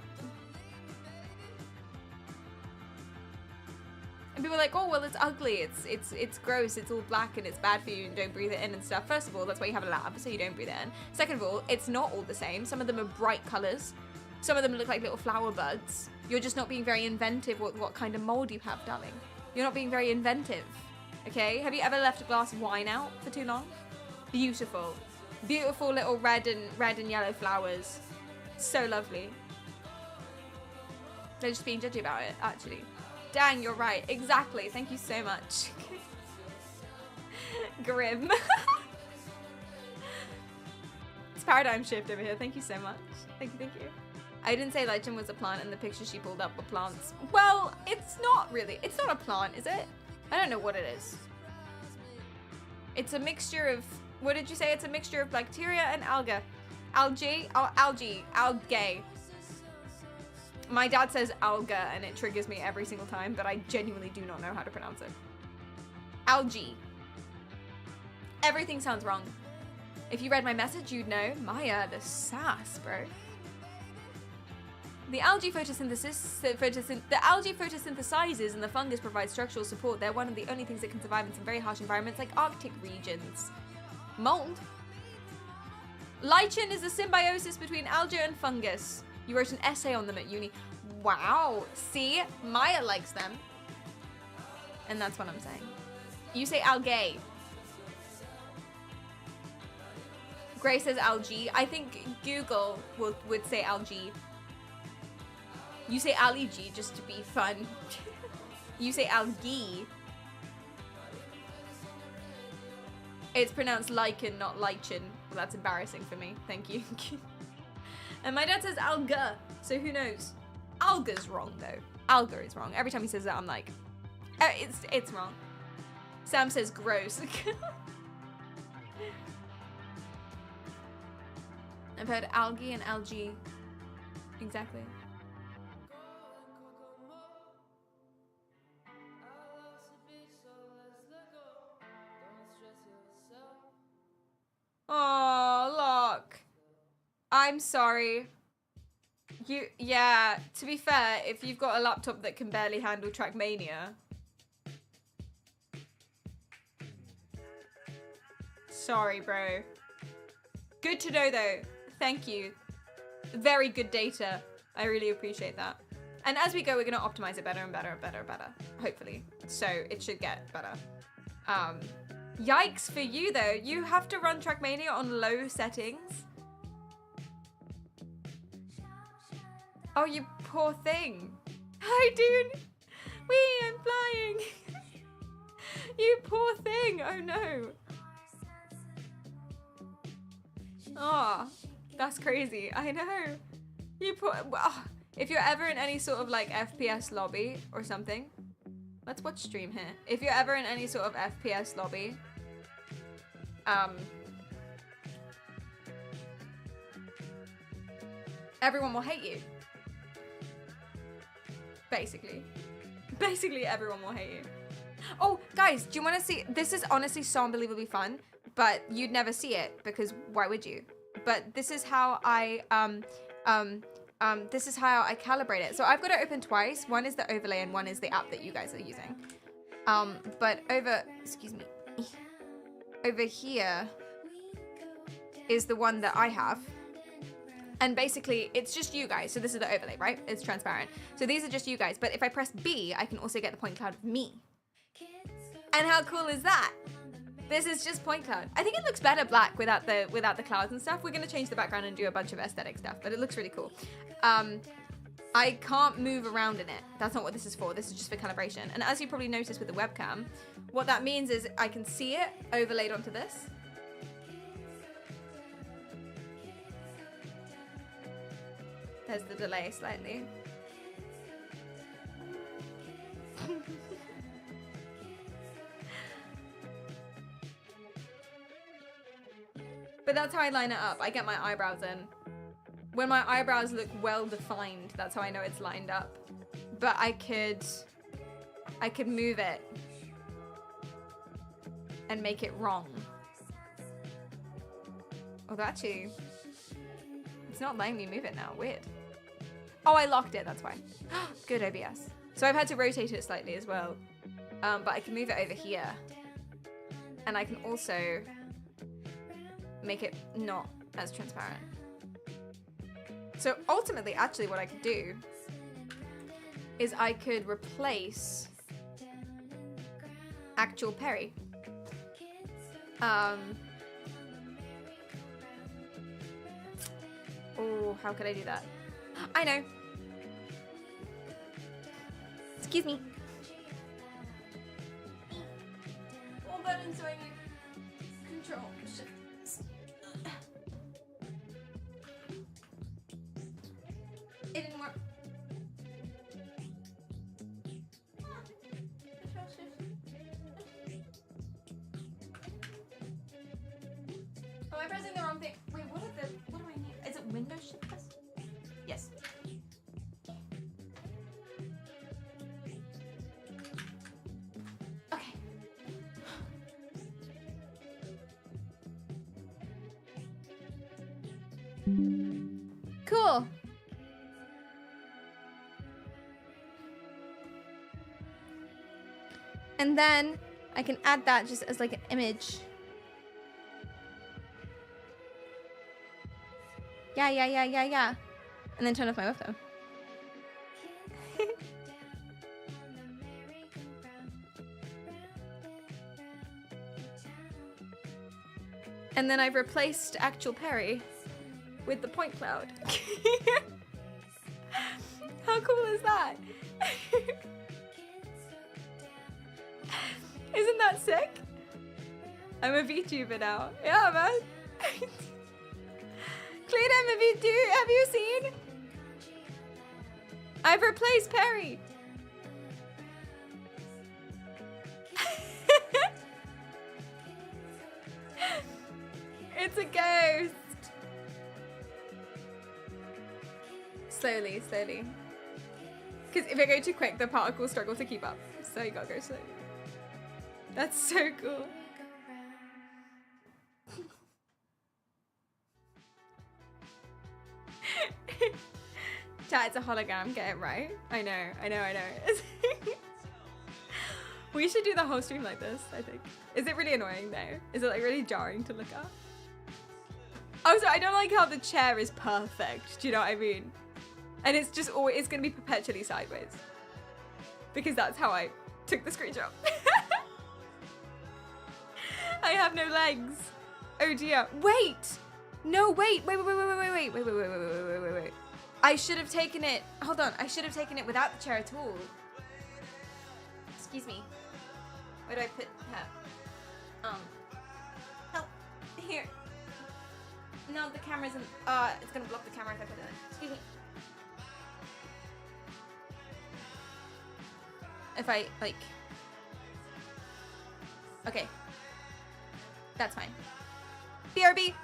And people are like, "Oh, well, it's ugly. It's gross. It's all black and it's bad for you and don't breathe it in and stuff." First of all, that's why you have a lab, so you don't breathe it in. Second of all, it's not all the same. Some of them are bright colors. Some of them look like little flower buds. You're just not being very inventive with what kind of mold you have, darling. You're not being very inventive. Okay? Have you ever left a glass of wine out for too long? Beautiful. Beautiful little red and yellow flowers. So lovely. They're just being judgy about it, actually. Dang, you're right. Exactly. Thank you so much. Grim. It's paradigm shift over here. Thank you so much. Thank you. I didn't say lichen was a plant and the pictures she pulled up were plants. Well, it's not really. It's not a plant, is it? I don't know what it is. It's a mixture of, what did you say? It's a mixture of bacteria and algae. Algae. My dad says alga and it triggers me every single time, but I genuinely do not know how to pronounce it. Algae. Everything sounds wrong. If you read my message, you'd know. Maya, the sass, bro. The algae photosynthesizes and the fungus provides structural support. They're one of the only things that can survive in some very harsh environments like Arctic regions. Mold. Lichen is a symbiosis between algae and fungus. You wrote an essay on them at uni. Wow. See? Maya likes them. And that's what I'm saying. You say algae. Gray says algae. I think Google would say algae. You say algae just to be fun. You say algae. It's pronounced lichen, not lichen. Well, that's embarrassing for me. Thank you. And my dad says alga, so who knows? Alga's wrong though. Alga is wrong. Every time he says that, I'm like, it's wrong. Sam says gross. I've heard algae and algae. Exactly. Oh, look. I'm sorry. Yeah, to be fair, if you've got a laptop that can barely handle Trackmania. Sorry, bro. Good to know, though. Thank you. Very good data. I really appreciate that. And as we go, we're going to optimize it better and better and better and better. Hopefully. So it should get better. Yikes for you, though. You have to run Trackmania on low settings. Oh, you poor thing. Hi, Dune. Wee, I'm flying. You poor thing. Oh, no. Oh, that's crazy. I know. You poor... Oh, if you're ever in any sort of, like, FPS lobby or something... Let's watch stream here. If you're ever in any sort of FPS lobby... everyone will hate you. Basically. Basically, everyone will hate you. Oh, guys, do you want to see... This is honestly so unbelievably fun, but you'd never see it, because why would you? But this is how I, this is how I calibrate it. So I've got it open twice. One is the overlay and one is the app that you guys are using. But excuse me, over here is the one that I have. And basically, it's just you guys. So this is the overlay, right? It's transparent. So these are just you guys. But if I press B, I can also get the point cloud of me. And how cool is that? This is just point cloud. I think it looks better black without the clouds and stuff. We're gonna change the background and do a bunch of aesthetic stuff, but it looks really cool. I can't move around in it. That's not what this is for. This is just for calibration. And as you probably noticed with the webcam, what that means is I can see it overlaid onto this. There's the delay slightly. But that's how I line it up. I get my eyebrows in. When my eyebrows look well defined, that's how I know it's lined up. But I could move it and make it wrong. Although actually, it's not letting me move it now. Weird. Oh, I locked it. That's why. Good OBS. So I've had to rotate it slightly as well. But I can move it over here. And I can also make it not as transparent. So ultimately, actually what I could do is I could replace actual Perry. Oh, how could I do that? I know. Excuse me. All buttons so I need control. Shit. It didn't work. Am I pressing the wrong thing? Wait, what do I need? Is it Windows Shift press? Yes. Okay. Cool. And then I can add that just as like an image. Yeah. And then turn off my webcam. And then I've replaced actual Perry with the point cloud. How cool is that? Isn't that sick? I'm a VTuber now. Yeah, man. Cleedem, have you seen? I've replaced Perry. It's a ghost. Slowly. Because if I go too quick, the particles struggle to keep up. So you gotta go slowly. That's so cool. Chat, it's a hologram. Get it right. I know. We should do the whole stream like this, I think. Is it really annoying though? Is it like really jarring to look at? Also, I don't like how the chair is perfect. Do you know what I mean? And it's just always, it's gonna be perpetually sideways. Because that's how I took the screenshot. I have no legs. Oh dear. Wait. No, wait. Wait. I should have taken it. Hold on. I should have taken it without the chair at all. Excuse me. Where do I put her? Help. Here. No, the camera's in. It's gonna block the camera if I put it in. Excuse me. If I, like. Okay. That's fine. BRB.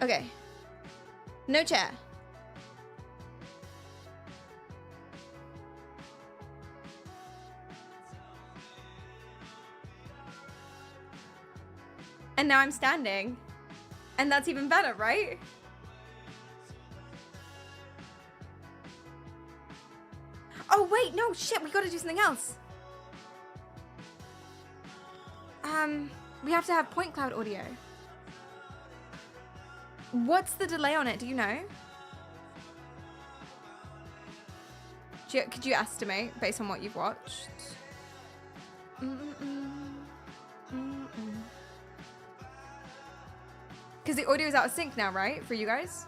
Okay. No chair. And now I'm standing. And that's even better, right? Oh, wait, no, shit, we gotta do something else. We have to have point cloud audio. What's the delay on it? Do you know? Could you estimate based on what you've watched? Because the audio is out of sync now, right? For you guys?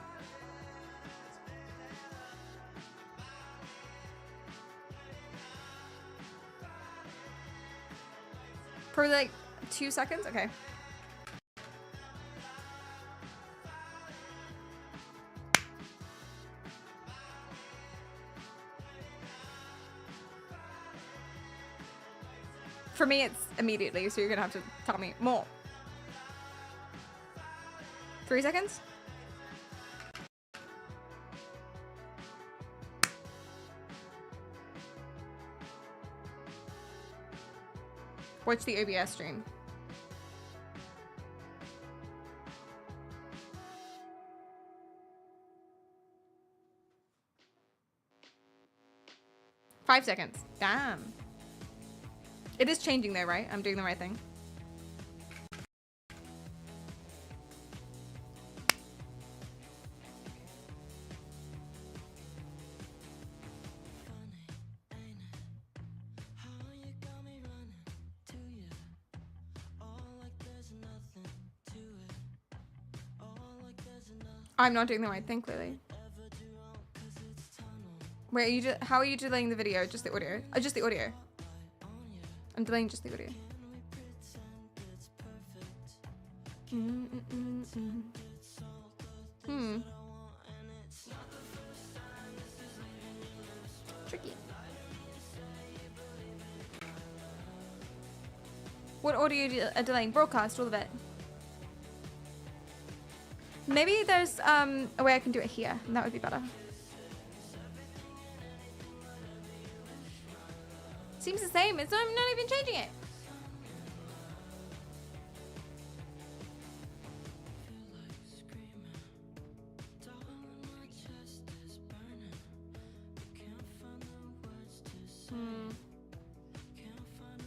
For like 2 seconds? Okay. For me, it's immediately, so you're gonna have to tell me more. 3 seconds? Watch the OBS stream. Five seconds. Damn. It is changing though, right? I'm doing the right thing. I'm not doing the right thing, clearly. Wait, are you how are you delaying the video? Just the audio? Oh, just the audio. I'm delaying just the audio. Tricky. What audio are delaying? Broadcast, all of it. Maybe there's a way I can do it here, and that would be better. Seems the same. It's I'm not even changing it.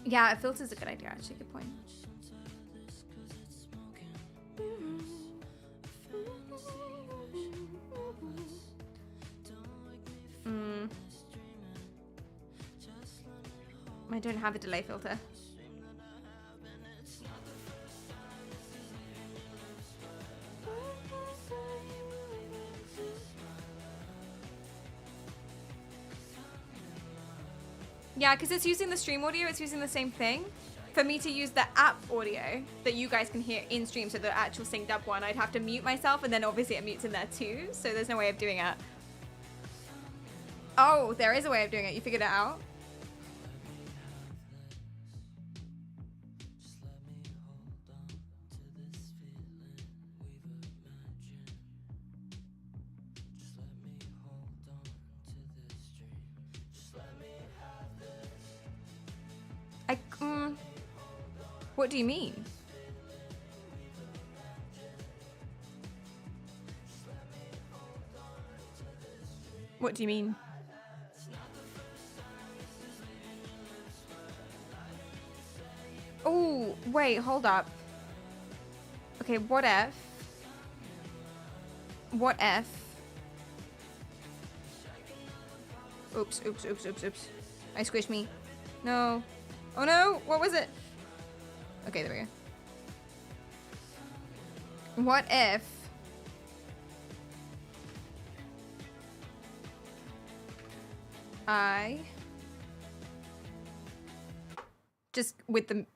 Yeah, a filter's a good idea. Actually, good point. I don't have a delay filter. Yeah, because it's using the stream audio, it's using the same thing. For me to use the app audio that you guys can hear in stream, so the actual synced up one, I'd have to mute myself, and then obviously it mutes in there too, so there's no way of doing it. Oh, there is a way of doing it. You figured it out? What do you mean? What do you mean? Oh, wait, hold up. Okay, what if? What if? Oops, oops, oops, oops, oops. I squished me. No. Oh no, what was it? Okay, there we go. What if I just with the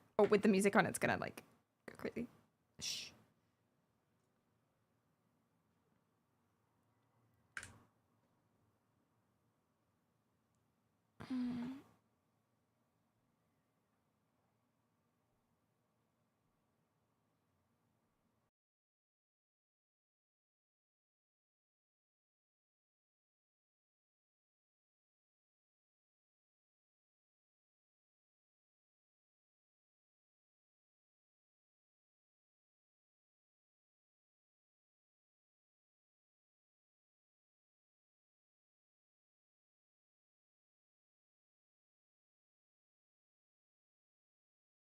music on, it's gonna like go crazy. Shh.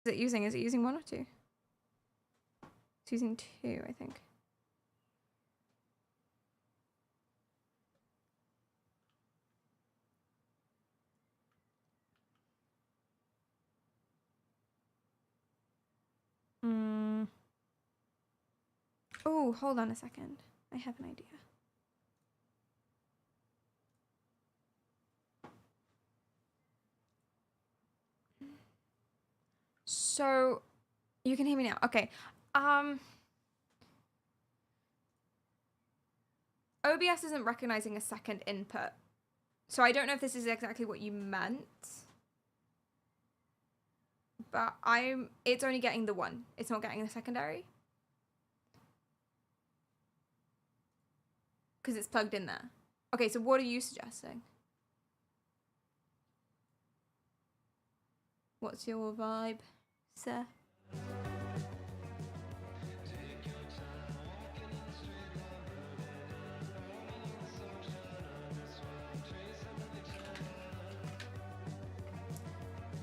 Is it using? Is it using one or two? It's using two, I think. Oh, hold on a second. I have an idea. So, you can hear me now. Okay. OBS isn't recognizing a second input. So I don't know if this is exactly what you meant. But it's only getting the one. It's not getting the secondary. Because it's plugged in there. Okay, so what are you suggesting? What's your vibe, sir?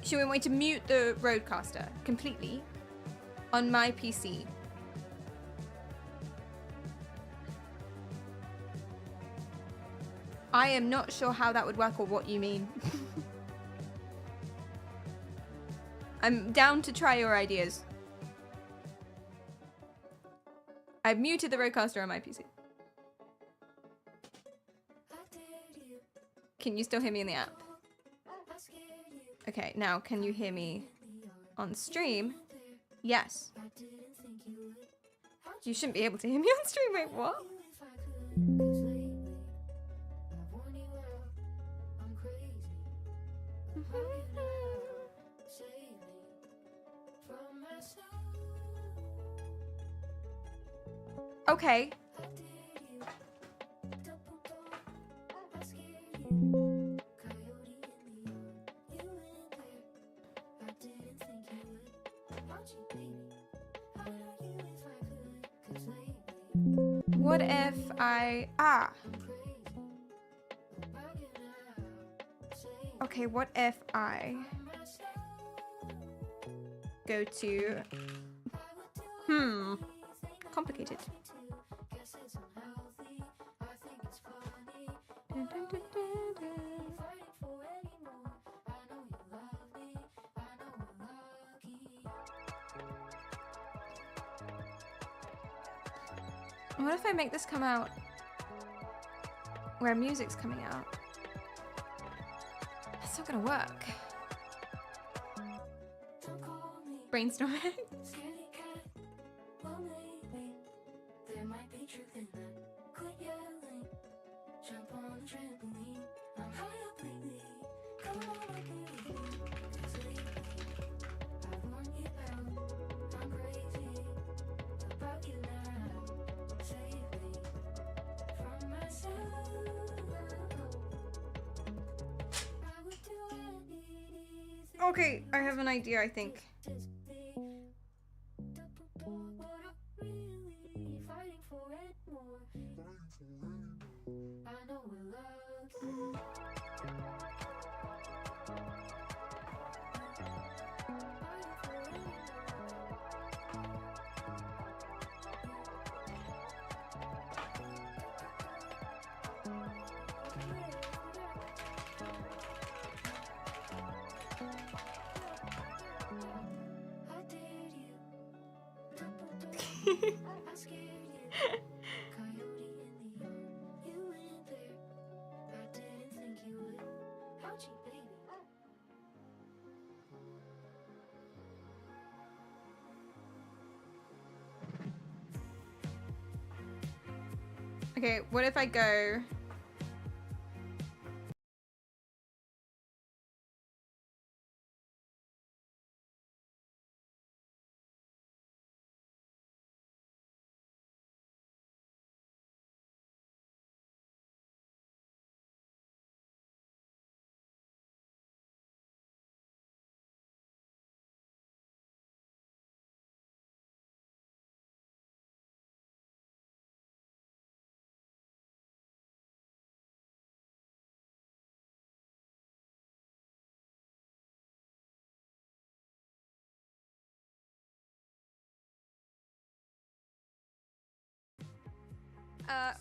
Should we want to mute the Rodecaster completely on my PC? I am not sure how that would work or what you mean. I'm down to try your ideas. I've muted the Rodecaster on my PC. Can you still hear me in the app? Okay, now can you hear me on stream? Yes. You shouldn't be able to hear me on stream. Wait, what? Okay. What if I... Okay, what if I go to... Complicated. Dun, dun, dun, dun, dun. What if I make this come out where music's coming out? That's not gonna work. Brainstorming. Okay, I have an idea, I think. Okay, what if I go...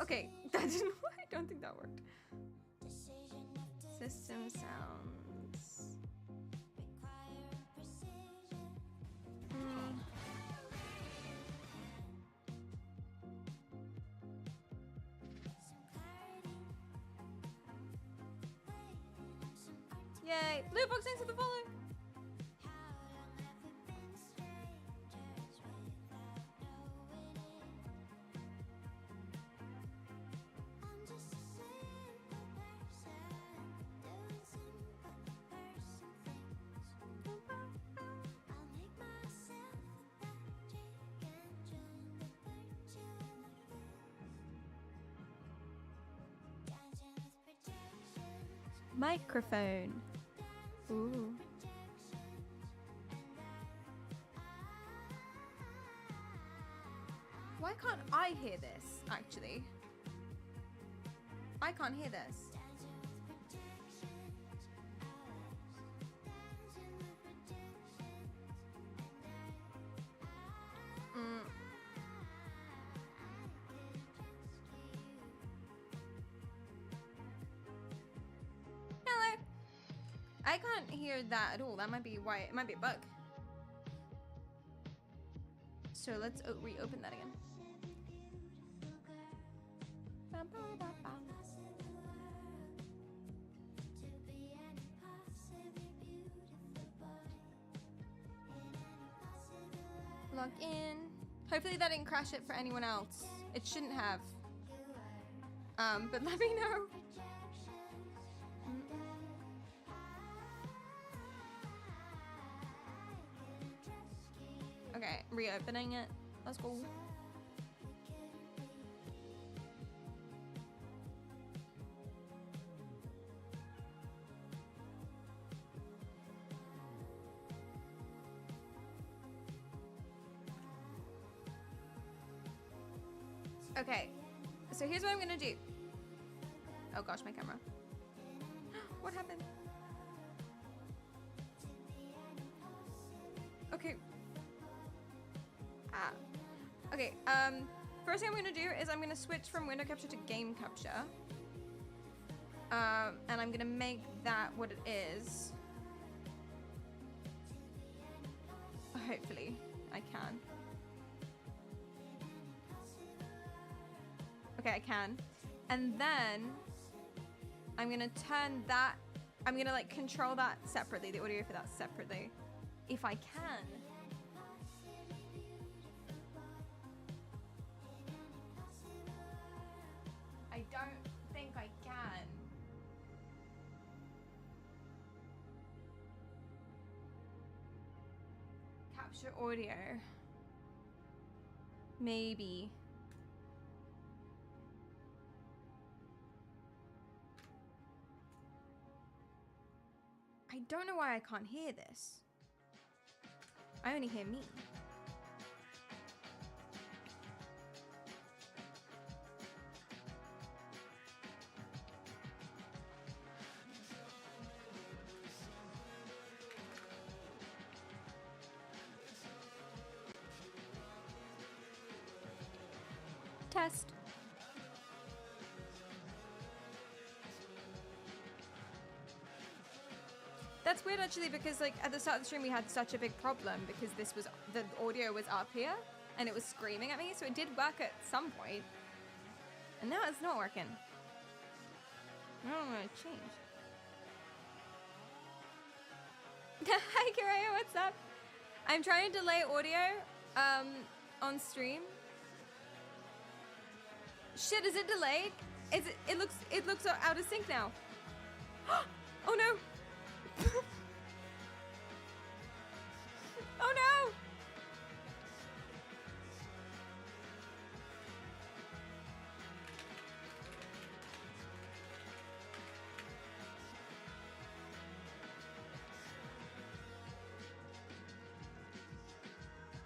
okay, that didn't work. I don't think that worked. System sounds. Yay. Blue Box, thanks for the follow. Microphone. Ooh. Why can't I hear this, actually? I can't hear this. Hello. I can't hear that at all. That might be why. It might be a bug. So let's reopen that again. Log in. Hopefully that didn't crash it for anyone else. It shouldn't have. But let me know. Okay, reopening it. That's cool. Okay, so here's what I'm gonna do. Oh gosh, my camera. What happened? Okay. Okay, first thing I'm gonna do is I'm gonna switch from window capture to game capture. And I'm gonna make that what it is. Hopefully, I can. Okay, I can. And then I'm gonna turn that, I'm gonna like control that separately, the audio for that separately, if I can. I don't think I can. Capture audio. Maybe. I don't know why I can't hear this. I only hear me. Test. That's weird actually, because like at the start of the stream we had such a big problem because this was, the audio was up here and it was screaming at me, so it did work at some point. And now it's not working. I don't want to change. Hi Kiraya, what's up? I'm trying to delay audio on stream. Shit, is it delayed? Is it? It looks out of sync now. Oh no! Oh no!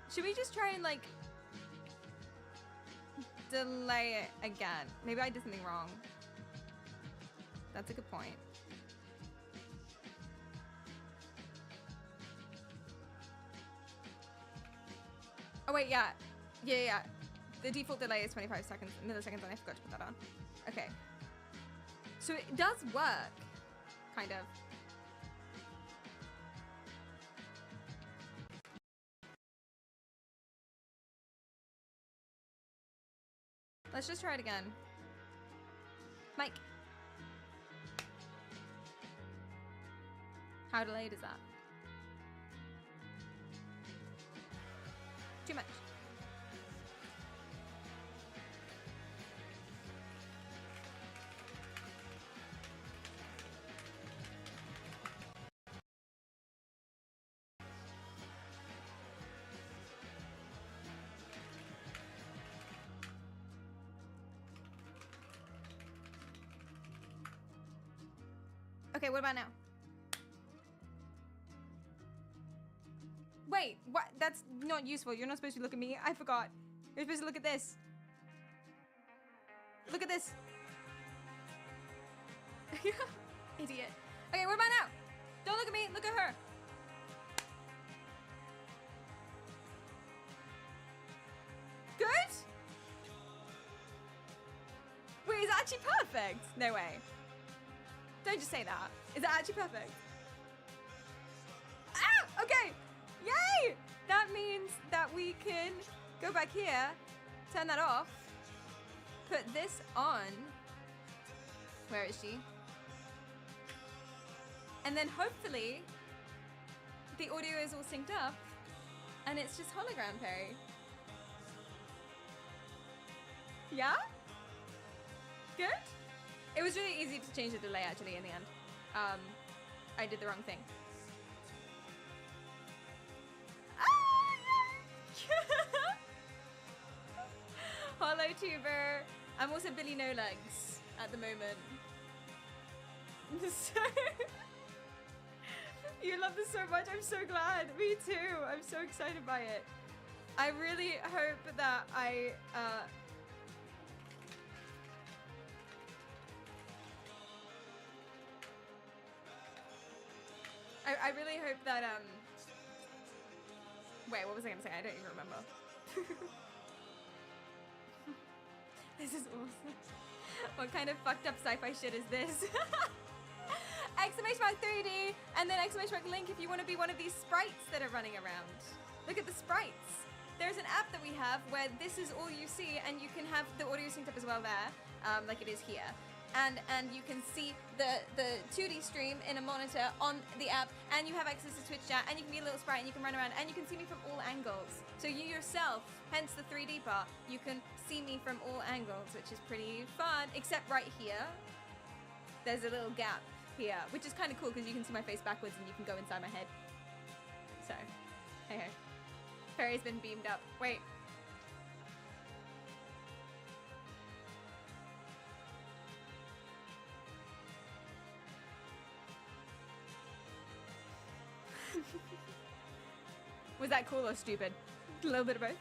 Should we just try and like delay it again? Maybe I did something wrong. That's a good point. Oh wait, yeah. Yeah. The default delay is 25 seconds, milliseconds, and I forgot to put that on. Okay. So it does work, kind of. Let's just try it again. Mike. How delayed is that? Too much. Okay, what about now? Wait, what? That's not useful. You're not supposed to look at me. I forgot. You're supposed to look at this. Look at this. Idiot. Okay, what about now? Don't look at me. Look at her. Good? Wait, is that actually perfect? No way. Don't just say that. Is that actually perfect? Ah! Okay! Yay! That means that we can go back here, turn that off, put this on. Where is she? And then hopefully the audio is all synced up and it's just hologram Perry. Yeah? Good? It was really easy to change the delay actually in the end. I did the wrong thing. Hello, Tuber. I'm also Billy No Legs at the moment. So you love this so much. I'm so glad. Me too. I'm so excited by it. I really hope that I really hope that wait, what was I gonna say? I don't even remember. This is awesome. What kind of fucked up sci-fi shit is this? Exclamation mark 3D and then exclamation mark link if you want to be one of these sprites that are running around. Look at the sprites. There's an app that we have where this is all you see and you can have the audio synced up as well there, like it is here. And you can see the 2D stream in a monitor on the app, and you have access to Twitch chat, and you can be a little sprite, and you can run around, and you can see me from all angles. So you yourself, hence the 3D part, you can see me from all angles, which is pretty fun, except right here. There's a little gap here, which is kind of cool because you can see my face backwards and you can go inside my head. So, hey hey. Perry's been beamed up. Wait. Was that cool or stupid? A little bit of both.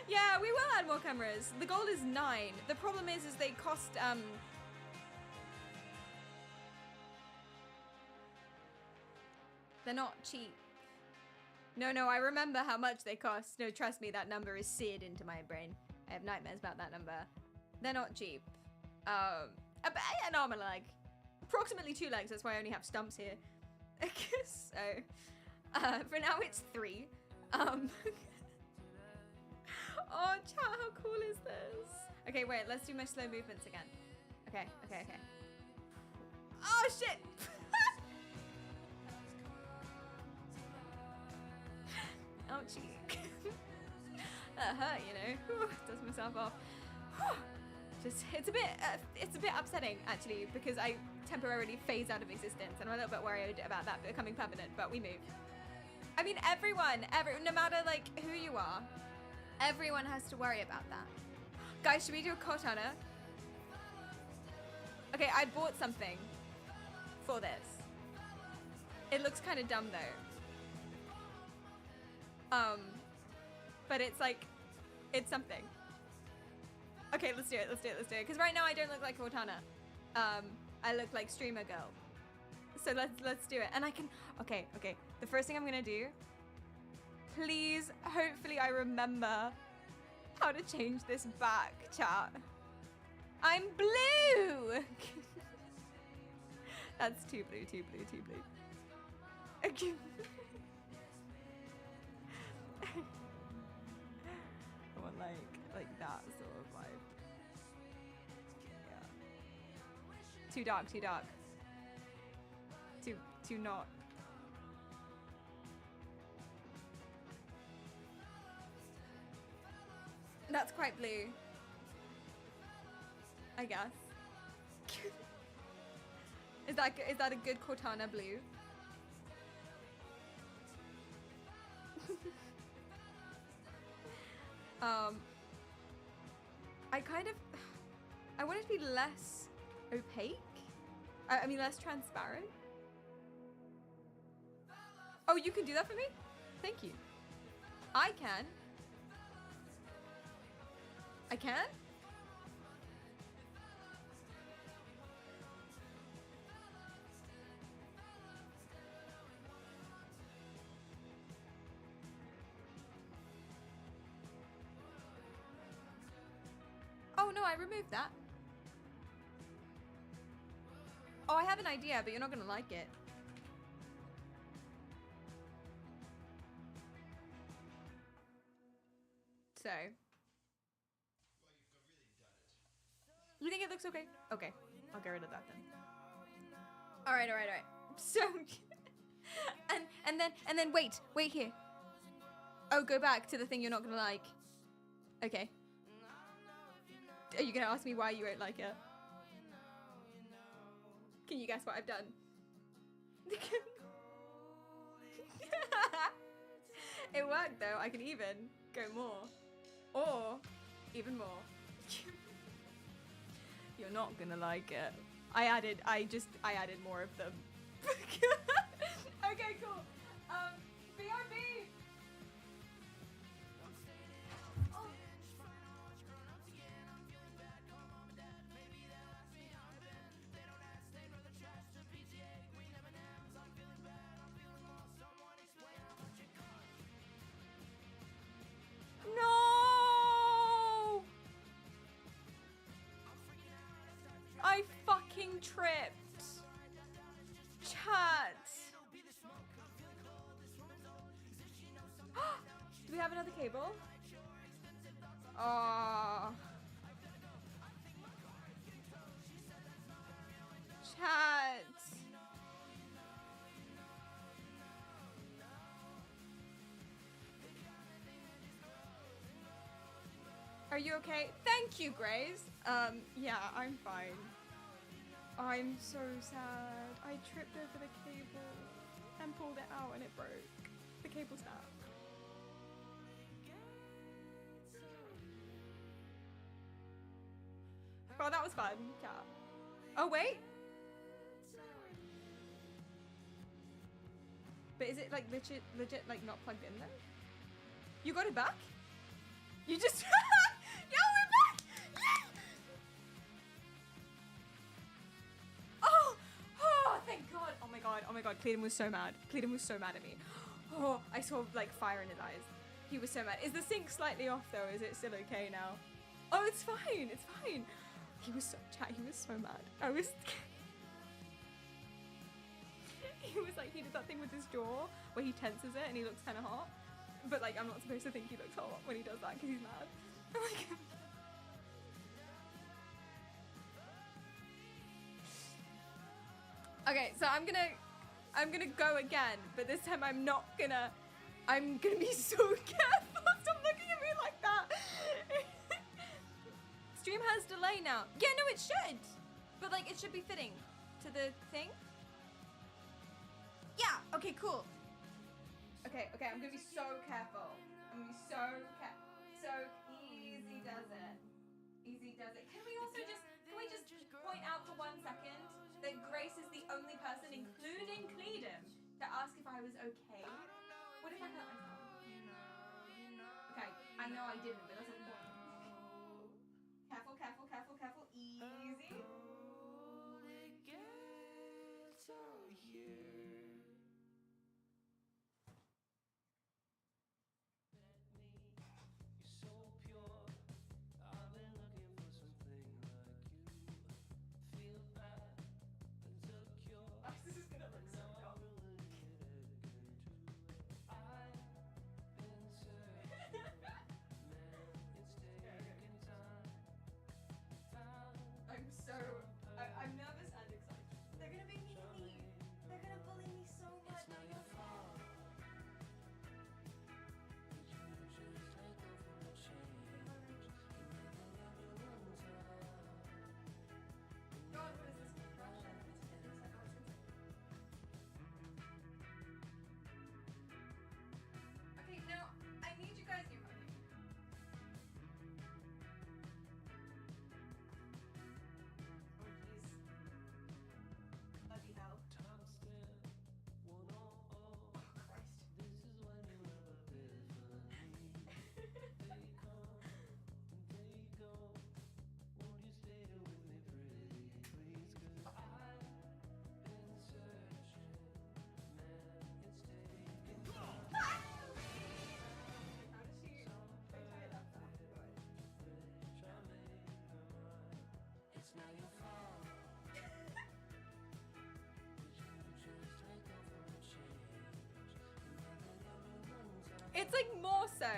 Yeah, we will add more cameras. The goal is 9. The problem is they cost they're not cheap. No, I remember how much they cost. No, trust me, that number is seared into my brain. I have nightmares about that number. They're not cheap. An arm and a leg. Approximately 2 legs, that's why I only have stumps here. So, for now it's 3. Oh, chat, how cool is this? Okay, wait, let's do my slow movements again. Okay. Oh, shit! Ouchie. That hurt, you know. Dust myself off. It's a bit upsetting actually because I temporarily phase out of existence and I'm a little bit worried about that becoming permanent, but we move. I mean, everyone, no matter like who you are, everyone has to worry about that. Guys, should we do a Cortana? Okay, I bought something for this. It looks kind of dumb though. But it's like, it's something. Okay, let's do it. Because right now I don't look like Cortana. I look like streamer girl. So let's do it. And I can, okay. The first thing I'm gonna do, please, hopefully I remember how to change this back, chat. I'm blue. That's too blue. Okay. I want like that sort of vibe. Yeah. Too dark. to not. That's quite blue, I guess. Is that a good Cortana blue? I want it to be less opaque. I mean less transparent. Oh, you can do that for me? Thank you. I can. I can? Oh no, I removed that. Oh, I have an idea, but you're not gonna like it. So. You think it looks okay? Okay, I'll get rid of that then. All right. So, and then wait here. Oh, go back to the thing you're not gonna like. Okay. Are you gonna ask me why you won't like it? Can you guess what I've done? It worked though. I can even go more, or even more. You're not gonna like it. I added more of them. Okay, cool. BRB. Oh. No! I fucking tripped. Chat. Do we have another cable? Oh. Chat. Are you okay? Thank you, Grace. Yeah, I'm fine. I'm so sad. I tripped over the cable and pulled it out and it broke. The cable snapped. Well, that was fun. Yeah. Oh, wait. But is it like legit like not plugged in then? You got it back? You just... Yo, we're back! Yay! Oh, thank God. Oh my God. Cleedon was so mad. Cleedon was so mad at me. Oh, I saw like fire in his eyes. He was so mad. Is the sync slightly off though? Is it still okay now? Oh, it's fine. It's fine. He was so mad. He was like, he did that thing with his jaw where he tenses it and he looks kind of hot. But like, I'm not supposed to think he looks hot when he does that because he's mad. Okay, so I'm gonna go again, but this time I'm gonna be so careful. Stop looking at me like that. Stream has delay now. Yeah, no, it should. But like, it should be fitting to the thing. Yeah, okay, cool. Okay, I'm gonna be so careful. I'm gonna be so careful. So easy does it. Easy does it. Can we just point out for 1 second that Grace is the only person, including Cleedon, to ask if I was okay? What if I hurt myself? Okay, I know I didn't, but that's a point. Careful. Easy. This is gonna look so dumb. so,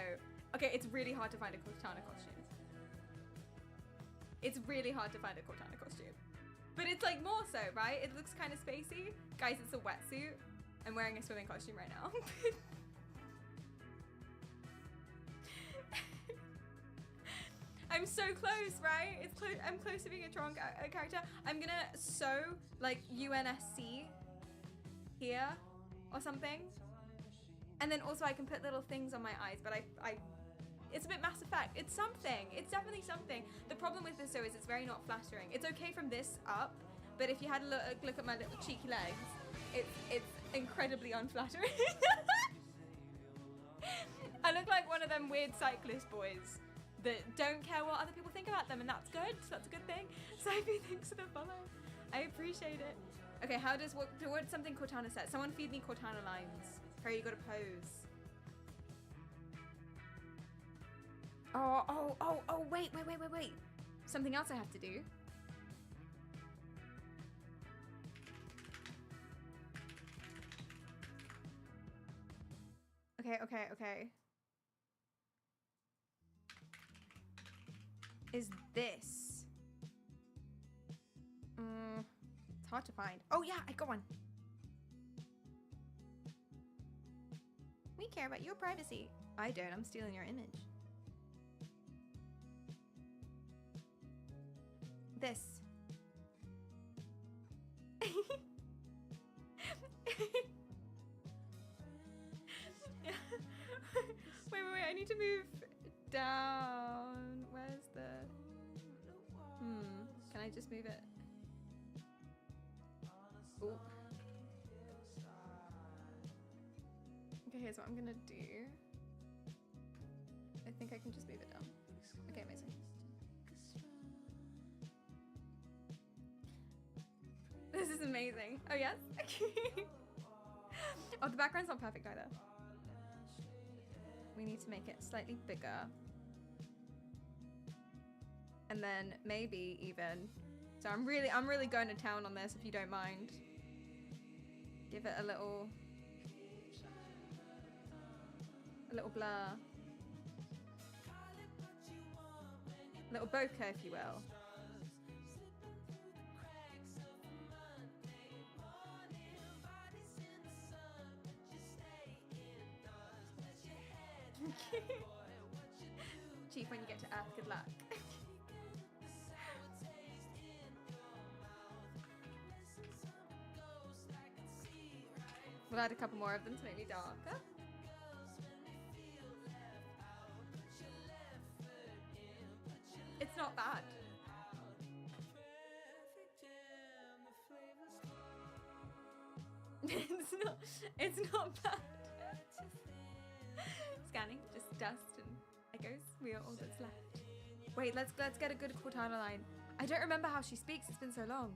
okay, it's really hard to find a Cortana costume. It's really hard to find a Cortana costume. But it's like more so, right? It looks kind of spacey. Guys, it's a wetsuit. I'm wearing a swimming costume right now. I'm so close, right? It's close. I'm close to being a Tron character. I'm gonna sew like UNSC here or something. And then also I can put little things on my eyes, but it's a bit Mass Effect. It's something. It's definitely something. The problem with this though is it's very not flattering. It's okay from this up, but if you had a look at my little cheeky legs, it's incredibly unflattering. I look like one of them weird cyclist boys that don't care what other people think about them, and that's good. That's a good thing. Sophie, thanks for the follow. I appreciate it. Okay, what's something Cortana said? Someone feed me Cortana lines. Perry, you gotta pose. Oh, wait. Something else I have to do. Okay. Is this? It's hard to find. Oh yeah, I got one. We care about your privacy. I don't, I'm stealing your image. This. Wait, I need to move down. Where's the... Can I just move it? Ooh. Okay, here's what I'm gonna do. I think I can just move it down. Okay, amazing. This is amazing. Oh, yes? Oh, the background's not perfect either. We need to make it slightly bigger. And then maybe even... So I'm really going to town on this, if you don't mind. Give it a little blur. A little bokeh, if you will. Chief, when you get to Earth, good luck. We'll add a couple more of them to make me darker. It's not bad. It's not bad. Scanning, just dust and echoes. We are all that's left. Wait, let's get a good Cortana line. I don't remember how she speaks, it's been so long.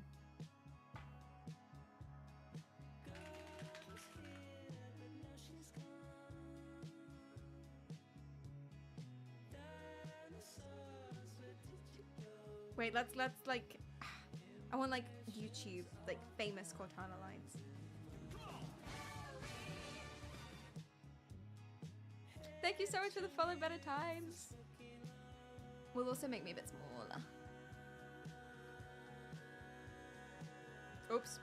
Wait, let's like, I want like YouTube, like famous Cortana lines. Thank you so much for the follow, Better Times. Will also make me a bit smaller. Oops.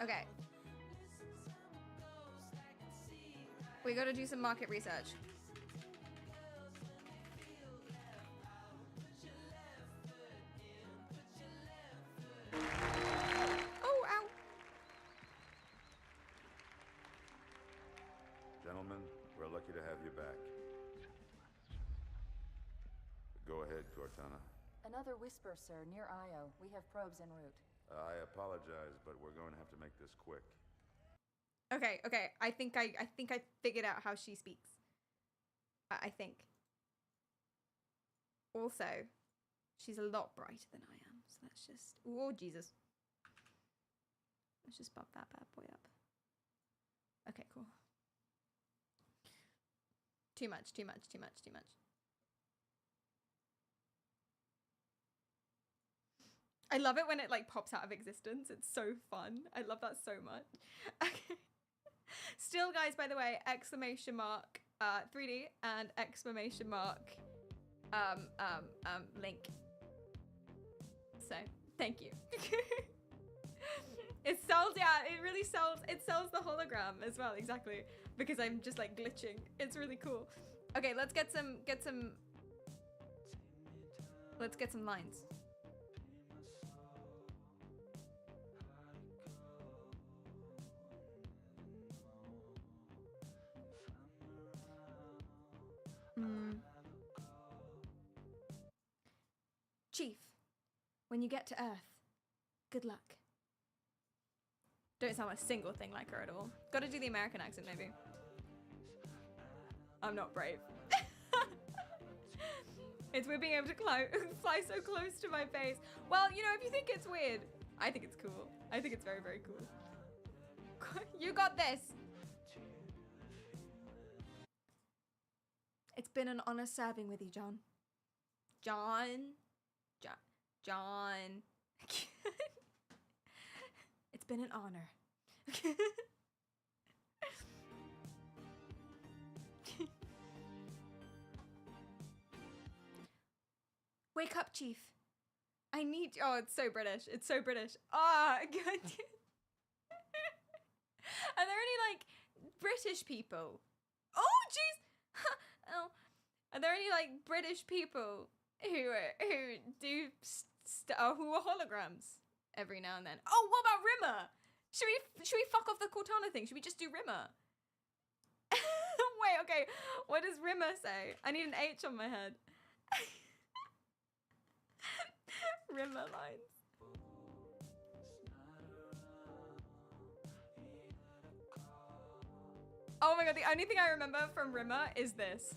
Okay. We gotta do some market research. Oh, ow. Gentlemen, we're lucky to have you back. Go ahead, Cortana. Another whisper, sir, near Io. We have probes en route. I apologize, but we're going to have to make this quick. Okay. I think I figured out how she speaks. I think. Also, she's a lot brighter than I am, so that's just... Oh, Jesus. Let's just bump that bad boy up. Okay, cool. Too much, too much, too much, too much. I love it when it like pops out of existence. It's so fun. I love that so much. Okay. Still, guys, by the way, exclamation mark 3D and exclamation mark link. So thank you. It sells, yeah, it really sells. It sells the hologram as well, exactly, because I'm just like glitching. It's really cool. Okay, let's get some lines. Chief, when you get to Earth, good luck. Don't sound a single thing like her at all. Gotta do the American accent, maybe. I'm not brave. It's weird being able to fly so close to my face. Well, you know, if you think it's weird, I think it's cool. I think it's very, very cool. You got this. It's been an honor serving with you, John. John. It's been an honor. Wake up, Chief. I need... Oh, it's so British. It's so British. Ah, oh, good. Are there any, like, British people? Oh, jeez. Oh. Are there any, like, British people who do who are holograms every now and then? Oh, what about Rimmer? Should we fuck off the Cortana thing? Should we just do Rimmer? Wait, okay. What does Rimmer say? I need an H on my head. Rimmer lines. Oh my god, the only thing I remember from Rimmer is this.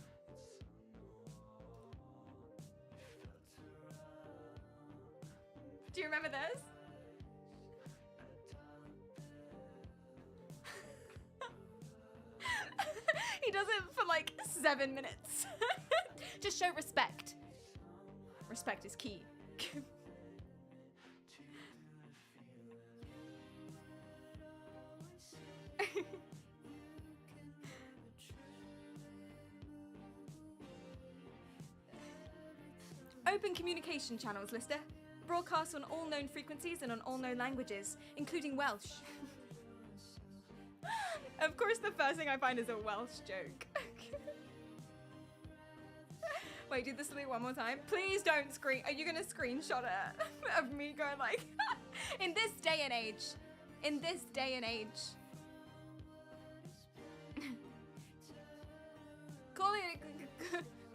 Do you remember this? He does it for like 7 minutes. Just show respect. Respect is key. Open communication channels, Lister. Broadcasts on all known frequencies and on all known languages, including Welsh. Of course, the first thing I find is a Welsh joke. Wait, do the salute one more time. Please don't screen. Are you gonna screenshot it of me going like, in this day and age, in this day and age.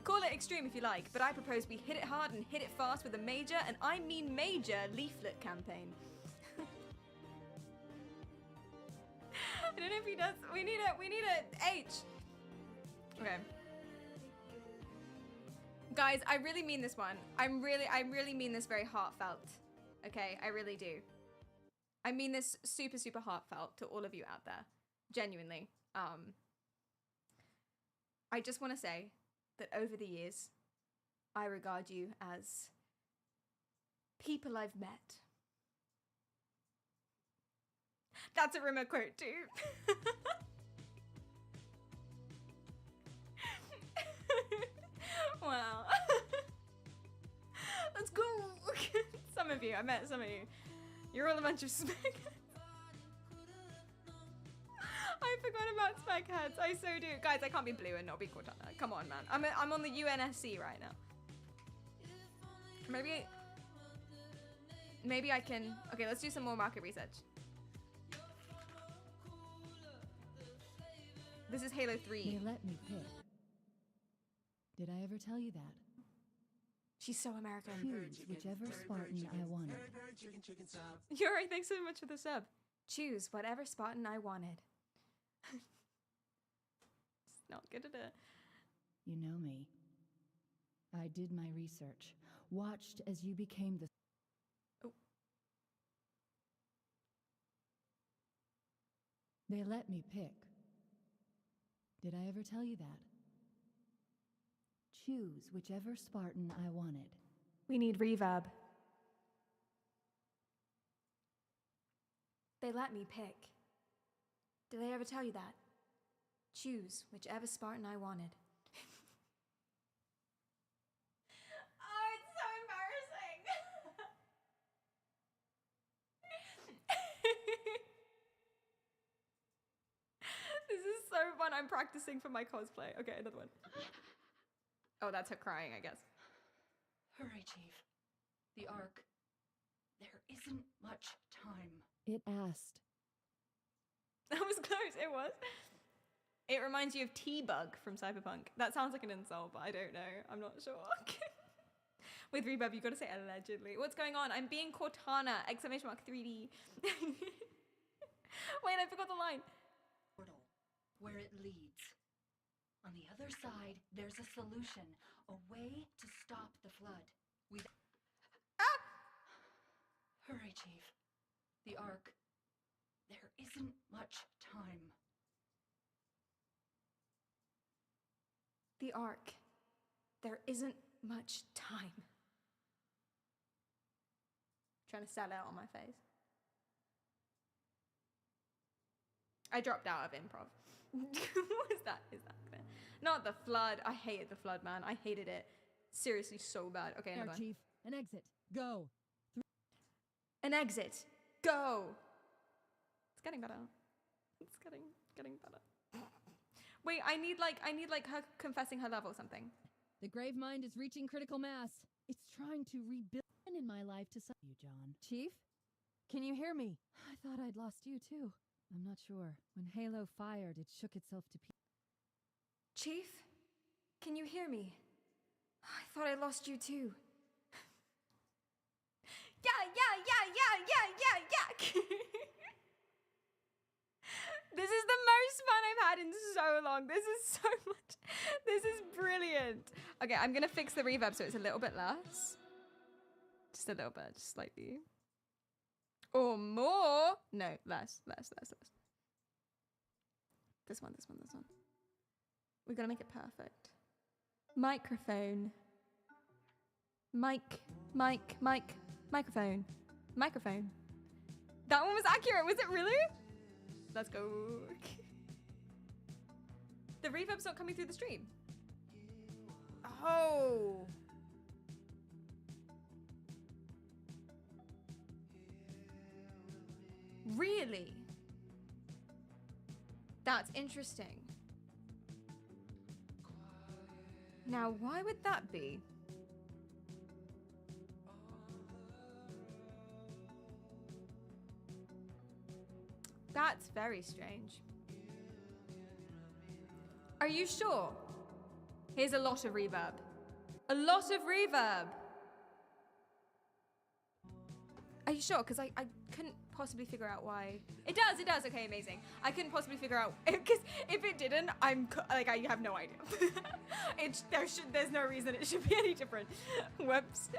Call it extreme if you like, but I propose we hit it hard and hit it fast with a major, and I mean major, leaflet campaign. I don't know if he does. We need a H. Okay. Guys, I really mean this one. I really mean this very heartfelt. Okay, I really do. I mean this super, super heartfelt to all of you out there. Genuinely. I just want to say that over the years, I regard you as people I've met. That's a Rimmer quote too. Wow. Let's go. Some of you, I met some of you. You're all a bunch of smackheads. I forgot about smackheads. I so do. Guys, I can't be blue and not be Cortana. Come on, man. I'm on the UNSC right now. Maybe I can. Okay, let's do some more market research. This is Halo 3. They let me pick. Did I ever tell you that? She's so American. Choose whichever Spartan I wanted. You're right. Thanks so much for the sub. Choose whatever Spartan I wanted. Just not good at it. You know me. I did my research. Watched as you became the... Oh. They let me pick. Did I ever tell you that? Choose whichever Spartan I wanted. We need reverb. They let me pick. Did they ever tell you that? Choose whichever Spartan I wanted. Oh, it's so embarrassing. This is so fun. I'm practicing for my cosplay. Okay, another one. Oh, that's her crying, I guess. Hurry, Chief. The Ark. There isn't much time. It asked. That was close. It was. It reminds you of T-Bug from Cyberpunk. That sounds like an insult, but I don't know. I'm not sure. With reverb, you've got to say allegedly. What's going on? I'm being Cortana! Exclamation mark 3D. Wait, I forgot the line. Portal, where it leads. On the other side, there's a solution. A way to stop the flood. Hurry, Chief. The Ark. There isn't much time. The Ark. There isn't much time. Trying to sell out on my face. I dropped out of improv. Is that clear? Not the flood. I hated the flood, man. I hated it. Seriously, so bad. Okay, Air another one. Chief, an exit. Go. An exit. Go. It's getting better. It's getting better. Wait, I need like her confessing her love or something. The grave mind is reaching critical mass. It's trying to rebuild in my life to some you, John. Chief? Can you hear me? I thought I'd lost you too. I'm not sure. When Halo fired, it shook itself to pieces. Chief, can you hear me? I thought I lost you too. Yeah. This is the most fun I've had in so long. This is so much. This is brilliant. Okay, I'm gonna fix the reverb so it's a little bit less. Just a little bit, just slightly. Or more. No, less. This one. We're gonna make it perfect. Microphone. Microphone. That one was accurate, was it really? Let's go. The reverb's not coming through the stream. Oh. Really? That's interesting. Now, why would that be? That's very strange. Are you sure? Here's a lot of reverb. A lot of reverb. Are you sure? Because I couldn't possibly figure out why. It does. Okay, amazing. I couldn't possibly figure out, because if it didn't, I have no idea. There's no reason it should be any different. Whoops.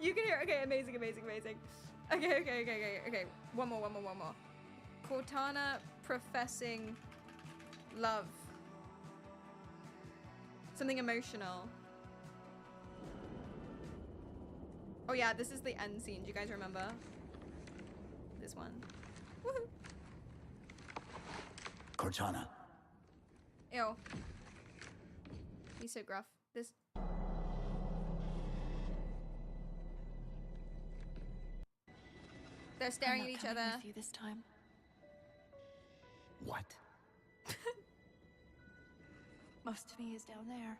You can hear, okay, amazing. Okay. One more. Cortana professing love. Something emotional. Oh yeah, this is the end scene. Do you guys remember? This one. Woohoo! Cortana. Ew. He's so gruff. This. They're staring at each other. With you this time. What? Most of me is down there.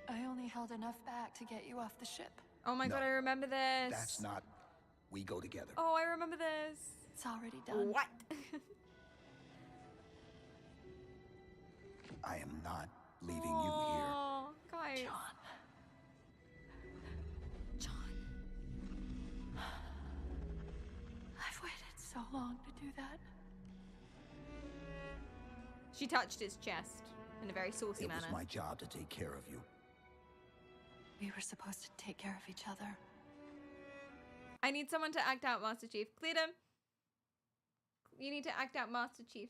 I only held enough back to get you off the ship. Oh my god, I remember this. That's not... We go together. Oh, I remember this. It's already done. What? I am not leaving you here. Oh, guys. John. I've waited so long to do that. She touched his chest in a very saucy manner. It was my job to take care of you. We were supposed to take care of each other. I need someone to act out Master Chief. Clear him. You need to act out Master Chief.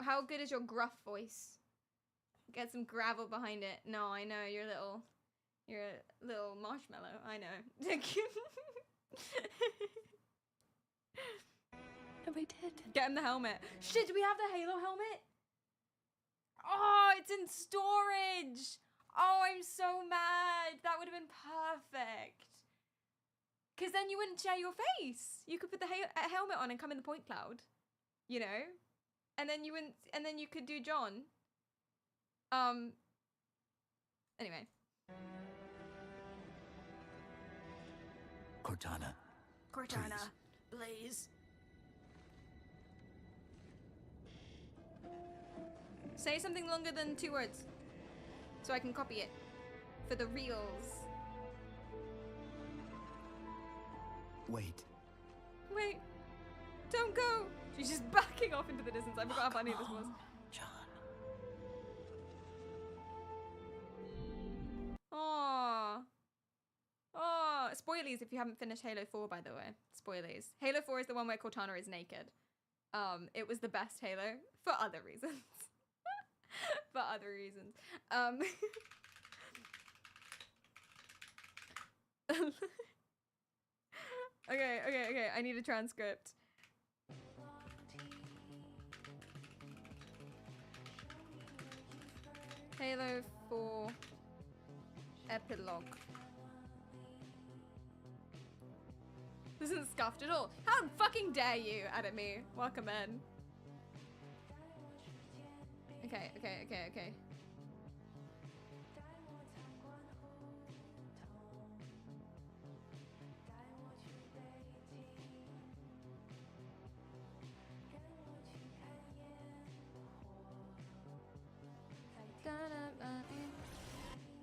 How good is your gruff voice? Get some gravel behind it. No, I know, you're a little marshmallow. I know. No, I did. Get him the helmet. Shit, do we have the Halo helmet? Oh, it's in storage. Oh, I'm so mad. That would have been perfect. Because then you wouldn't share your face. You could put the helmet on and come in the point cloud. You know? And then you wouldn't, and then you could do John. Anyway. Cortana. Cortana, please. Say something longer than 2 words. So I can copy it. For the reels. Wait. Wait. Don't go. She's just backing off into the distance. I forgot how funny this was. John. Aww. Oh, spoilies if you haven't finished Halo 4, by the way. Spoilies. Halo 4 is the one where Cortana is naked. It was the best Halo for other reasons. For other reasons. Okay. I need a transcript. Halo 4 epilogue. This isn't scuffed at all. How fucking dare you at me? Welcome in. Okay.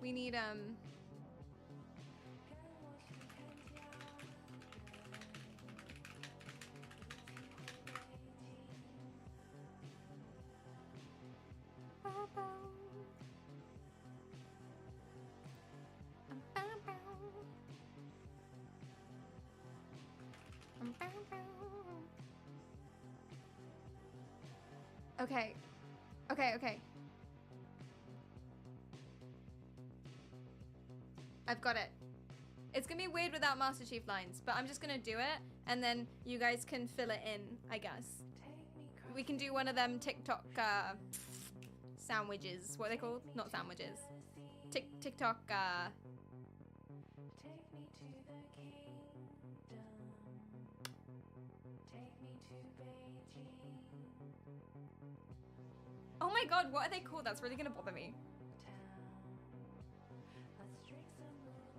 We need Okay. I've got it. It's gonna be weird without Master Chief lines, but I'm just gonna do it, and then you guys can fill it in, I guess. We can do one of them TikTok sandwiches. What are they called? Not sandwiches. TikTok Oh my god, what are they called? That's really gonna bother me.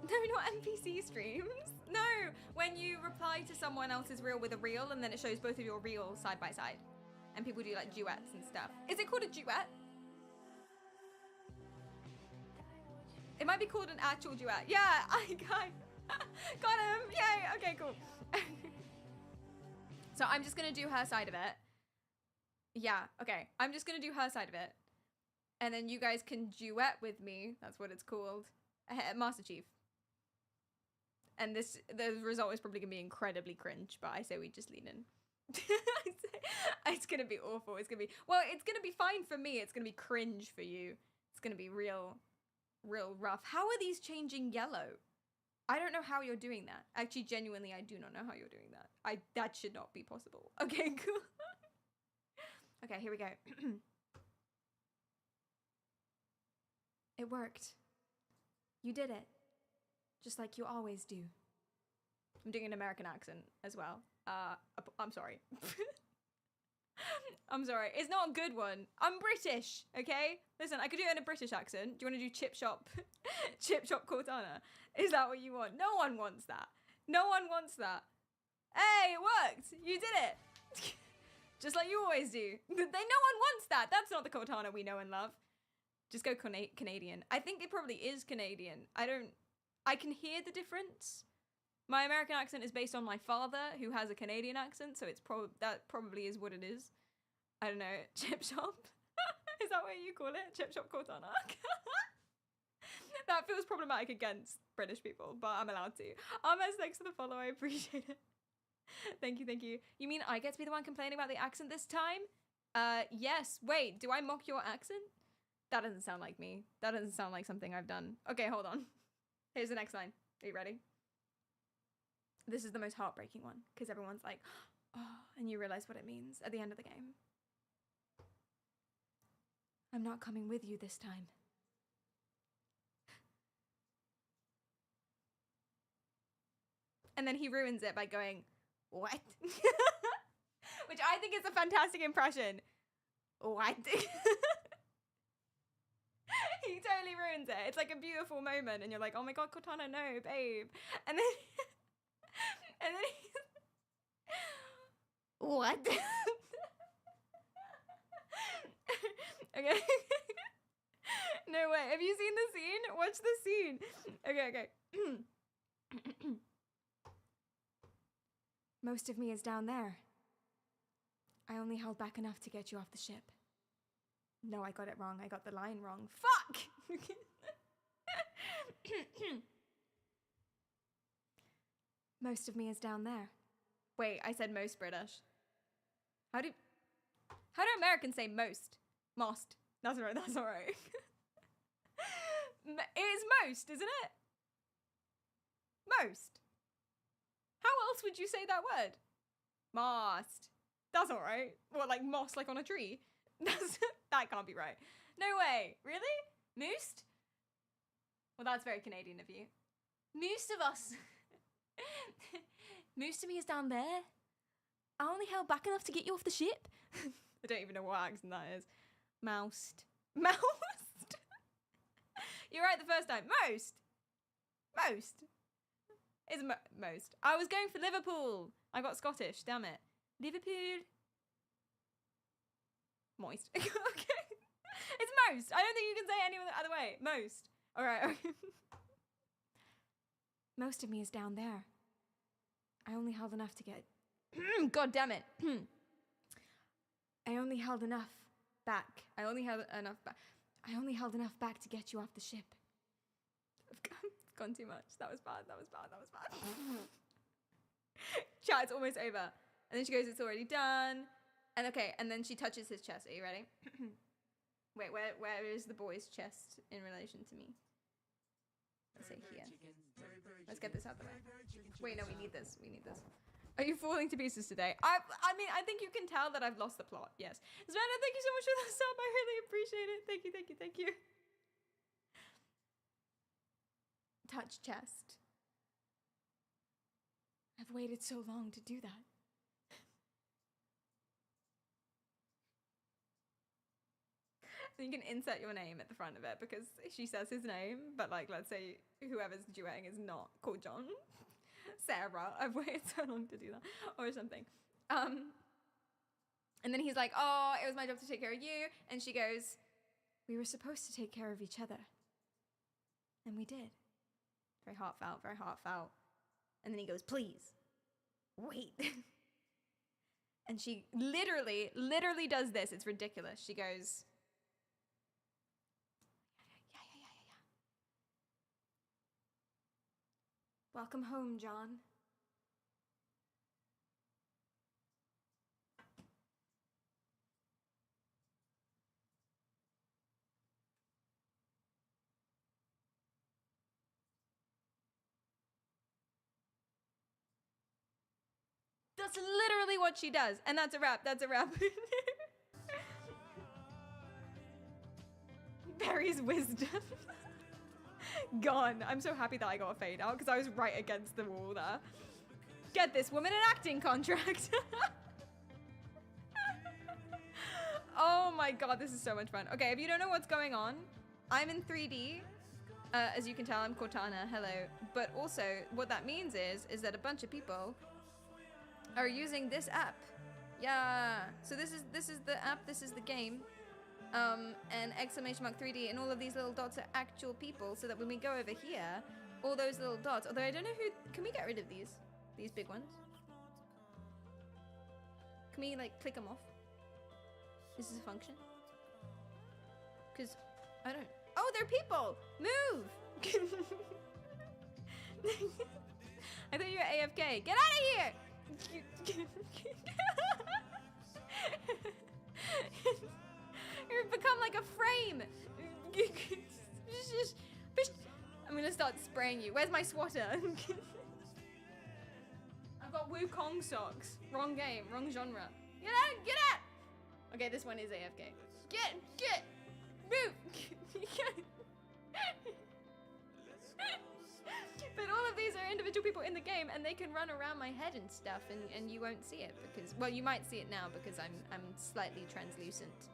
No, not NPC streams. No, when you reply to someone else's reel with a reel and then it shows both of your reels side by side. And people do like duets and stuff. Is it called a duet? It might be called an actual duet. Yeah, I got him. Yay, okay, cool. So I'm just gonna do her side of it. Yeah, okay. I'm just gonna do her side of it. And then you guys can duet with me. That's what it's called. Master Chief. And the result is probably gonna be incredibly cringe, but I say we just lean in. It's gonna be awful. It's gonna be fine for me. It's gonna be cringe for you. It's gonna be real rough. How are these changing yellow? I don't know how you're doing that. Actually, genuinely, I do not know how you're doing that. That should not be possible. Okay, cool. Okay, here we go. It worked. You did it. Just like you always do. I'm doing an American accent as well. I'm sorry. I'm sorry. It's not a good one. I'm British, okay? Listen, I could do it in a British accent. Do you want to do Chip Shop Cortana? Is that what you want? No one wants that. No one wants that. Hey, it worked. You did it. Just like you always do. No one wants that. That's not the Cortana we know and love. Just go Canadian. I think it probably is Canadian. I can hear the difference. My American accent is based on my father, who has a Canadian accent, so that probably is what it is. I don't know. Chip Shop? Is that what you call it? Chip Shop Cortana? That feels problematic against British people, but I'm allowed to. Thanks for the follow. I appreciate it. Thank you, thank you. You mean I get to be the one complaining about the accent this time? Yes. Wait, do I mock your accent? That doesn't sound like me. That doesn't sound like something I've done. Okay, hold on. Here's the next line. Are you ready? This is the most heartbreaking one because everyone's like, oh, and you realize what it means at the end of the game. I'm not coming with you this time. And then he ruins it by going, what? Which I think is a fantastic impression. What? He totally ruins it. It's like a beautiful moment and you're like, oh my god, Cortana, no, babe. And then he's what? Okay. No way. Have you seen the scene? Watch the scene. Okay. Most of me is down there. I only held back enough to get you off the ship. No, I got it wrong. I got the line wrong. Fuck! Most of me is down there. Wait, I said most British. How do Americans say most? Most. That's right, that's alright. It is most, isn't it? Most. How else would you say that word? Most. That's alright. What, like moss like on a tree? That can't be right. No way. Really? Moost? Well, that's very Canadian of you. Most of us. Most of me is down there. I only held back enough to get you off the ship. I don't even know what accent that is. Moused. Moused? You're right the first time. Most. It's most. I was going for Liverpool. I got Scottish. Damn it. Liverpool. Moist. Okay. It's most. I don't think you can say any other way. Most. All right. Most of me is down there. I only held enough to get... God damn it. I only held enough back. I only held enough back to get you off the ship. I've gone too much. That was bad. Chat, it's almost over. And then she goes, it's already done. And okay, and then she touches his chest. Are you ready? Wait, where is the boy's chest in relation to me? Let's say here. Let's get this out of the way. Wait, no, we need this. Are you falling to pieces today? I mean, I think you can tell that I've lost the plot. Yes. Savannah, thank you so much for the sub. I really appreciate it. Thank you. Touch chest. I've waited so long to do that. So you can insert your name at the front of it because she says his name, but like, let's say whoever's duetting is not called John. Sarah, I've waited so long to do that, or something. And then he's like, oh, it was my job to take care of you. And she goes, we were supposed to take care of each other. And we did. Very heartfelt. And then he goes, please, wait. And she literally does this. It's ridiculous. She goes, yeah. Welcome home, John. That's literally what she does. And that's a wrap. Barry's wisdom. Gone. I'm so happy that I got a fade out because I was right against the wall there. Get this woman an acting contract. Oh my god, this is so much fun. Okay, if you don't know what's going on, I'm in 3D. As you can tell, I'm Cortana. Hello. But also, what that means is that a bunch of people are using this app. Yeah. So this is the app. This is the game. And exclamation mark 3D, and all of these little dots are actual people, so that when we go over here, all those little dots, although I don't know who, can we get rid of these big ones? Can we like click them off? Is this a function? Because I don't, oh, they're people! Move! I thought you were AFK. Get out of here! You've become like a frame. I'm gonna start spraying you. Where's my swatter? I've got Wukong socks. Wrong game, wrong genre. Get out, get out! Okay, this one is AFK. Get, move! But all of these are individual people in the game, and they can run around my head and stuff, and you won't see it because, well, you might see it now because I'm slightly translucent,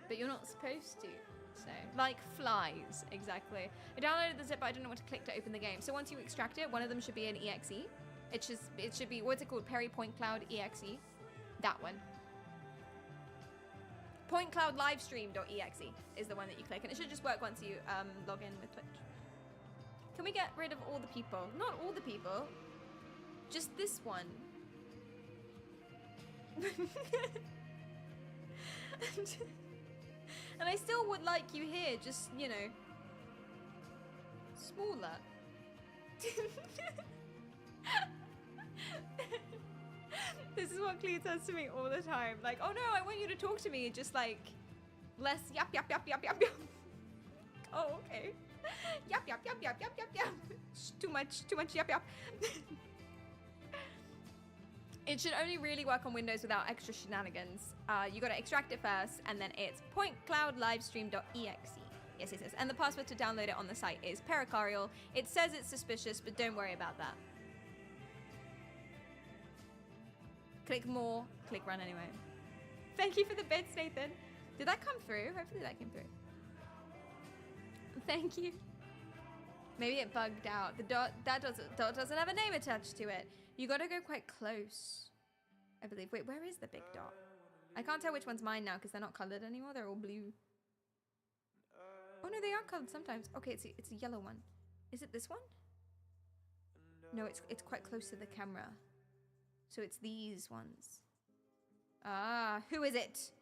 but you're not supposed to. So, like flies, exactly. I downloaded the zip, but I don't know what to click to open the game. So once you extract it, one of them should be an exe. It should be, what's it called? Point Cloud exe. That one. Point Cloud livestream.exe is the one that you click, and it should just work once you log in with Twitch. Can we get rid of all the people? Not all the people. Just this one. And I still would like you here, just, you know, smaller. This is what Clete says to me all the time. Like, oh no, I want you to talk to me, just like, less yap, yap, yap, yap, yap, yap. Oh, okay. Yap, yap, yap, yap, yap, yap, yap. Too much yap, yap. It should only really work on Windows without extra shenanigans. You gotta extract it first, and then it's pointcloudlivestream.exe. Yes. And the password to download it on the site is PerriKaryal. It says it's suspicious, but don't worry about that. Click more, click run anyway. Thank you for the bits, Nathan. Did that come through? Hopefully that came through. Thank you. Maybe it bugged out. The dot doesn't have a name attached to it. You gotta go quite close, I believe. Wait, where is the big dot? I can't tell which one's mine now because they're not colored anymore. They're all blue. Oh no, they are colored sometimes. Okay, it's a yellow one. Is it this one? No, it's quite close to the camera. So it's these ones. Ah, who is it?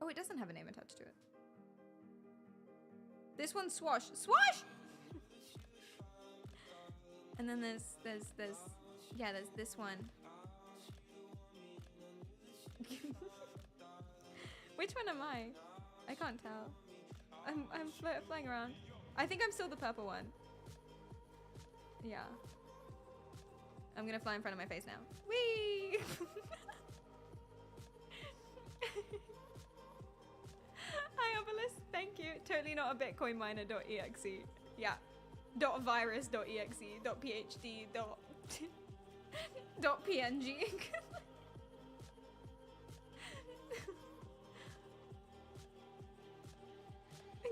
Oh, it doesn't have a name attached to it. This one's Swash. Swash! And then there's this one. Which one am I? I can't tell. I'm flying around. I think I'm still the purple one. Yeah. I'm gonna fly in front of my face now. Whee! Hi, Obelisk. Thank you. Totally not a Bitcoin miner.exe. Yeah. .virus.exe. .phd. .png.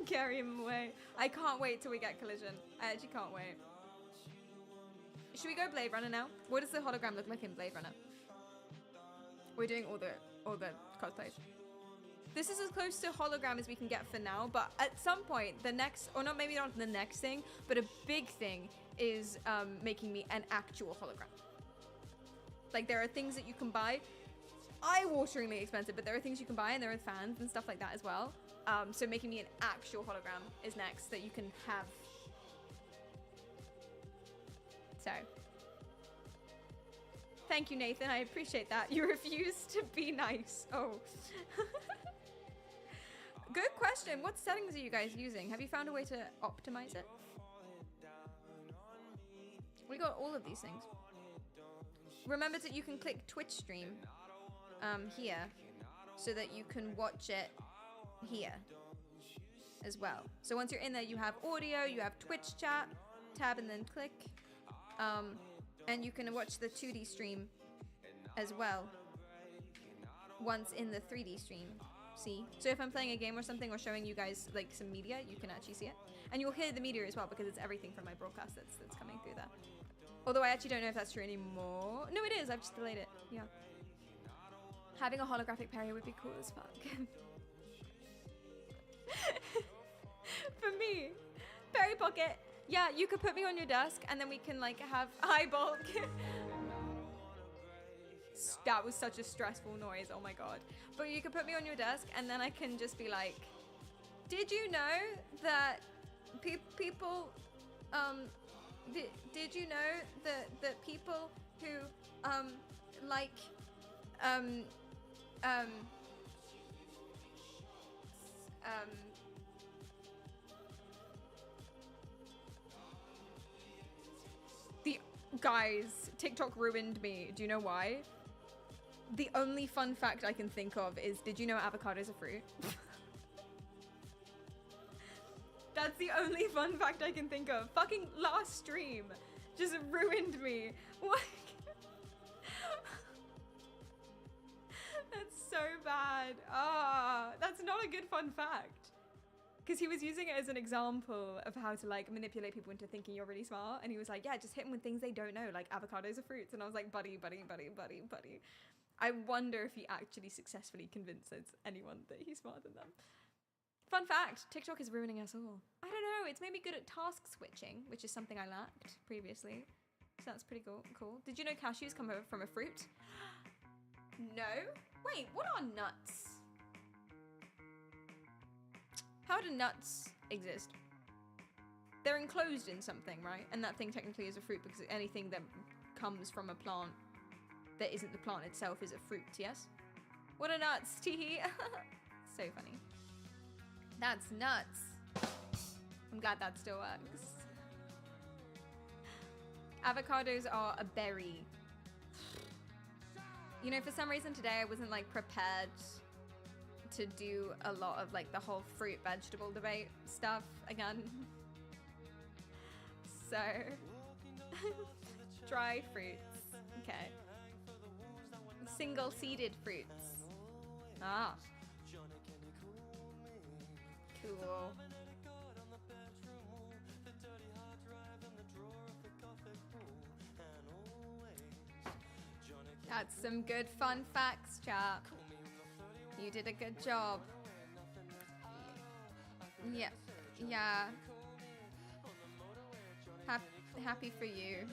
Carry him away. I can't wait till we get Collision. I actually can't wait. Should we go Blade Runner now? What does the hologram look like in Blade Runner? We're doing all the cosplays. This is as close to hologram as we can get for now, but at some point, the next, or not, maybe not the next thing, but a big thing is making me an actual hologram. Like, there are things that you can buy, eye-wateringly expensive, but there are things you can buy, and there are fans and stuff like that as well. So making me an actual hologram is next that you can have. So, thank you, Nathan. I appreciate that. You refuse to be nice. Oh. Good question. What settings are you guys using? Have you found a way to optimize it? We got all of these things. Remember that you can click Twitch stream here so that you can watch it here as well. So once you're in there, you have audio, you have Twitch chat, tab and then click, and you can watch the 2D stream as well once in the 3D stream. See? So if I'm playing a game or something or showing you guys like some media, you can actually see it. And you'll hear the media as well because it's everything from my broadcast that's coming through there. Although I actually don't know if that's true anymore. No, it is. I've just delayed it. Yeah. Having a holographic Perry would be cool as fuck. For me, Perry Pocket. Yeah, you could put me on your desk and then we can like have high bulk. That was such a stressful noise. Oh my god. But you could put me on your desk and then I can just be like, did you know that people did you know that people who like the guys, TikTok ruined me. Do you know why? The only fun fact I can think of is, did you know avocado's a fruit? That's the only fun fact I can think of. Fucking last stream just ruined me. What? That's so bad. Ah, that's not a good fun fact. Because he was using it as an example of how to like manipulate people into thinking you're really smart. And he was like, yeah, just hit them with things they don't know, like avocados are fruits. And I was like, buddy. I wonder if he actually successfully convinces anyone that he's smarter than them. Fun fact, TikTok is ruining us all. I don't know, it's made me good at task switching, which is something I lacked previously. So that's pretty cool. Did you know cashews come from a fruit? No? Wait, what are nuts? How do nuts exist? They're enclosed in something, right? And that thing technically is a fruit because anything that comes from a plant that isn't the plant itself is a fruit, yes? What are nuts? Teehee. So funny. That's nuts. I'm glad that still works. Avocados are a berry. You know, for some reason today I wasn't like prepared to do a lot of like the whole fruit vegetable debate stuff again. So dry fruits. Okay. Single seeded fruits. Ah. Cool. That's some good fun facts, chat. You did a good job. Yeah. Yeah. Happy for you.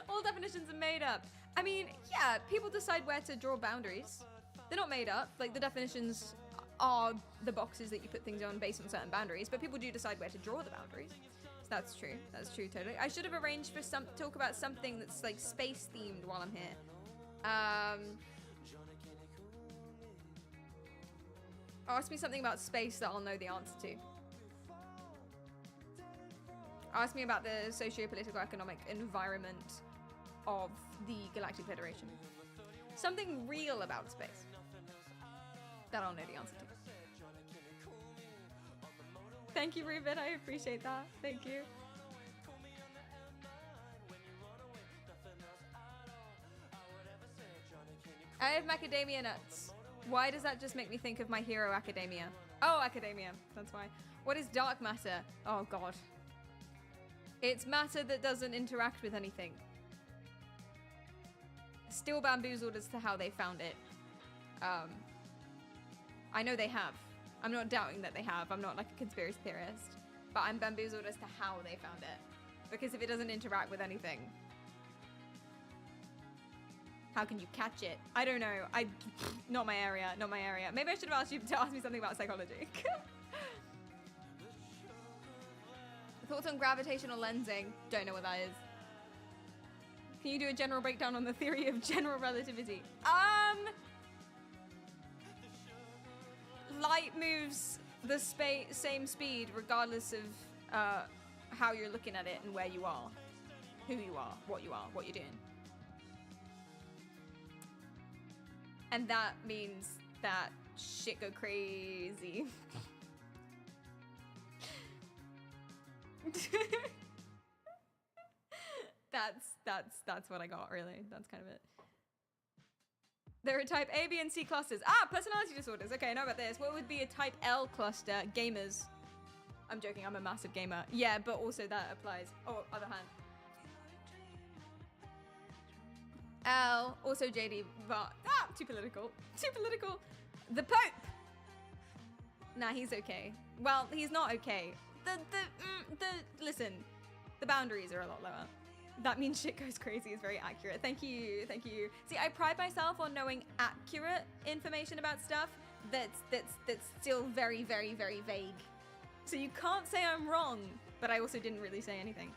All definitions are made up. I mean, yeah, people decide where to draw boundaries. They're not made up. Like, the definitions are the boxes that you put things on based on certain boundaries, but people do decide where to draw the boundaries. So that's true. That's true, totally. I should have arranged for talk about something that's like space themed while I'm here. Ask me something about space that I'll know the answer to. Ask me about the socio-political economic environment of the Galactic Federation. Something real about space that I'll know the answer to. Thank you, Ruben. I appreciate that. Thank you. I have macadamia nuts. Why does that just make me think of My Hero Academia? Oh, Academia. That's why. What is dark matter? Oh, God. It's matter that doesn't interact with anything. Still bamboozled as to how they found it. I know they have. I'm not doubting that they have. I'm not like a conspiracy theorist. But I'm bamboozled as to how they found it. Because if it doesn't interact with anything, how can you catch it? I don't know. Not my area. Not my area. Maybe I should have asked you to ask me something about psychology. Thoughts on gravitational lensing? Don't know what that is. Can you do a general breakdown on the theory of general relativity? Light moves the same speed regardless of how you're looking at it and where you are, who you are, what you're doing. And that means that shit go crazy. That's what I got, really. That's kind of it. There are type A, B, and C clusters. Ah, personality disorders. Okay, I know about this. What would be a type L cluster? Gamers. I'm joking, I'm a massive gamer. Yeah, but also that applies. Oh, other hand. L, also JD, but too political. Too political. The Pope. Nah, he's okay. Well, he's not okay. Listen, the boundaries are a lot lower. That means shit goes crazy is very accurate. Thank you, thank you. See, I pride myself on knowing accurate information about stuff that's still very, very, very vague. So you can't say I'm wrong, but I also didn't really say anything.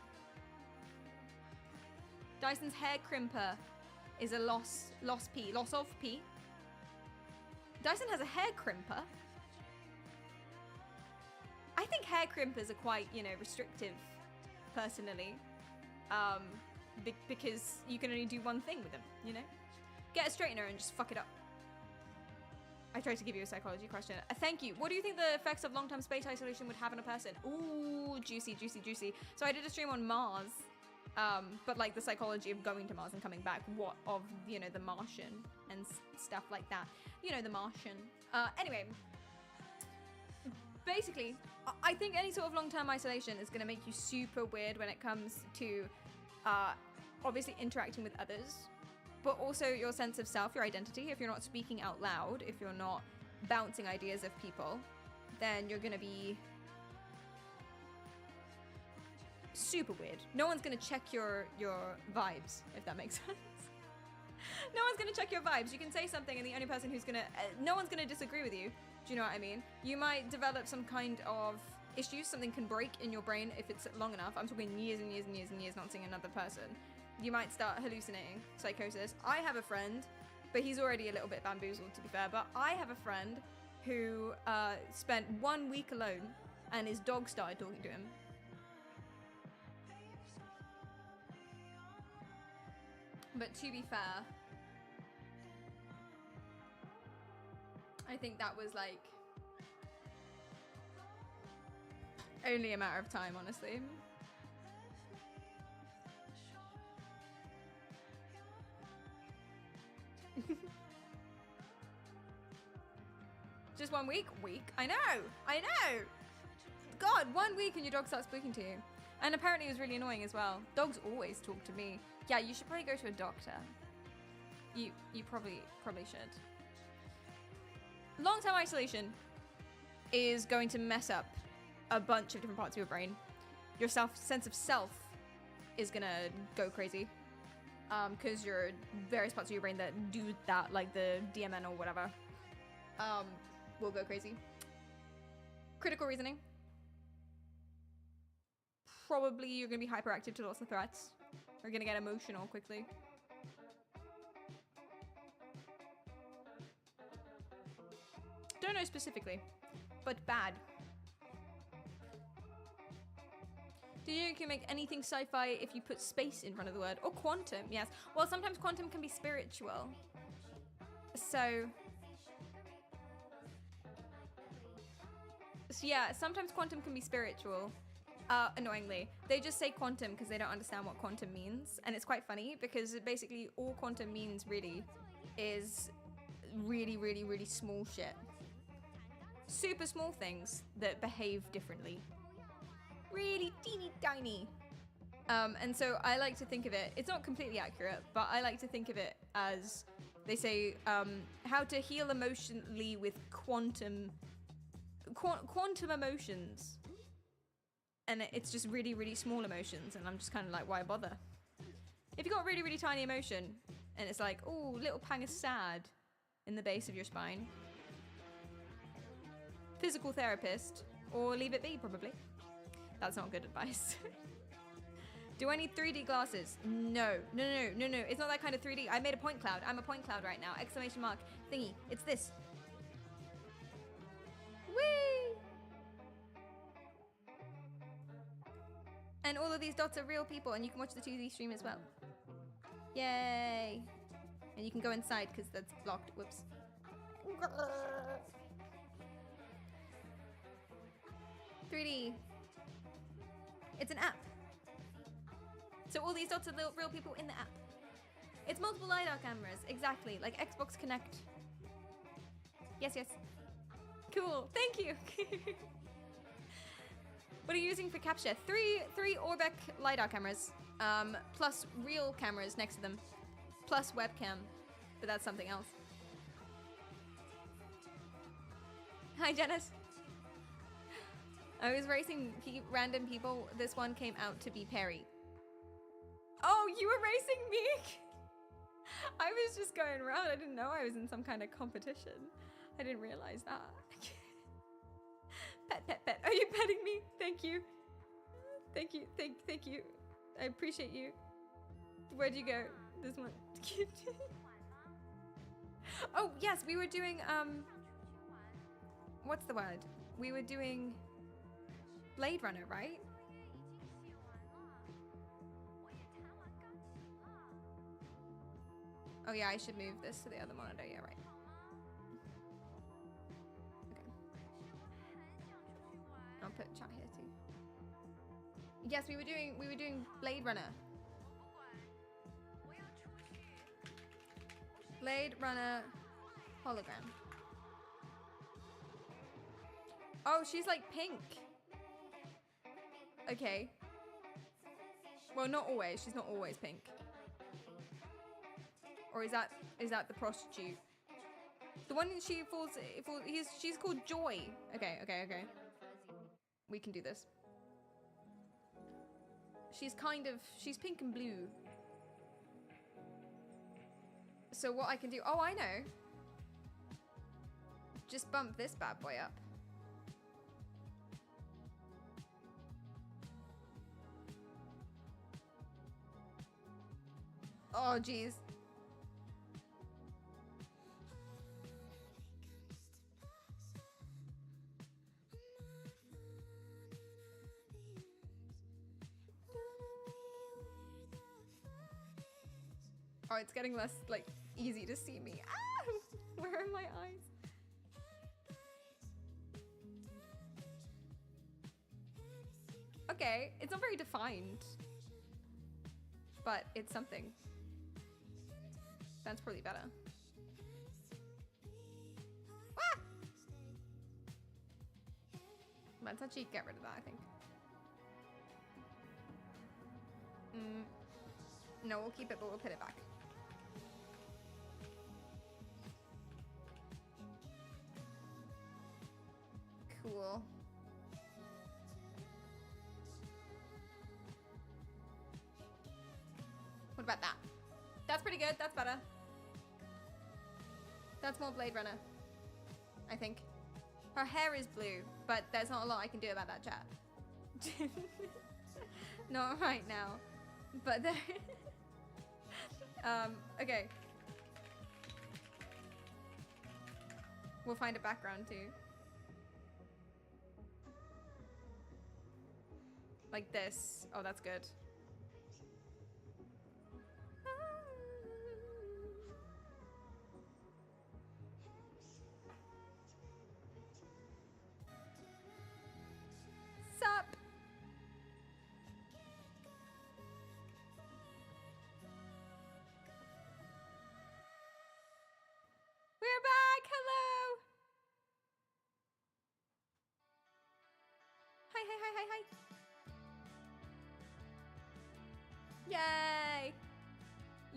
Dyson's hair crimper is a loss of P. Dyson has a hair crimper. I think hair crimpers are quite, you know, restrictive, personally. Because you can only do one thing with them, you know? Get a straightener and just fuck it up. I tried to give you a psychology question. Thank you. What do you think the effects of long-term space isolation would have on a person? Ooh, juicy, juicy, juicy. So I did a stream on Mars, but like the psychology of going to Mars and coming back. What of, you know, the Martian and stuff like that. You know, the Martian. Anyway, basically, I think any sort of long-term isolation is going to make you super weird when it comes to obviously interacting with others, but also your sense of self, your identity. If you're not speaking out loud, if you're not bouncing ideas of people, then you're going to be super weird. No one's going to check your vibes, if that makes sense. No one's going to check your vibes. You can say something and the only person who's going to... no one's going to disagree with you. Do you know what I mean? You might develop some kind of issues. Something can break in your brain if it's long enough. I'm talking years and years and years and years not seeing another person. You might start hallucinating, psychosis. I have a friend, but he's already a little bit bamboozled, to be fair, but I have a friend who spent 1 week alone and his dog started talking to him. But to be fair, I think that was like only a matter of time, honestly. Just 1 week? I know! God, 1 week and your dog starts speaking to you. And apparently it was really annoying as well. Dogs always talk to me. Yeah, you should probably go to a doctor. You probably should. Long-term isolation is going to mess up a bunch of different parts of your brain. Your sense of self is gonna go crazy. Because your various parts of your brain that do that, like the DMN or whatever, will go crazy. Critical reasoning. Probably you're gonna be hyperactive to lots of threats. You're gonna get emotional quickly. Don't know specifically, but bad. Do you can make anything sci-fi if you put space in front of the word? Or quantum, yes. Well, sometimes quantum can be spiritual. So yeah, sometimes quantum can be spiritual. Annoyingly. They just say quantum because they don't understand what quantum means. And it's quite funny because basically all quantum means really is really, really, really small shit. Super small things that behave differently. Really teeny tiny. And so I like to think of it, it's not completely accurate, but I like to think of it as, they say, how to heal emotionally with quantum emotions. And it's just really, really small emotions, and I'm just kind of like, why bother? If you've got a really, really tiny emotion, and it's like, oh, little pang of sad in the base of your spine. Physical therapist, or leave it be, probably. That's not good advice. Do I need 3D glasses? No. It's not that kind of 3D. I made a point cloud. I'm a point cloud right now. Exclamation mark thingy. It's this. Whee! And all of these dots are real people, and you can watch the 2D stream as well. Yay! And you can go inside because that's blocked. Whoops. 3D. It's an app. So all these dots are real people in the app. It's multiple LiDAR cameras, exactly, like Xbox Connect. Yes. Cool, thank you. What are you using for capture? Three Orbeck LiDAR cameras, plus real cameras next to them, plus webcam, but that's something else. Hi, Janice. I was racing random people. This one came out to be Perry. Oh, you were racing me? I was just going around. I didn't know I was in some kind of competition. I didn't realize that. Pet. Are you petting me? Thank you. Thank you. Thank you. I appreciate you. Where'd you go? This one. Oh, yes, we were doing, what's the word? We were doing Blade Runner, right? Oh yeah, I should move this to the other monitor. Yeah, right. Okay. I'll put chat here too. Yes, we were doing Blade Runner. Blade Runner hologram. Oh, she's like pink. Okay. Well, not always. She's not always pink. Or is that the prostitute? The one that she's called Joy. Okay. We can do this. She's pink and blue. So what I can do, oh, I know. Just bump this bad boy up. Oh, geez. Oh, it's getting less, like, easy to see me. Ah! Where are my eyes? Okay, it's not very defined. But it's something. That's probably better. Ah! Let's actually get rid of that, I think. No, we'll keep it, but we'll put it back. Cool. What about that? That's pretty good. That's better. That's more Blade Runner, I think. Her hair is blue, but there's not a lot I can do about that, chat. Not right now. But there... okay. We'll find a background too. Like this. Oh, that's good. Sup? We're back! Hello! Hi. Yay!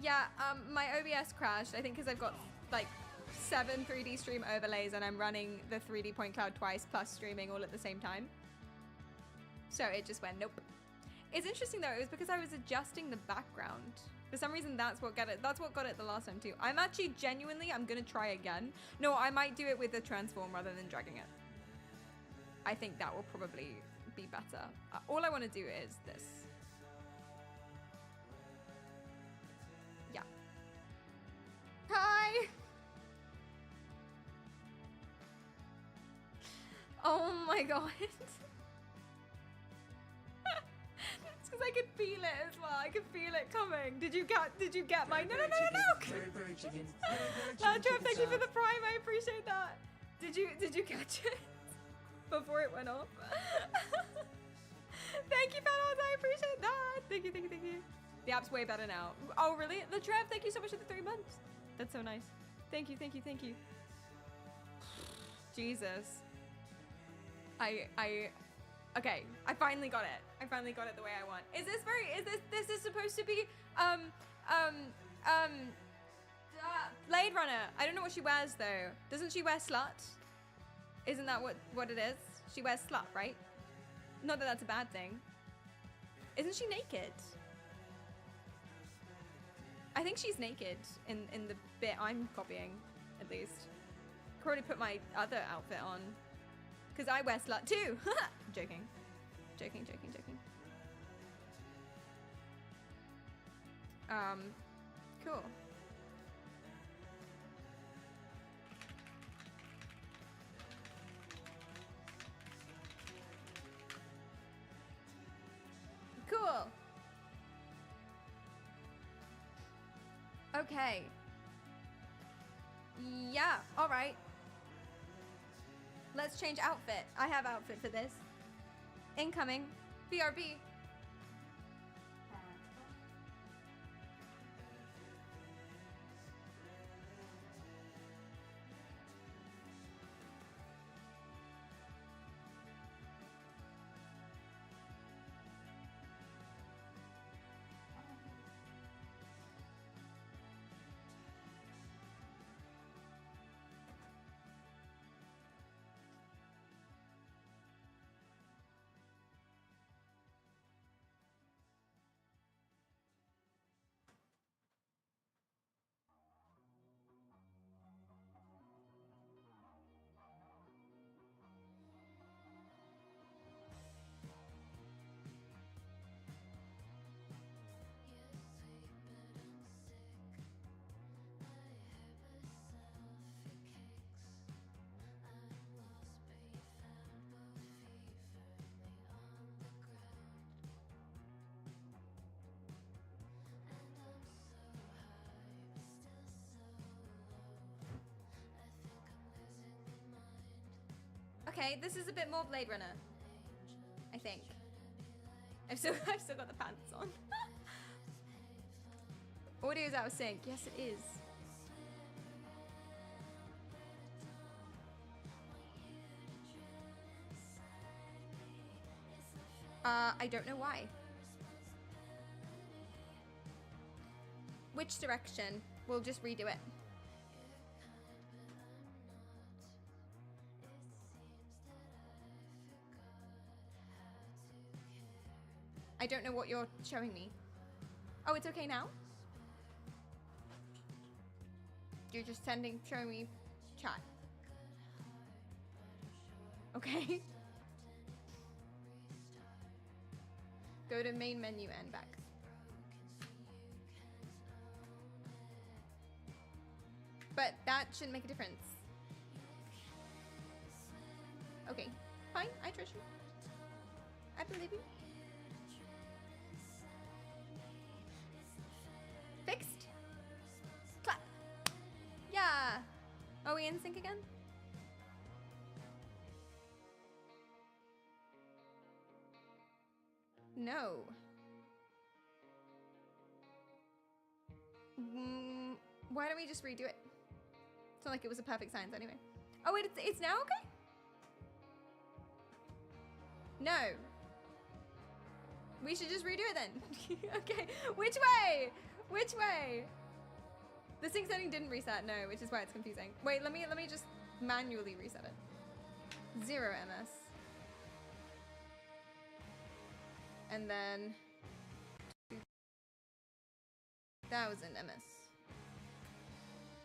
Yeah, my OBS crashed, I think because I've got like 7 3D stream overlays and I'm running the 3D point cloud twice plus streaming all at the same time. So it just went nope. It's interesting though, it was because I was adjusting the background. For some reason that's what got it the last time too. I'm actually genuinely, I'm gonna try again. No, I might do it with the transform rather than dragging it. I think that will probably be better. All I want to do is this. Yeah. Hi! Oh my god. It's because I could feel it as well. I could feel it coming. Did you get my no. Very chicken. Landrop, thank you for the prime. I appreciate that. Did you catch it before it went off? Thank you, Panos. I appreciate that. Thank you. The app's way better now. Oh, really? The Trev, thank you so much for the 3 months. That's so nice. Thank you. Jesus. Okay, I finally got it. I finally got it the way I want. This is supposed to be, Blade Runner. I don't know what she wears though. Doesn't she wear slut? Isn't that what it is? She wears slut, right? Not that that's a bad thing. Isn't she naked? I think she's naked in the bit I'm copying, at least. Could already put my other outfit on. Because I wear slut too. Joking. Joking. Cool. Cool. Okay. Yeah, all right. Let's change outfit. I have outfit for this. Incoming. BRB. Okay, this is a bit more Blade Runner, I think. I've still got the pants on. Audio's out of sync. Yes, it is. I don't know why. Which direction? We'll just redo it. I don't know what you're showing me. Oh, it's okay now? You're just showing me chat. Okay. Go to main menu and back. But that shouldn't make a difference. Okay, fine, I trust you. I believe you. Fixed? Clap. Yeah. Are we in sync again? No. Why don't we just redo it? It's not like it was a perfect science anyway. Oh wait, it's now okay? No. We should just redo it then. Okay, which way? Which way? The sync setting didn't reset, no, which is why it's confusing. Wait, let me just manually reset it. 0 ms. And then 2000 ms.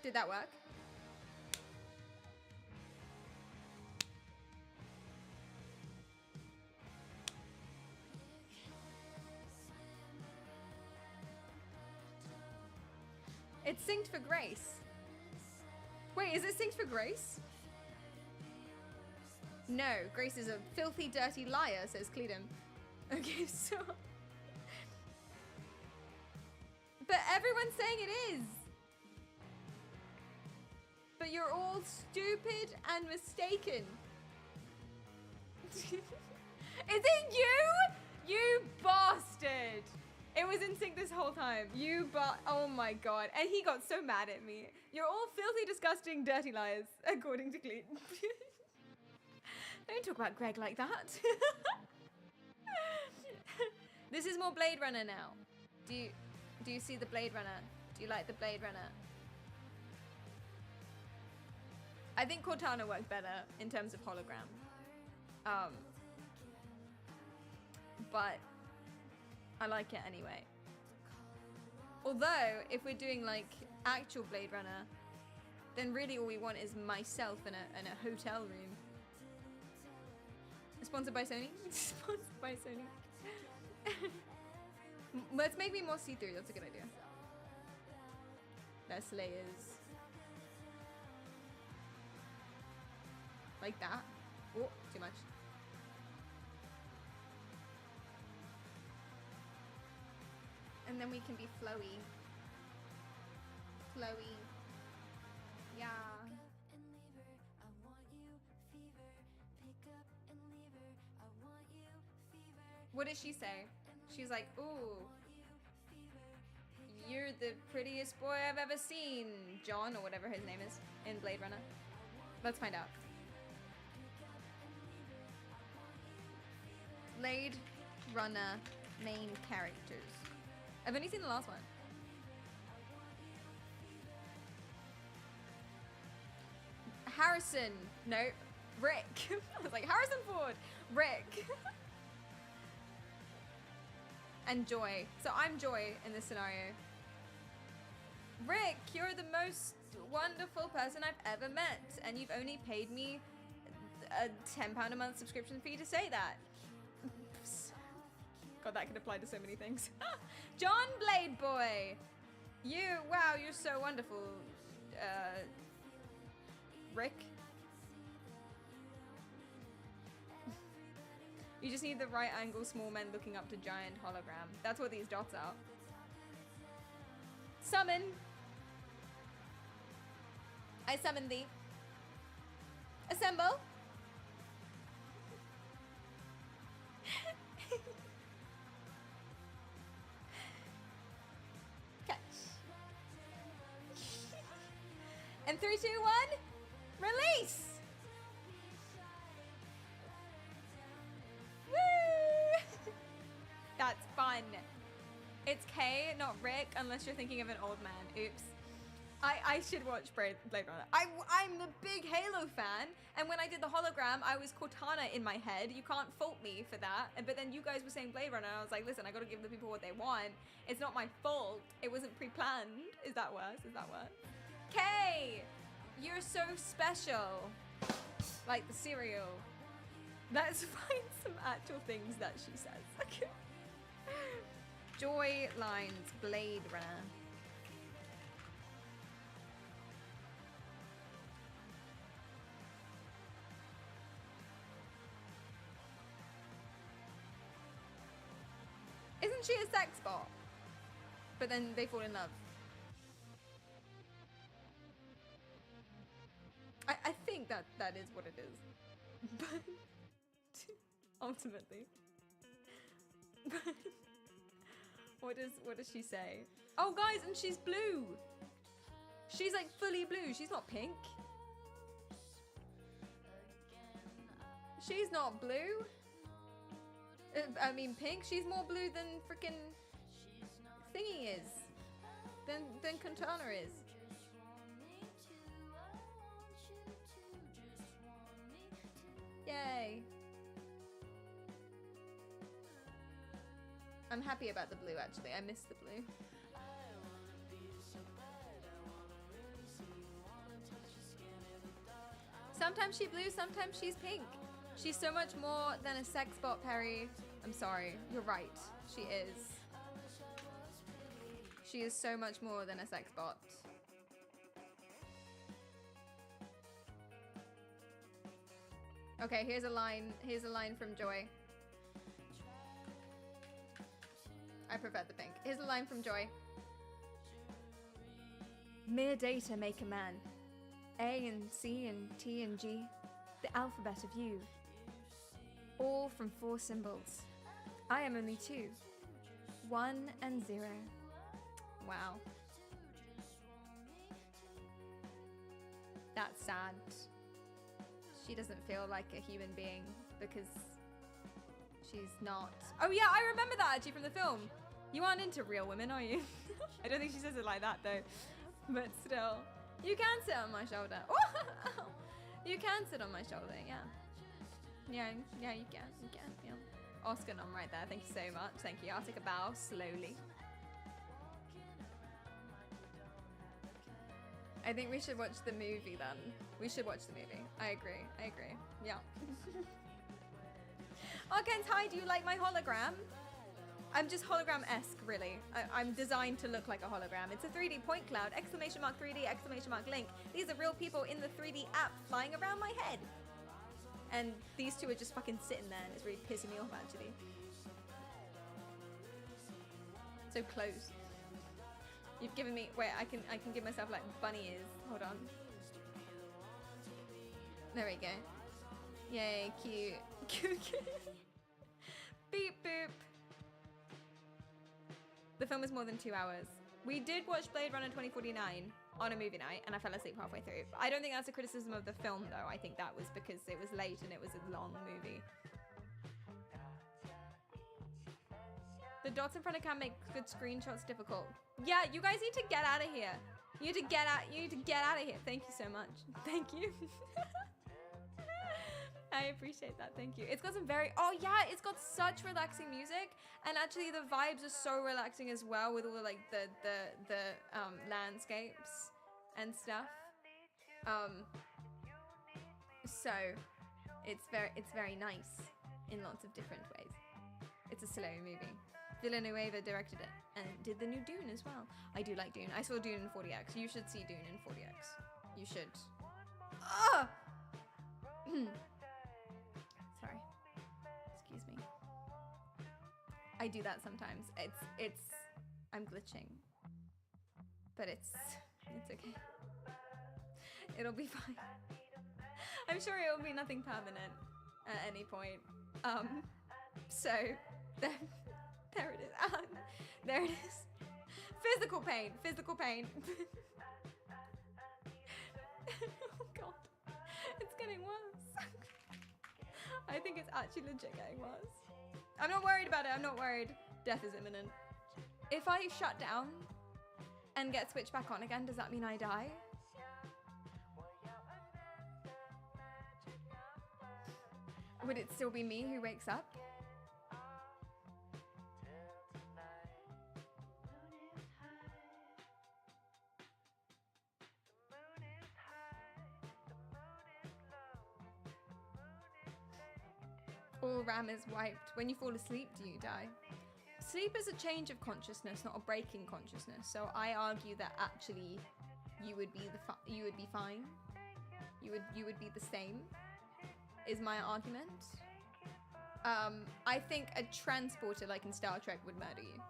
Did that work? It's synced for Grace. Wait, is it synced for Grace? No, Grace is a filthy, dirty liar, says Cleedum. Okay, so... But everyone's saying it is! But you're all stupid and mistaken. Is it you? You bastard! It was in sync this whole time. Oh my god. And he got so mad at me. You're all filthy, disgusting, dirty liars, according to Cleet. Don't talk about Greg like that. This is more Blade Runner now. Do you see the Blade Runner? Do you like the Blade Runner? I think Cortana worked better in terms of hologram. But I like it anyway. Although, if we're doing like actual Blade Runner, then really all we want is myself in a hotel room. Sponsored by Sony? Sponsored by Sony. Let's make me more see-through, that's a good idea. Less layers. Like that. Oh, too much. And then we can be flowy. Flowy. Yeah. What did she say? She's like, ooh, you're the prettiest boy I've ever seen, John, or whatever his name is, in Blade Runner. Let's find out. Blade Runner main characters. I've only seen the last one. Harrison. No. Rick. I was like, Harrison Ford. Rick. And Joy. So I'm Joy in this scenario. Rick, you're the most wonderful person I've ever met. And you've only paid me a £10 a month subscription fee to say that. God, that could apply to so many things. John Blade Boy. Wow, you're so wonderful. Rick. You just need the right angle, small men looking up to giant hologram. That's what these dots are. Summon. I summon thee. Assemble. Catch. And 3, 2, 1. Release. Woo! That's fun. It's K, not Rick, unless you're thinking of an old man. Oops. I should watch Blade Runner. I'm a big Halo fan, and when I did the hologram, I was Cortana in my head. You can't fault me for that. But then you guys were saying Blade Runner, and I was like, listen, I gotta give the people what they want. It's not my fault. It wasn't pre-planned. Is that worse? Is that worse? K! You're so special. Like the cereal. Let's find some actual things that she says. Okay. Joy lines, Blade Runner. Isn't she a sex bot? But then they fall in love. I think that is what it is. But ultimately. What does she say? Oh guys, and she's blue. She's like fully blue. She's not pink. She's not blue. I mean pink. She's more blue than freaking thingy is. Than Cortana is. Yay. I'm happy about the blue actually. I miss the blue. Sometimes she's blue, sometimes she's pink. She's so much more than a sex bot, Perry. I'm sorry. You're right. She is. She is so much more than a sex bot. Okay, here's a line. Here's a line from Joy. I prefer the pink. Here's a line from Joy. Mere data make a man. A and C and T and G. The alphabet of you. All from 4 symbols. I am only 2. 1 and 0. Wow. That's sad. She doesn't feel like a human being because she's not. Oh yeah, I remember that actually from the film. You aren't into real women, are you? I don't think she says it like that though. But still. You can sit on my shoulder. Oh! You can sit on my shoulder, yeah. Yeah, you can, yeah. Oscar nom right there, thank you so much. Thank you, I'll take a bow slowly. I think we should watch the movie then. We should watch the movie. I agree. I agree. Yeah. Arkens, hi, do you like my hologram? I'm just hologram-esque, really. I'm designed to look like a hologram. It's a 3D point cloud, exclamation mark 3D, exclamation mark link. These are real people in the 3D app flying around my head. And these two are just fucking sitting there and it's really pissing me off, actually. So close. You've given me, wait, I can give myself like bunny ears. Hold on. There we go. Yay, cute. Beep boop. The film is more than 2 hours. We did watch Blade Runner 2049 on a movie night and I fell asleep halfway through. I don't think that's a criticism of the film though. I think that was because it was late and it was a long movie. The dots in front of cam make good screenshots difficult. Yeah, you guys need to get out of here. You need to get out of here. Thank you so much. Thank you. I appreciate that. Thank you. It's got some very, oh yeah, it's got such relaxing music, and actually the vibes are so relaxing as well with all the like the landscapes and stuff. So it's very nice in lots of different ways. It's a slow movie. Villanueva directed it and did the new Dune as well. I do like Dune. I saw Dune in 40x. You should see Dune in 40x. You should. Ah! Sorry. Excuse me. I do that sometimes. I'm glitching. But it's okay. It'll be fine. I'm sure it will be nothing permanent at any point. So there it is. There it is. Physical pain. Physical pain. Oh god. It's getting worse. I think it's actually legit getting worse. I'm not worried about it. I'm not worried. Death is imminent. If I shut down and get switched back on again, does that mean I die? Would it still be me who wakes up? All RAM is wiped. When you fall asleep, do you die? Sleep is a change of consciousness, not a break in consciousness. So I argue that actually you would be fine. You would be the same. Is my argument. I think a transporter like in Star Trek would murder you.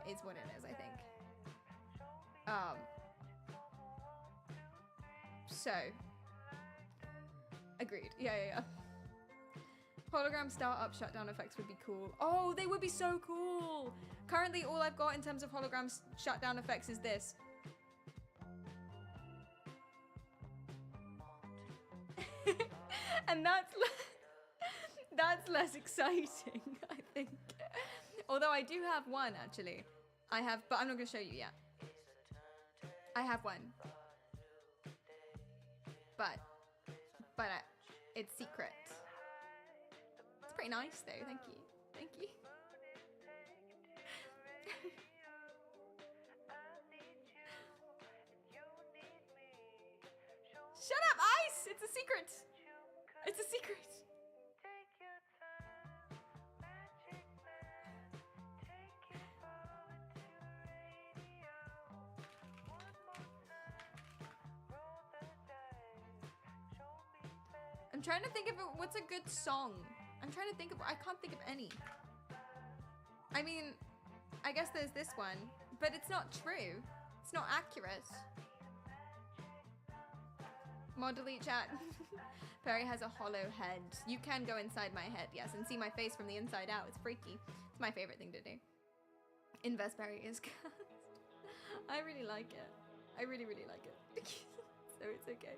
Is what it is, I think. So agreed. Yeah. Hologram startup shutdown effects would be cool. Oh, they would be so cool. Currently, all I've got in terms of hologram shutdown effects is this. And that's less exciting, I think. Although I do have one, actually. But I'm not going to show you yet. I have one. But it's secret. It's pretty nice though, thank you. Thank you. Shut up, Ice! It's a secret! It's a secret! I'm trying to think of what's a good song. I can't think of any. I mean, I guess there's this one, but it's not true. It's not accurate. Mod delete chat. Perry has a hollow head. You can go inside my head, yes, and see my face from the inside out. It's freaky. It's my favorite thing to do. Invest Perry is cast. I really like it. I really, really like it. So it's okay.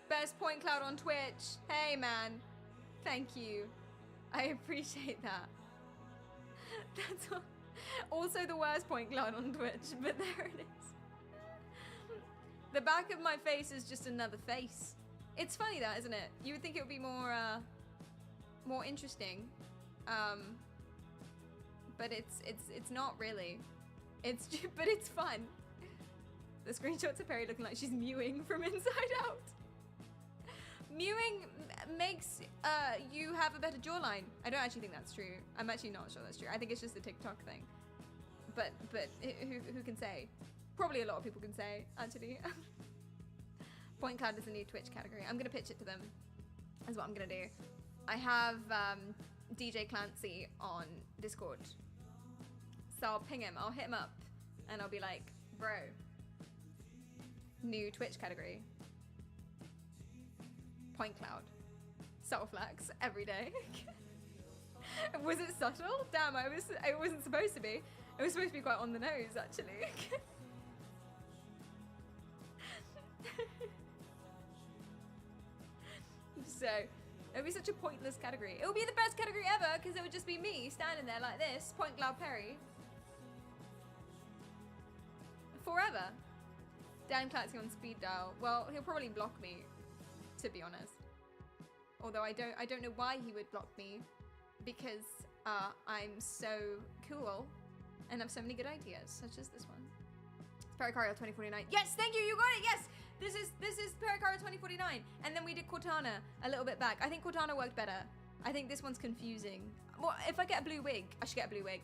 Best point cloud on Twitch. Hey man, thank you. I appreciate that. That's also the worst point cloud on Twitch, but there it is. The back of my face is just another face. It's funny that, isn't it? You would think it would be more interesting But it's not really. But it's fun. The screenshots of Perry looking like she's mewing from inside out. Mewing makes you have a better jawline. I don't actually think that's true. I'm actually not sure that's true. I think it's just a TikTok thing. But who can say? Probably a lot of people can say, actually. Point cloud is a new Twitch category. I'm gonna pitch it to them. That's what I'm gonna do. I have DJ Clancy on Discord. So I'll ping him, I'll hit him up, and I'll be like, bro, new Twitch category. Point cloud. Subtle flex every day. Was it subtle? Damn, it wasn't supposed to be. It was supposed to be quite on the nose, actually. So, it would be such a pointless category. It would be the best category ever, because it would just be me standing there like this, Point Cloud Perry. Forever. Dan Clancy on speed dial. Well, he'll probably block me, to be honest. Although I don't know why he would block me, because I'm so cool and have so many good ideas, such as this one. It's PerriKaryal 2049. Yes, thank you, you got it, yes! This is PerriKaryal 2049. And then we did Cortana a little bit back. I think Cortana worked better. I think this one's confusing. Well, if I get a blue wig, I should get a blue wig.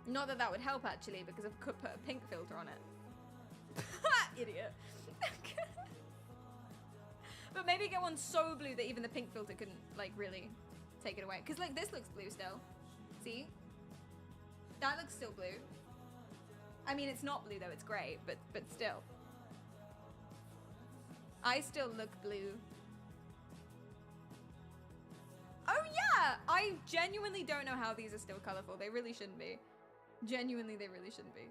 Not that that would help, actually, because I could put a pink filter on it. Idiot. But maybe get one so blue that even the pink filter couldn't, like, really take it away. Because, like, this looks blue still. See? That looks still blue. I mean, it's not blue, though. It's grey, but still. I still look blue. Oh, yeah! I genuinely don't know how these are still colorful. They really shouldn't be. Genuinely, they really shouldn't be.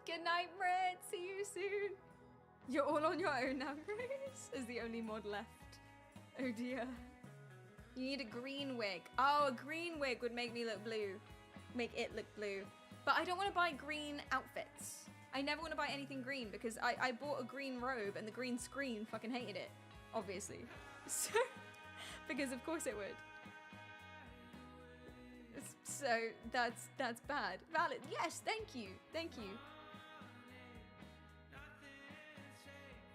Good night, Brett. See you soon. You're all on your own now, Grace. Is the only mod left. Oh dear. You need a green wig. Oh, a green wig would make me look blue. Make it look blue. But I don't want to buy green outfits. I never want to buy anything green because I bought a green robe and the green screen fucking hated it. Obviously. So, because of course it would. So that's bad. Valid. Yes, thank you. Thank you.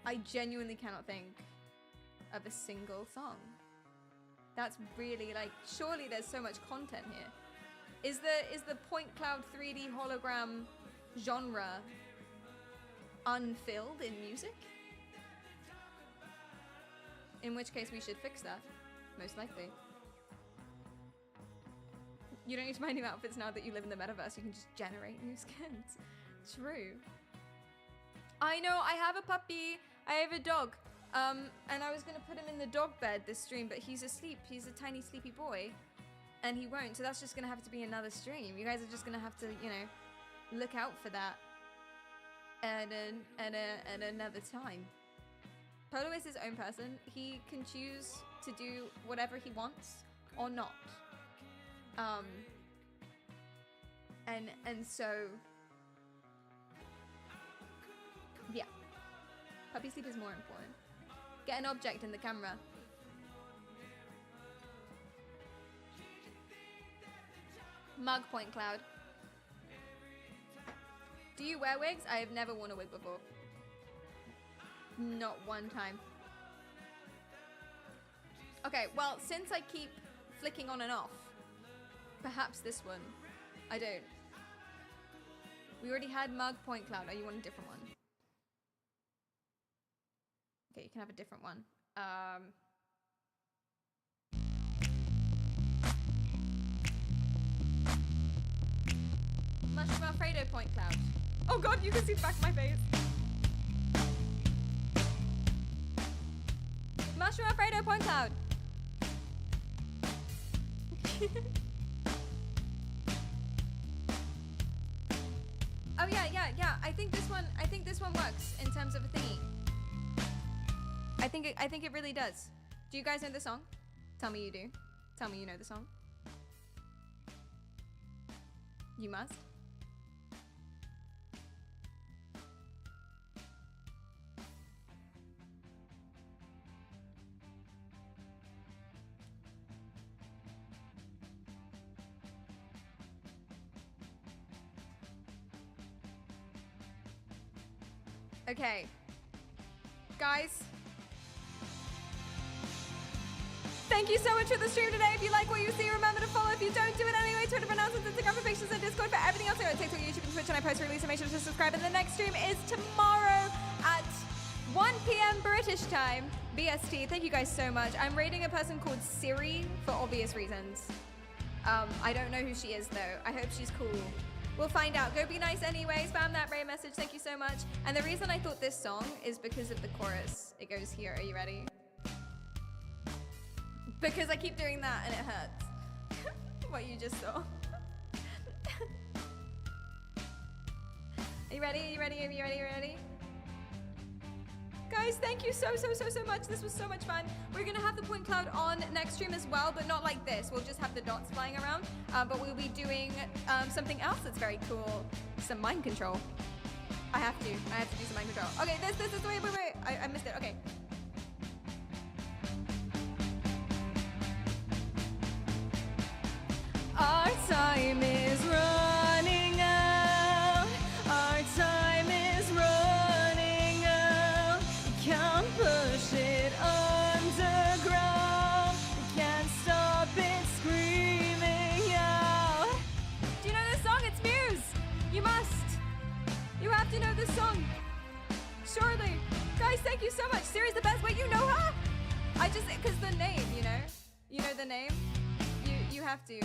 I genuinely cannot think of a single song. That's really, like, surely there's so much content here. Is the point cloud 3D hologram genre unfilled in music? In which case we should fix that, most likely. You don't need to buy new outfits now that you live in the metaverse. You can just generate new skins. True. I know, I have a puppy. I have a dog. And I was gonna put him in the dog bed this stream, but he's asleep. He's a tiny sleepy boy. And he won't, so that's just gonna have to be another stream. You guys are just gonna have to, you know, look out for that at another time. Polo is his own person. He can choose to do whatever he wants or not. And so, yeah. Puppy sleep is more important. Get an object in the camera. Mug point cloud. Do you wear wigs? I have never worn a wig before. Not one time. Okay, well, since I keep flicking on and off, perhaps this one. I don't. We already had mug point cloud. Oh, you want a different one? Okay, you can have a different one. Mushroom Alfredo point cloud. Oh god, you can see the back of my face. Mushroom Alfredo point cloud. Oh yeah. I think this one works in terms of a thingy. I think it really does. Do you guys know the song? Tell me you do. Tell me you know the song. You must. Okay. Guys. Thank you so much for the stream today. If you like what you see, remember to follow. If you don't, do it anyway. Twitter for announcements, Instagram for pictures, and Discord for everything else. I TikTok, YouTube, and Twitch, and I post release, so make sure to subscribe. And the next stream is tomorrow at 1 p.m. British time, BST. Thank you guys so much. I'm raiding a person called Siri for obvious reasons. I don't know who she is though. I hope she's cool. We'll find out. Go be nice anyway. Spam that raid message. Thank you so much. And the reason I thought this song is because of the chorus. It goes here. Are you ready? Because I keep doing that and it hurts. What you just saw. Are you ready? Are you ready? Are you ready? Are you ready? Guys, thank you so much. This was so much fun. We're gonna have the point cloud on next stream as well, but not like this. We'll just have the dots flying around. But we'll be doing something else that's very cool. Some mind control. I have to do some mind control. Okay, this is, wait. I missed it, okay. Our time is running out. Our time is running out. We can't push it underground. We can't stop it screaming out. Do you know this song? It's Muse. You must. You have to know this song. Surely. Guys, thank you so much. Siri's the best. Wait, you know her? Because the name, you know? You know the name? You have to.